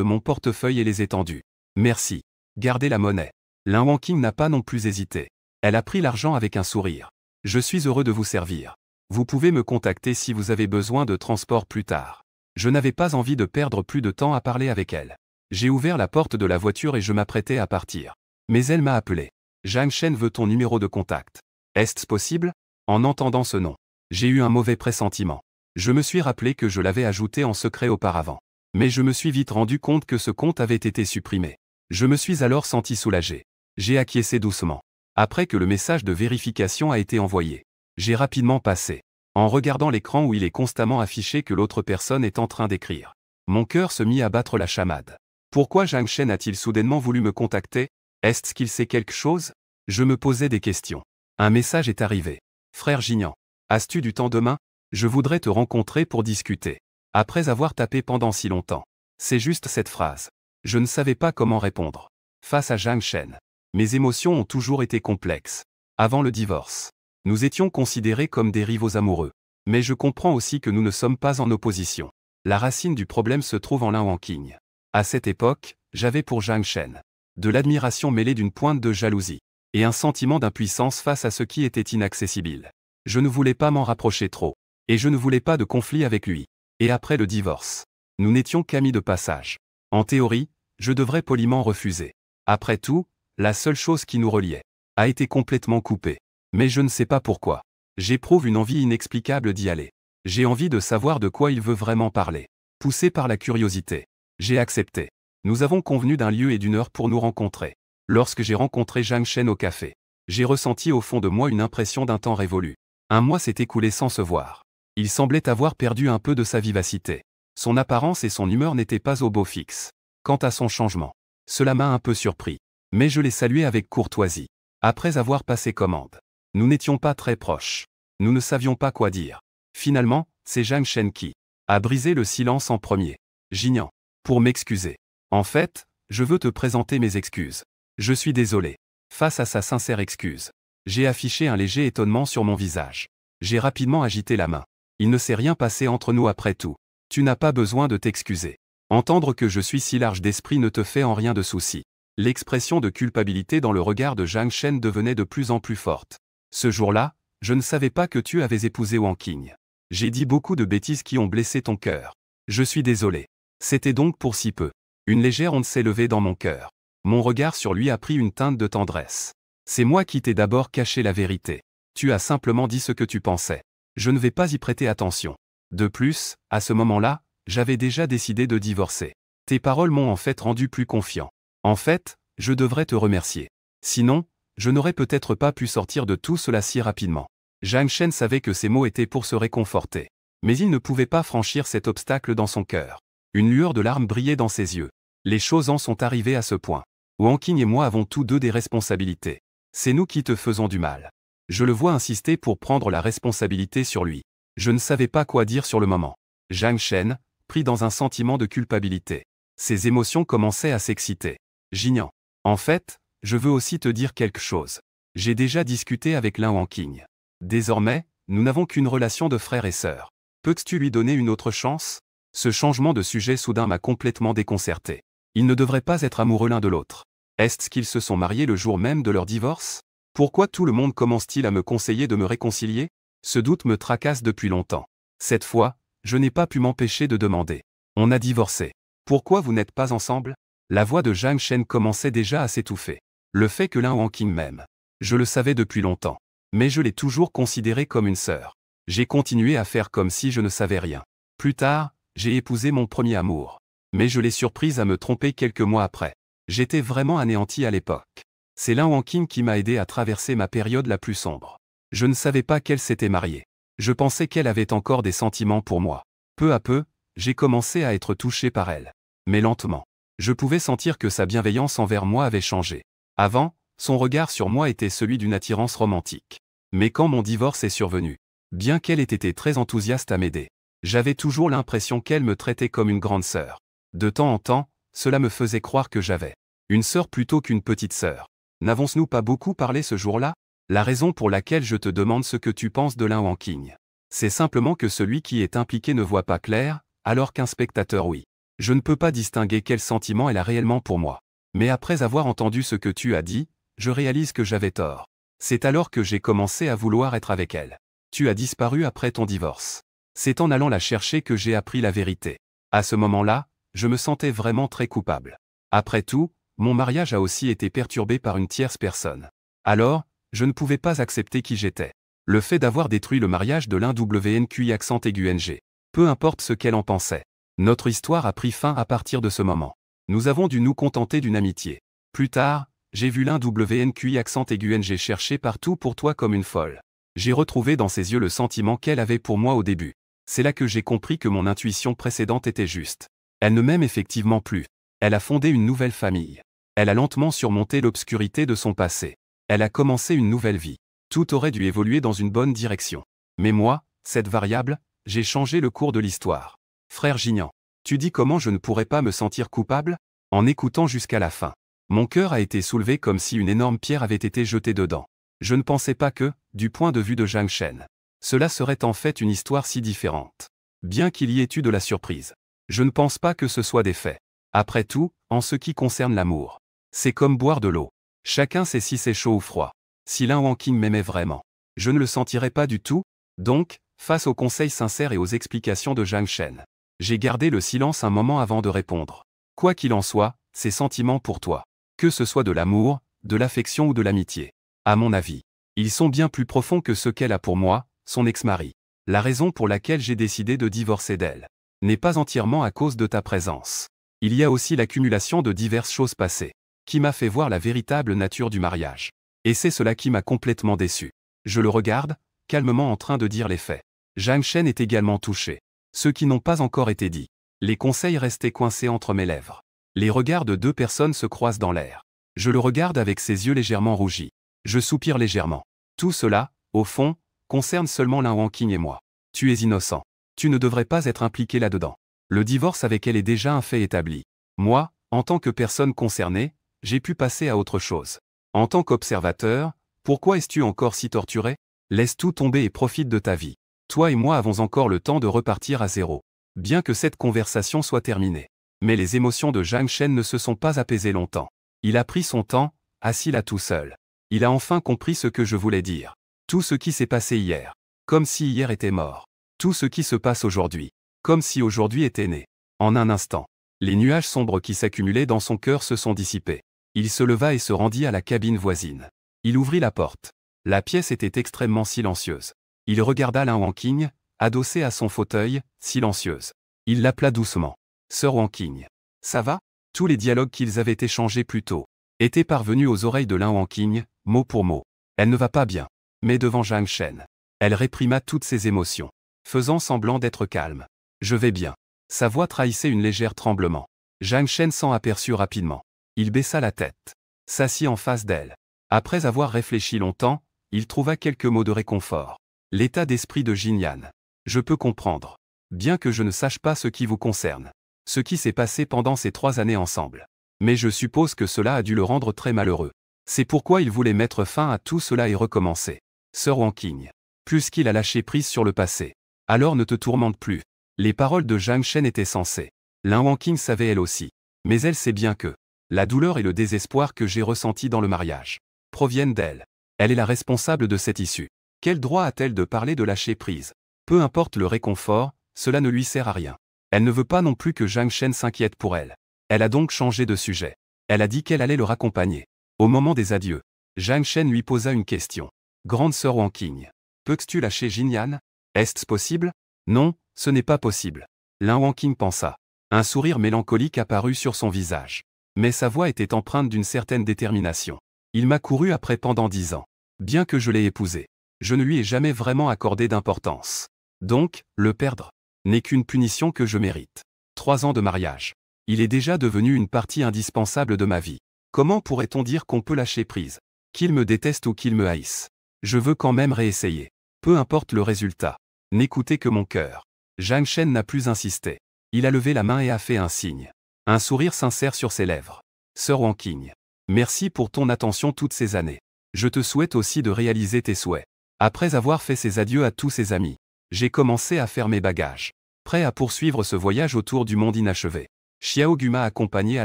Speaker 1: mon portefeuille et les ai tendus. Merci. Gardez la monnaie. Lin Wanqing n'a pas non plus hésité. Elle a pris l'argent avec un sourire. Je suis heureux de vous servir. Vous pouvez me contacter si vous avez besoin de transport plus tard. Je n'avais pas envie de perdre plus de temps à parler avec elle. J'ai ouvert la porte de la voiture et je m'apprêtais à partir. Mais elle m'a appelé. Zhang Shen veut ton numéro de contact. Est-ce possible? En entendant ce nom, j'ai eu un mauvais pressentiment. Je me suis rappelé que je l'avais ajouté en secret auparavant. Mais je me suis vite rendu compte que ce compte avait été supprimé. Je me suis alors senti soulagé. J'ai acquiescé doucement. Après que le message de vérification a été envoyé, j'ai rapidement passé. En regardant l'écran où il est constamment affiché que l'autre personne est en train d'écrire. Mon cœur se mit à battre la chamade. Pourquoi Zhang Shen a-t-il soudainement voulu me contacter? Est-ce qu'il sait quelque chose? Je me posais des questions. Un message est arrivé. Frère Jinian, as-tu du temps demain? Je voudrais te rencontrer pour discuter. Après avoir tapé pendant si longtemps. C'est juste cette phrase. Je ne savais pas comment répondre. Face à Zhang Shen, mes émotions ont toujours été complexes. Avant le divorce, nous étions considérés comme des rivaux amoureux. Mais je comprends aussi que nous ne sommes pas en opposition. La racine du problème se trouve en Lin Wanqing. À cette époque, j'avais pour Zhang Shen de l'admiration mêlée d'une pointe de jalousie et un sentiment d'impuissance face à ce qui était inaccessible. Je ne voulais pas m'en rapprocher trop, et je ne voulais pas de conflit avec lui. Et après le divorce, nous n'étions qu'amis de passage. En théorie, je devrais poliment refuser. Après tout, la seule chose qui nous reliait a été complètement coupée. Mais je ne sais pas pourquoi. J'éprouve une envie inexplicable d'y aller. J'ai envie de savoir de quoi il veut vraiment parler. Poussé par la curiosité, j'ai accepté. Nous avons convenu d'un lieu et d'une heure pour nous rencontrer. Lorsque j'ai rencontré Zhang Shen au café, j'ai ressenti au fond de moi une impression d'un temps révolu. 1 mois s'est écoulé sans se voir. Il semblait avoir perdu un peu de sa vivacité. Son apparence et son humeur n'étaient pas au beau fixe. Quant à son changement, cela m'a un peu surpris. Mais je l'ai salué avec courtoisie. Après avoir passé commande, nous n'étions pas très proches. Nous ne savions pas quoi dire. Finalement, c'est Zhang Shen qui a brisé le silence en premier. Jinian, pour m'excuser. En fait, je veux te présenter mes excuses. Je suis désolé. Face à sa sincère excuse, j'ai affiché un léger étonnement sur mon visage. J'ai rapidement agité la main. Il ne s'est rien passé entre nous après tout. Tu n'as pas besoin de t'excuser. Entendre que je suis si large d'esprit ne te fait en rien de souci. L'expression de culpabilité dans le regard de Zhang Shen devenait de plus en plus forte. Ce jour-là, je ne savais pas que tu avais épousé Wanqing. J'ai dit beaucoup de bêtises qui ont blessé ton cœur. Je suis désolé. C'était donc pour si peu. Une légère onde s'est levée dans mon cœur. Mon regard sur lui a pris une teinte de tendresse. C'est moi qui t'ai d'abord caché la vérité. Tu as simplement dit ce que tu pensais. Je ne vais pas y prêter attention. De plus, à ce moment-là, j'avais déjà décidé de divorcer. Tes paroles m'ont en fait rendu plus confiant. En fait, je devrais te remercier. Sinon, je n'aurais peut-être pas pu sortir de tout cela si rapidement. Zhang Shen savait que ces mots étaient pour se réconforter. Mais il ne pouvait pas franchir cet obstacle dans son cœur. Une lueur de larmes brillait dans ses yeux. Les choses en sont arrivées à ce point. Wanqing et moi avons tous deux des responsabilités. C'est nous qui te faisons du mal. Je le vois insister pour prendre la responsabilité sur lui. Je ne savais pas quoi dire sur le moment. Zhang Shen, pris dans un sentiment de culpabilité. Ses émotions commençaient à s'exciter. Jinian. En fait, je veux aussi te dire quelque chose. J'ai déjà discuté avec Lin Wanqing. Désormais, nous n'avons qu'une relation de frère et sœur. Peux-tu lui donner une autre chance? Ce changement de sujet soudain m'a complètement déconcerté. Ils ne devraient pas être amoureux l'un de l'autre. Est-ce qu'ils se sont mariés le jour même de leur divorce? Pourquoi tout le monde commence-t-il à me conseiller de me réconcilier? Ce doute me tracasse depuis longtemps. Cette fois, je n'ai pas pu m'empêcher de demander. On a divorcé. Pourquoi vous n'êtes pas ensemble? La voix de Zhang Shen commençait déjà à s'étouffer. Le fait que Lin Wanqing m'aime. Je le savais depuis longtemps. Mais je l'ai toujours considéré comme une sœur. J'ai continué à faire comme si je ne savais rien. Plus tard, j'ai épousé mon premier amour. Mais je l'ai surprise à me tromper quelques mois après. J'étais vraiment anéanti à l'époque. C'est Lin Wanqing qui m'a aidé à traverser ma période la plus sombre. Je ne savais pas qu'elle s'était mariée. Je pensais qu'elle avait encore des sentiments pour moi. Peu à peu, j'ai commencé à être touché par elle. Mais lentement. Je pouvais sentir que sa bienveillance envers moi avait changé. Avant, son regard sur moi était celui d'une attirance romantique. Mais quand mon divorce est survenu, bien qu'elle ait été très enthousiaste à m'aider, j'avais toujours l'impression qu'elle me traitait comme une grande sœur. De temps en temps, cela me faisait croire que j'avais une sœur plutôt qu'une petite sœur. N'avons-nous pas beaucoup parlé ce jour-là? La raison pour laquelle je te demande ce que tu penses de Lin Wanqing. C'est simplement que celui qui est impliqué ne voit pas clair, alors qu'un spectateur oui. Je ne peux pas distinguer quel sentiment elle a réellement pour moi. Mais après avoir entendu ce que tu as dit, je réalise que j'avais tort. C'est alors que j'ai commencé à vouloir être avec elle. Tu as disparu après ton divorce. C'est en allant la chercher que j'ai appris la vérité. À ce moment-là, je me sentais vraiment très coupable. Après tout, mon mariage a aussi été perturbé par une tierce personne. Alors, je ne pouvais pas accepter qui j'étais. Le fait d'avoir détruit le mariage de l'un WNQI accent aigu NG. Peu importe ce qu'elle en pensait. Notre histoire a pris fin à partir de ce moment. Nous avons dû nous contenter d'une amitié. Plus tard, j'ai vu l'un WNQI accent aigu NG chercher partout pour toi comme une folle. J'ai retrouvé dans ses yeux le sentiment qu'elle avait pour moi au début. C'est là que j'ai compris que mon intuition précédente était juste. Elle ne m'aime effectivement plus. Elle a fondé une nouvelle famille. Elle a lentement surmonté l'obscurité de son passé. Elle a commencé une nouvelle vie. Tout aurait dû évoluer dans une bonne direction. Mais moi, cette variable, j'ai changé le cours de l'histoire. Frère Gignan, tu dis comment je ne pourrais pas me sentir coupable? En écoutant jusqu'à la fin. Mon cœur a été soulevé comme si une énorme pierre avait été jetée dedans. Je ne pensais pas que, du point de vue de Zhang Shen, cela serait en fait une histoire si différente. Bien qu'il y ait eu de la surprise. Je ne pense pas que ce soit des faits. Après tout, en ce qui concerne l'amour, c'est comme boire de l'eau. Chacun sait si c'est chaud ou froid. Si Lin Wanqing m'aimait vraiment, je ne le sentirais pas du tout. Donc, face aux conseils sincères et aux explications de Zhang Shen, j'ai gardé le silence un moment avant de répondre. Quoi qu'il en soit, ces sentiments pour toi, que ce soit de l'amour, de l'affection ou de l'amitié, à mon avis, ils sont bien plus profonds que ceux qu'elle a pour moi, son ex-mari. La raison pour laquelle j'ai décidé de divorcer d'elle n'est pas entièrement à cause de ta présence. Il y a aussi l'accumulation de diverses choses passées, qui m'a fait voir la véritable nature du mariage. Et c'est cela qui m'a complètement déçu. Je le regarde, calmement en train de dire les faits. Zhang Shen est également touché. Ceux qui n'ont pas encore été dits. Les conseils restaient coincés entre mes lèvres. Les regards de deux personnes se croisent dans l'air. Je le regarde avec ses yeux légèrement rougis. Je soupire légèrement. Tout cela, au fond, concerne seulement Lin Wanqing et moi. Tu es innocent. Tu ne devrais pas être impliqué là-dedans. Le divorce avec elle est déjà un fait établi. Moi, en tant que personne concernée, j'ai pu passer à autre chose. En tant qu'observateur, pourquoi es-tu encore si torturé? Laisse tout tomber et profite de ta vie. Toi et moi avons encore le temps de repartir à zéro. Bien que cette conversation soit terminée. Mais les émotions de Zhang Shen ne se sont pas apaisées longtemps. Il a pris son temps, assis là tout seul. Il a enfin compris ce que je voulais dire. Tout ce qui s'est passé hier. Comme si hier était mort. Tout ce qui se passe aujourd'hui. Comme si aujourd'hui était né. En un instant. Les nuages sombres qui s'accumulaient dans son cœur se sont dissipés. Il se leva et se rendit à la cabine voisine. Il ouvrit la porte. La pièce était extrêmement silencieuse. Il regarda Lin Wanqing, adossée à son fauteuil, silencieuse. Il l'appela doucement. Sœur Wanqing. Ça va? Tous les dialogues qu'ils avaient échangés plus tôt étaient parvenus aux oreilles de Lin Wanqing, mot pour mot. Elle ne va pas bien. Mais devant Zhang Shen, elle réprima toutes ses émotions, faisant semblant d'être calme. Je vais bien. Sa voix trahissait une légère tremblement. Zhang Shen s'en aperçut rapidement. Il baissa la tête. S'assit en face d'elle. Après avoir réfléchi longtemps, il trouva quelques mots de réconfort. L'état d'esprit de Jinyan. Je peux comprendre. Bien que je ne sache pas ce qui vous concerne. Ce qui s'est passé pendant ces 3 années ensemble. Mais je suppose que cela a dû le rendre très malheureux. C'est pourquoi il voulait mettre fin à tout cela et recommencer. Sœur Wanqing. Puisqu'il a lâché prise sur le passé. Alors ne te tourmente plus. Les paroles de Zhang Shen étaient sensées. Lin Wanqing savait elle aussi. Mais elle sait bien que la douleur et le désespoir que j'ai ressentis dans le mariage proviennent d'elle. Elle est la responsable de cette issue. Quel droit a-t-elle de parler de lâcher prise? Peu importe le réconfort, cela ne lui sert à rien. Elle ne veut pas non plus que Zhang Shen s'inquiète pour elle. Elle a donc changé de sujet. Elle a dit qu'elle allait le raccompagner. Au moment des adieux, Zhang Shen lui posa une question. Grande sœur Wang Qing, peux-tu lâcher Jinyan? Est-ce possible? Non, ce n'est pas possible. Lin Wangqing pensa. Un sourire mélancolique apparut sur son visage. Mais sa voix était empreinte d'une certaine détermination. Il m'a couru après pendant 10 ans. Bien que je l'ai épousé, je ne lui ai jamais vraiment accordé d'importance. Donc, le perdre n'est qu'une punition que je mérite. 3 ans de mariage. Il est déjà devenu une partie indispensable de ma vie. Comment pourrait-on dire qu'on peut lâcher prise? Qu'il me déteste ou qu'il me haïsse. Je veux quand même réessayer. Peu importe le résultat. N'écoutez que mon cœur. Zhang Shen n'a plus insisté. Il a levé la main et a fait un signe. Un sourire sincère sur ses lèvres. Sœur Wang Qing, merci pour ton attention toutes ces années. Je te souhaite aussi de réaliser tes souhaits. Après avoir fait ses adieux à tous ses amis, j'ai commencé à faire mes bagages. Prêt à poursuivre ce voyage autour du monde inachevé. Xiao Gu m'a accompagné à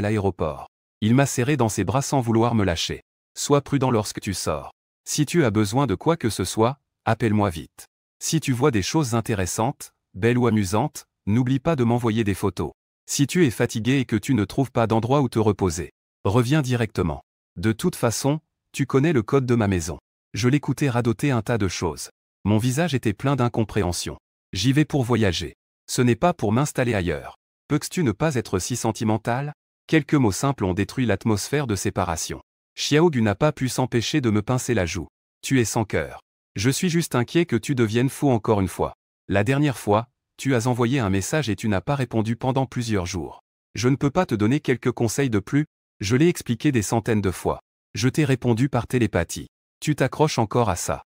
Speaker 1: l'aéroport. Il m'a serré dans ses bras sans vouloir me lâcher. Sois prudent lorsque tu sors. Si tu as besoin de quoi que ce soit, appelle-moi vite. Si tu vois des choses intéressantes, belles ou amusantes, n'oublie pas de m'envoyer des photos. Si tu es fatigué et que tu ne trouves pas d'endroit où te reposer, reviens directement. De toute façon, tu connais le code de ma maison. Je l'écoutais radoter un tas de choses. Mon visage était plein d'incompréhension. J'y vais pour voyager. Ce n'est pas pour m'installer ailleurs. Peux-tu ne pas être si sentimental? Quelques mots simples ont détruit l'atmosphère de séparation. Xiao Gu n'a pas pu s'empêcher de me pincer la joue. Tu es sans cœur. Je suis juste inquiet que tu deviennes fou encore une fois. La dernière fois, tu as envoyé un message et tu n'as pas répondu pendant plusieurs jours. Je ne peux pas te donner quelques conseils de plus, je l'ai expliqué des centaines de fois. Je t'ai répondu par télépathie. Tu t'accroches encore à ça.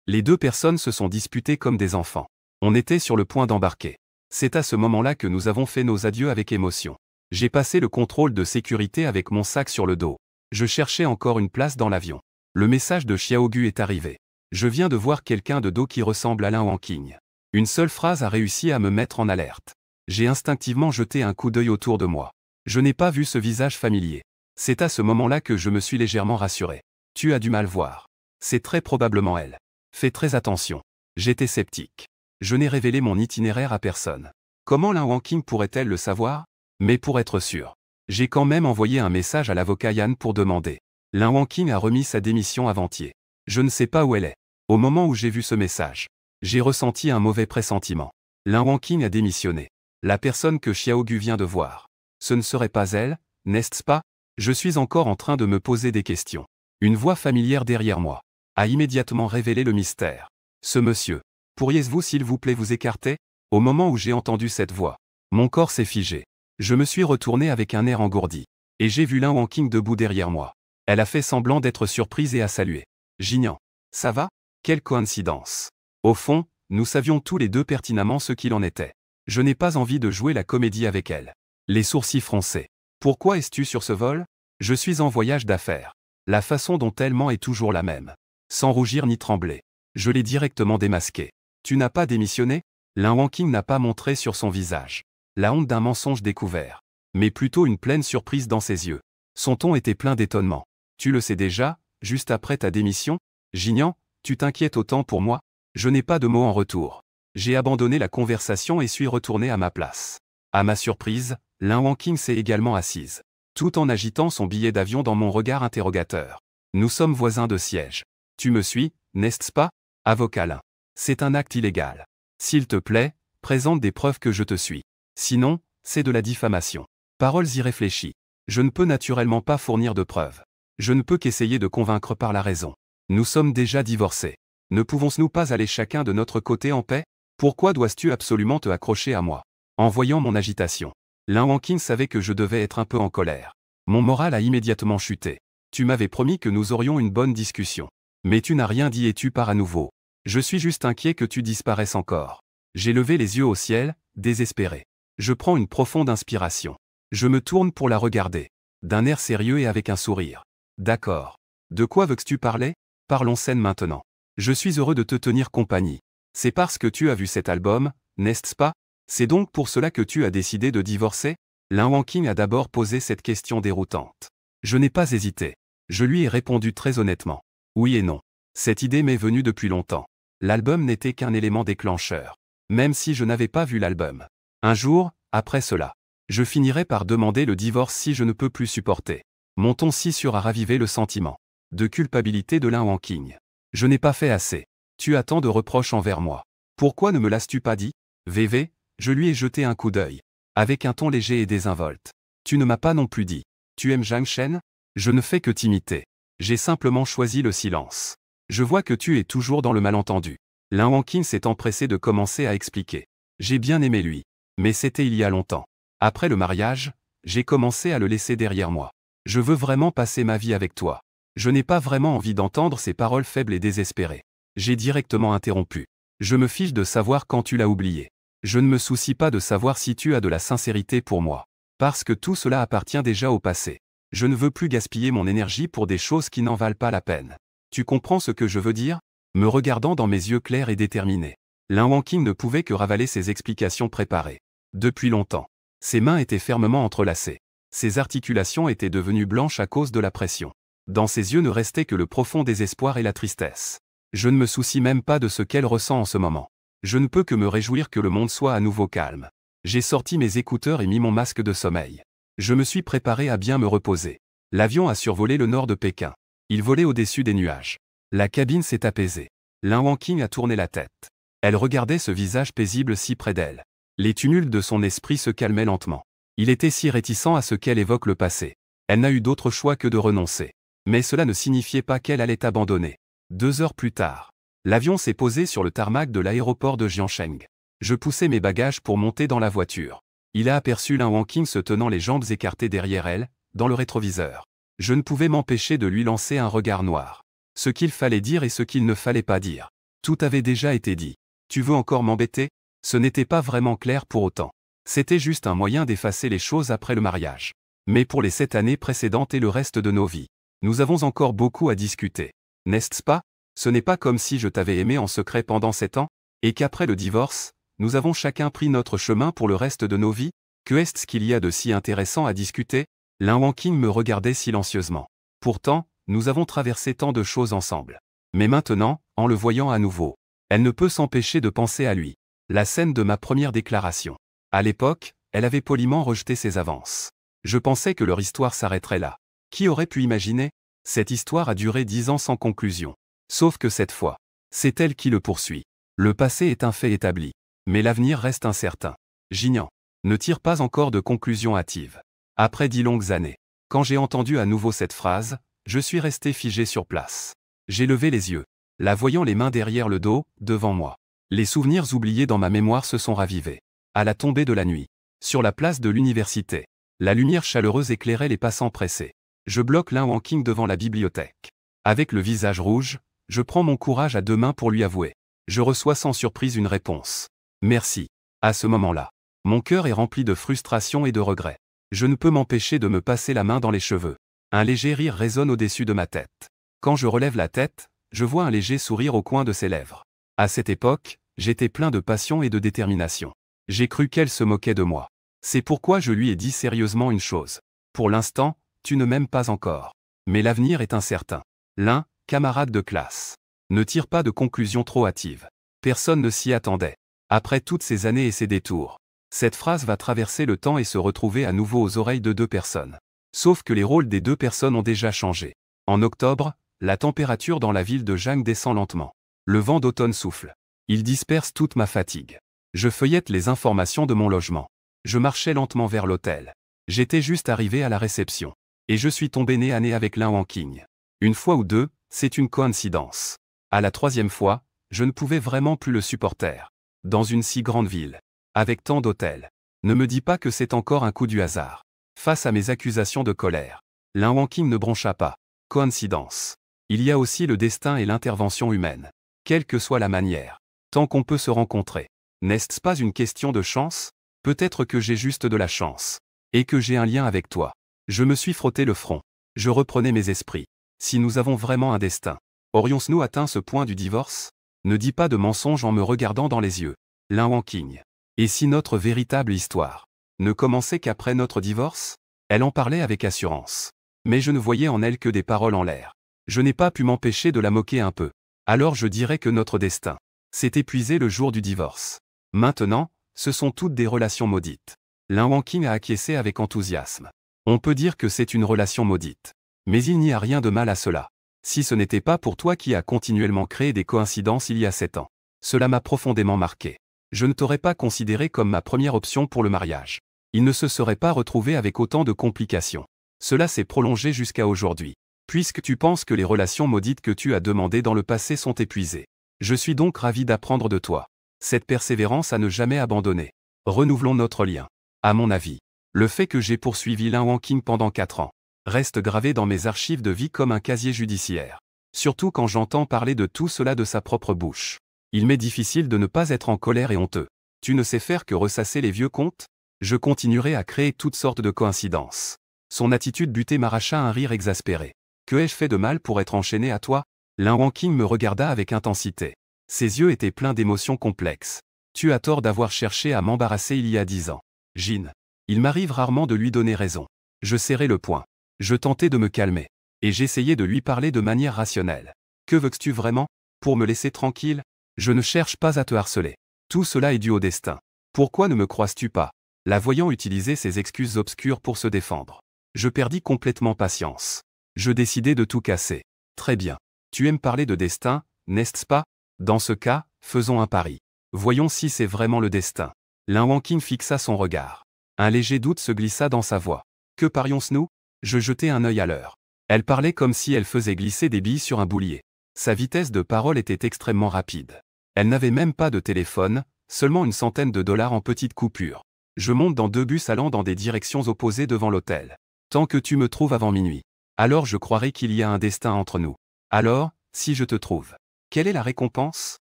Speaker 1: Les deux personnes se sont disputées comme des enfants. On était sur le point d'embarquer. C'est à ce moment-là que nous avons fait nos adieux avec émotion. J'ai passé le contrôle de sécurité avec mon sac sur le dos. Je cherchais encore une place dans l'avion. Le message de Xiao Gu est arrivé. Je viens de voir quelqu'un de dos qui ressemble à Lin Wangqing. Une seule phrase a réussi à me mettre en alerte. J'ai instinctivement jeté un coup d'œil autour de moi. Je n'ai pas vu ce visage familier. C'est à ce moment-là que je me suis légèrement rassuré. Tu as du mal voir. C'est très probablement elle. Fais très attention. J'étais sceptique. Je n'ai révélé mon itinéraire à personne. Comment Lin Wangqing pourrait-elle le savoir? Mais pour être sûr, j'ai quand même envoyé un message à l'avocat Yan pour demander. Lin Wangqing a remis sa démission avant-hier. Je ne sais pas où elle est. Au moment où j'ai vu ce message, j'ai ressenti un mauvais pressentiment. Lin Wangqing a démissionné. La personne que Xiao Gu vient de voir. Ce ne serait pas elle, n'est-ce pas? Je suis encore en train de me poser des questions. Une voix familière derrière moi a immédiatement révélé le mystère. Ce monsieur. Pourriez-vous s'il vous plaît vous écarter? Au moment où j'ai entendu cette voix, mon corps s'est figé. Je me suis retourné avec un air engourdi. Et j'ai vu Lin Wangqing debout derrière moi. Elle a fait semblant d'être surprise et a salué. Jinian. Ça va? Quelle coïncidence. Au fond, nous savions tous les deux pertinemment ce qu'il en était. Je n'ai pas envie de jouer la comédie avec elle. Les sourcils froncés. Pourquoi es-tu sur ce vol? Je suis en voyage d'affaires. La façon dont elle ment est toujours la même. Sans rougir ni trembler. Je l'ai directement démasqué. Tu n'as pas démissionné? Lin Wangqing n'a pas montré sur son visage la honte d'un mensonge découvert, mais plutôt une pleine surprise dans ses yeux. Son ton était plein d'étonnement. Tu le sais déjà, juste après ta démission? Jinian, tu t'inquiètes autant pour moi? Je n'ai pas de mots en retour. J'ai abandonné la conversation et suis retourné à ma place. À ma surprise, Lin Wangqing s'est également assise, tout en agitant son billet d'avion dans mon regard interrogateur. Nous sommes voisins de siège. Tu me suis, n'est-ce pas? Avocat Lin. C'est un acte illégal. S'il te plaît, présente des preuves que je te suis. Sinon, c'est de la diffamation. Paroles irréfléchies. Je ne peux naturellement pas fournir de preuves. Je ne peux qu'essayer de convaincre par la raison. Nous sommes déjà divorcés. Ne pouvons-nous pas aller chacun de notre côté en paix? Pourquoi dois-tu absolument te accrocher à moi? En voyant mon agitation, Lin Wangqing savait que je devais être un peu en colère. Mon moral a immédiatement chuté. Tu m'avais promis que nous aurions une bonne discussion. Mais tu n'as rien dit et tu pars à nouveau. Je suis juste inquiet que tu disparaisses encore. J'ai levé les yeux au ciel, désespéré. Je prends une profonde inspiration. Je me tourne pour la regarder. D'un air sérieux et avec un sourire. D'accord. De quoi veux-tu parler? Parlons scène maintenant. Je suis heureux de te tenir compagnie. C'est parce que tu as vu cet album, n'est-ce pas? C'est donc pour cela que tu as décidé de divorcer? Lin Wangqing a d'abord posé cette question déroutante. Je n'ai pas hésité. Je lui ai répondu très honnêtement. Oui et non. Cette idée m'est venue depuis longtemps. L'album n'était qu'un élément déclencheur. Même si je n'avais pas vu l'album. Un jour, après cela, je finirai par demander le divorce si je ne peux plus supporter. Mon ton si sûr a ravivé le sentiment de culpabilité de Lin Wangqing. Je n'ai pas fait assez. Tu as tant de reproches envers moi. Pourquoi ne me l'as-tu pas dit? VV, je lui ai jeté un coup d'œil. Avec un ton léger et désinvolte. Tu ne m'as pas non plus dit. Tu aimes Zhang Shen? Je ne fais que t'imiter. J'ai simplement choisi le silence. Je vois que tu es toujours dans le malentendu. Lin Wangqing s'est empressé de commencer à expliquer. J'ai bien aimé lui. Mais c'était il y a longtemps. Après le mariage, j'ai commencé à le laisser derrière moi. Je veux vraiment passer ma vie avec toi. Je n'ai pas vraiment envie d'entendre ces paroles faibles et désespérées. J'ai directement interrompu. Je me fiche de savoir quand tu l'as oublié. Je ne me soucie pas de savoir si tu as de la sincérité pour moi. Parce que tout cela appartient déjà au passé. Je ne veux plus gaspiller mon énergie pour des choses qui n'en valent pas la peine. Tu comprends ce que je veux dire? Me regardant dans mes yeux clairs et déterminés. Lin Wangqing ne pouvait que ravaler ses explications préparées. Depuis longtemps. Ses mains étaient fermement entrelacées. Ses articulations étaient devenues blanches à cause de la pression. Dans ses yeux ne restait que le profond désespoir et la tristesse. Je ne me soucie même pas de ce qu'elle ressent en ce moment. Je ne peux que me réjouir que le monde soit à nouveau calme. J'ai sorti mes écouteurs et mis mon masque de sommeil. Je me suis préparé à bien me reposer. L'avion a survolé le nord de Pékin. Il volait au-dessus des nuages. La cabine s'est apaisée. Lin Wangqing a tourné la tête. Elle regardait ce visage paisible si près d'elle. Les tumultes de son esprit se calmaient lentement. Il était si réticent à ce qu'elle évoque le passé. Elle n'a eu d'autre choix que de renoncer. Mais cela ne signifiait pas qu'elle allait abandonner. 2 heures plus tard, l'avion s'est posé sur le tarmac de l'aéroport de Jiangsheng. Je poussais mes bagages pour monter dans la voiture. Il a aperçu Lin Wangqing se tenant les jambes écartées derrière elle, dans le rétroviseur. Je ne pouvais m'empêcher de lui lancer un regard noir. Ce qu'il fallait dire et ce qu'il ne fallait pas dire. Tout avait déjà été dit. Tu veux encore m'embêter? Ce n'était pas vraiment clair pour autant. C'était juste un moyen d'effacer les choses après le mariage. Mais pour les 7 années précédentes et le reste de nos vies, nous avons encore beaucoup à discuter. N'est-ce pas? Ce n'est pas comme si je t'avais aimé en secret pendant 7 ans, et qu'après le divorce, nous avons chacun pris notre chemin pour le reste de nos vies? Que est-ce qu'il y a de si intéressant à discuter? Lin Wangqing me regardait silencieusement. Pourtant, nous avons traversé tant de choses ensemble. Mais maintenant, en le voyant à nouveau, elle ne peut s'empêcher de penser à lui. La scène de ma première déclaration. À l'époque, elle avait poliment rejeté ses avances. Je pensais que leur histoire s'arrêterait là. Qui aurait pu imaginer? Cette histoire a duré 10 ans sans conclusion. Sauf que cette fois, c'est elle qui le poursuit. Le passé est un fait établi. Mais l'avenir reste incertain. Jinian ne tire pas encore de conclusion hâtive. Après 10 longues années, quand j'ai entendu à nouveau cette phrase, je suis resté figé sur place. J'ai levé les yeux, la voyant les mains derrière le dos, devant moi. Les souvenirs oubliés dans ma mémoire se sont ravivés. À la tombée de la nuit, sur la place de l'université, la lumière chaleureuse éclairait les passants pressés. Je bloque Lin Wangqing devant la bibliothèque. Avec le visage rouge, je prends mon courage à 2 mains pour lui avouer. Je reçois sans surprise une réponse. Merci. À ce moment-là, mon cœur est rempli de frustration et de regret. Je ne peux m'empêcher de me passer la main dans les cheveux. Un léger rire résonne au-dessus de ma tête. Quand je relève la tête, je vois un léger sourire au coin de ses lèvres. À cette époque, j'étais plein de passion et de détermination. J'ai cru qu'elle se moquait de moi. C'est pourquoi je lui ai dit sérieusement une chose. Pour l'instant, tu ne m'aimes pas encore. Mais l'avenir est incertain. L'un, camarade de classe. Ne tire pas de conclusion trop hâtive. Personne ne s'y attendait. Après toutes ces années et ces détours, cette phrase va traverser le temps et se retrouver à nouveau aux oreilles de 2 personnes. Sauf que les rôles des 2 personnes ont déjà changé. En octobre, la température dans la ville de Zhang descend lentement. Le vent d'automne souffle. Il disperse toute ma fatigue. Je feuillette les informations de mon logement. Je marchais lentement vers l'hôtel. J'étais juste arrivé à la réception. Et je suis tombé nez à nez avec Lin Wangqing. Une fois ou deux, c'est une coïncidence. À la 3e fois, je ne pouvais vraiment plus le supporter. Dans une si grande ville, avec tant d'hôtels. Ne me dis pas que c'est encore un coup du hasard. Face à mes accusations de colère, Lin Wangqing ne broncha pas. Coïncidence. Il y a aussi le destin et l'intervention humaine. Quelle que soit la manière. Tant qu'on peut se rencontrer. N'est-ce pas une question de chance? Peut-être que j'ai juste de la chance. Et que j'ai un lien avec toi. Je me suis frotté le front. Je reprenais mes esprits. Si nous avons vraiment un destin, aurions-nous atteint ce point du divorce? Ne dis pas de mensonges en me regardant dans les yeux. Lin Wangqing. Et si notre véritable histoire ne commençait qu'après notre divorce? Elle en parlait avec assurance. Mais je ne voyais en elle que des paroles en l'air. Je n'ai pas pu m'empêcher de la moquer un peu. Alors je dirais que notre destin s'est épuisé le jour du divorce. Maintenant, ce sont toutes des relations maudites. Lin Wanqing a acquiescé avec enthousiasme. On peut dire que c'est une relation maudite. Mais il n'y a rien de mal à cela. Si ce n'était pas pour toi qui as continuellement créé des coïncidences il y a 7 ans. Cela m'a profondément marqué. Je ne t'aurais pas considéré comme ma première option pour le mariage. Il ne se serait pas retrouvé avec autant de complications. Cela s'est prolongé jusqu'à aujourd'hui. Puisque tu penses que les relations maudites que tu as demandées dans le passé sont épuisées. Je suis donc ravi d'apprendre de toi cette persévérance à ne jamais abandonner. Renouvelons notre lien. À mon avis, le fait que j'ai poursuivi Lin Wanqing pendant 4 ans reste gravé dans mes archives de vie comme un casier judiciaire. Surtout quand j'entends parler de tout cela de sa propre bouche. Il m'est difficile de ne pas être en colère et honteux. Tu ne sais faire que ressasser les vieux contes? Je continuerai à créer toutes sortes de coïncidences. Son attitude butée m'arracha un rire exaspéré. Que ai-je fait de mal pour être enchaîné à toi? Lin Wanqing me regarda avec intensité. Ses yeux étaient pleins d'émotions complexes. Tu as tort d'avoir cherché à m'embarrasser il y a 10 ans. Jin. Il m'arrive rarement de lui donner raison. Je serrai le poing. Je tentais de me calmer. Et j'essayais de lui parler de manière rationnelle. Que veux-tu vraiment? Pour me laisser tranquille? Je ne cherche pas à te harceler. Tout cela est dû au destin. Pourquoi ne me croises-tu pas? La voyant utiliser ses excuses obscures pour se défendre. Je perdis complètement patience. Je décidai de tout casser. Très bien. Tu aimes parler de destin, n'est-ce pas? Dans ce cas, faisons un pari. Voyons si c'est vraiment le destin. Lin Wanqing fixa son regard. Un léger doute se glissa dans sa voix. Que parions-nous? Je jetai un œil à l'heure. Elle parlait comme si elle faisait glisser des billes sur un boulier. Sa vitesse de parole était extrêmement rapide. Elle n'avait même pas de téléphone, seulement une centaine de dollars en petites coupures. Je monte dans 2 bus allant dans des directions opposées devant l'hôtel. Tant que tu me trouves avant minuit. Alors je croirai qu'il y a un destin entre nous. Alors, si je te trouve, quelle est la récompense?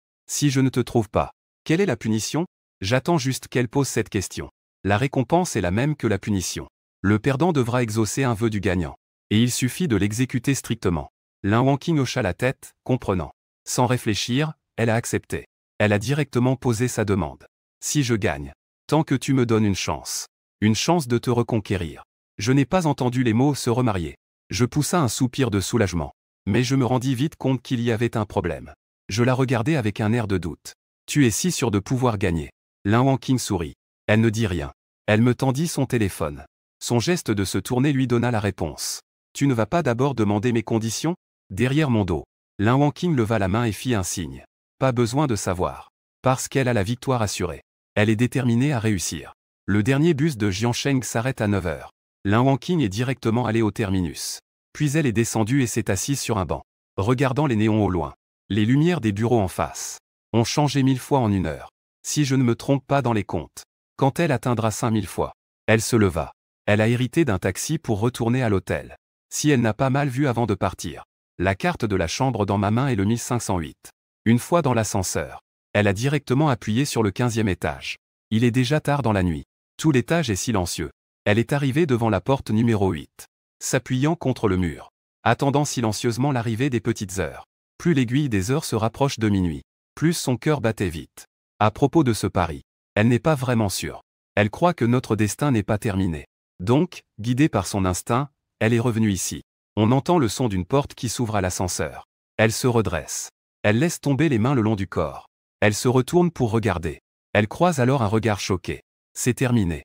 Speaker 1: Si je ne te trouve pas, quelle est la punition? J'attends juste qu'elle pose cette question. La récompense est la même que la punition. Le perdant devra exaucer un vœu du gagnant. Et il suffit de l'exécuter strictement. Lin Wanqing hocha la tête, comprenant. Sans réfléchir, elle a accepté. Elle a directement posé sa demande. Si je gagne, tant que tu me donnes une chance de te reconquérir. Je n'ai pas entendu les mots se remarier. Je poussa un soupir de soulagement. Mais je me rendis vite compte qu'il y avait un problème. Je la regardai avec un air de doute. Tu es si sûr de pouvoir gagner. Lin Wanqing sourit. Elle ne dit rien. Elle me tendit son téléphone. Son geste de se tourner lui donna la réponse. Tu ne vas pas d'abord demander mes conditions? Derrière mon dos. Lin Wanqing leva la main et fit un signe. Pas besoin de savoir. Parce qu'elle a la victoire assurée. Elle est déterminée à réussir. Le dernier bus de Jiansheng s'arrête à 9 h. Lin Wanqing est directement allée au terminus. Puis elle est descendue et s'est assise sur un banc. Regardant les néons au loin. Les lumières des bureaux en face ont changé 1000 fois en 1 heure. Si je ne me trompe pas dans les comptes. Quand elle atteindra 5000 fois. Elle se leva. Elle a hérité d'un taxi pour retourner à l'hôtel. Si elle n'a pas mal vu avant de partir. La carte de la chambre dans ma main est le 1508. Une fois dans l'ascenseur. Elle a directement appuyé sur le 15e étage. Il est déjà tard dans la nuit. Tout l'étage est silencieux. Elle est arrivée devant la porte numéro 8. S'appuyant contre le mur. Attendant silencieusement l'arrivée des petites heures. Plus l'aiguille des heures se rapproche de minuit. Plus son cœur battait vite. À propos de ce pari. Elle n'est pas vraiment sûre. Elle croit que notre destin n'est pas terminé. Donc, guidée par son instinct, elle est revenue ici. On entend le son d'une porte qui s'ouvre à l'ascenseur. Elle se redresse. Elle laisse tomber les mains le long du corps. Elle se retourne pour regarder. Elle croise alors un regard choqué. C'est terminé.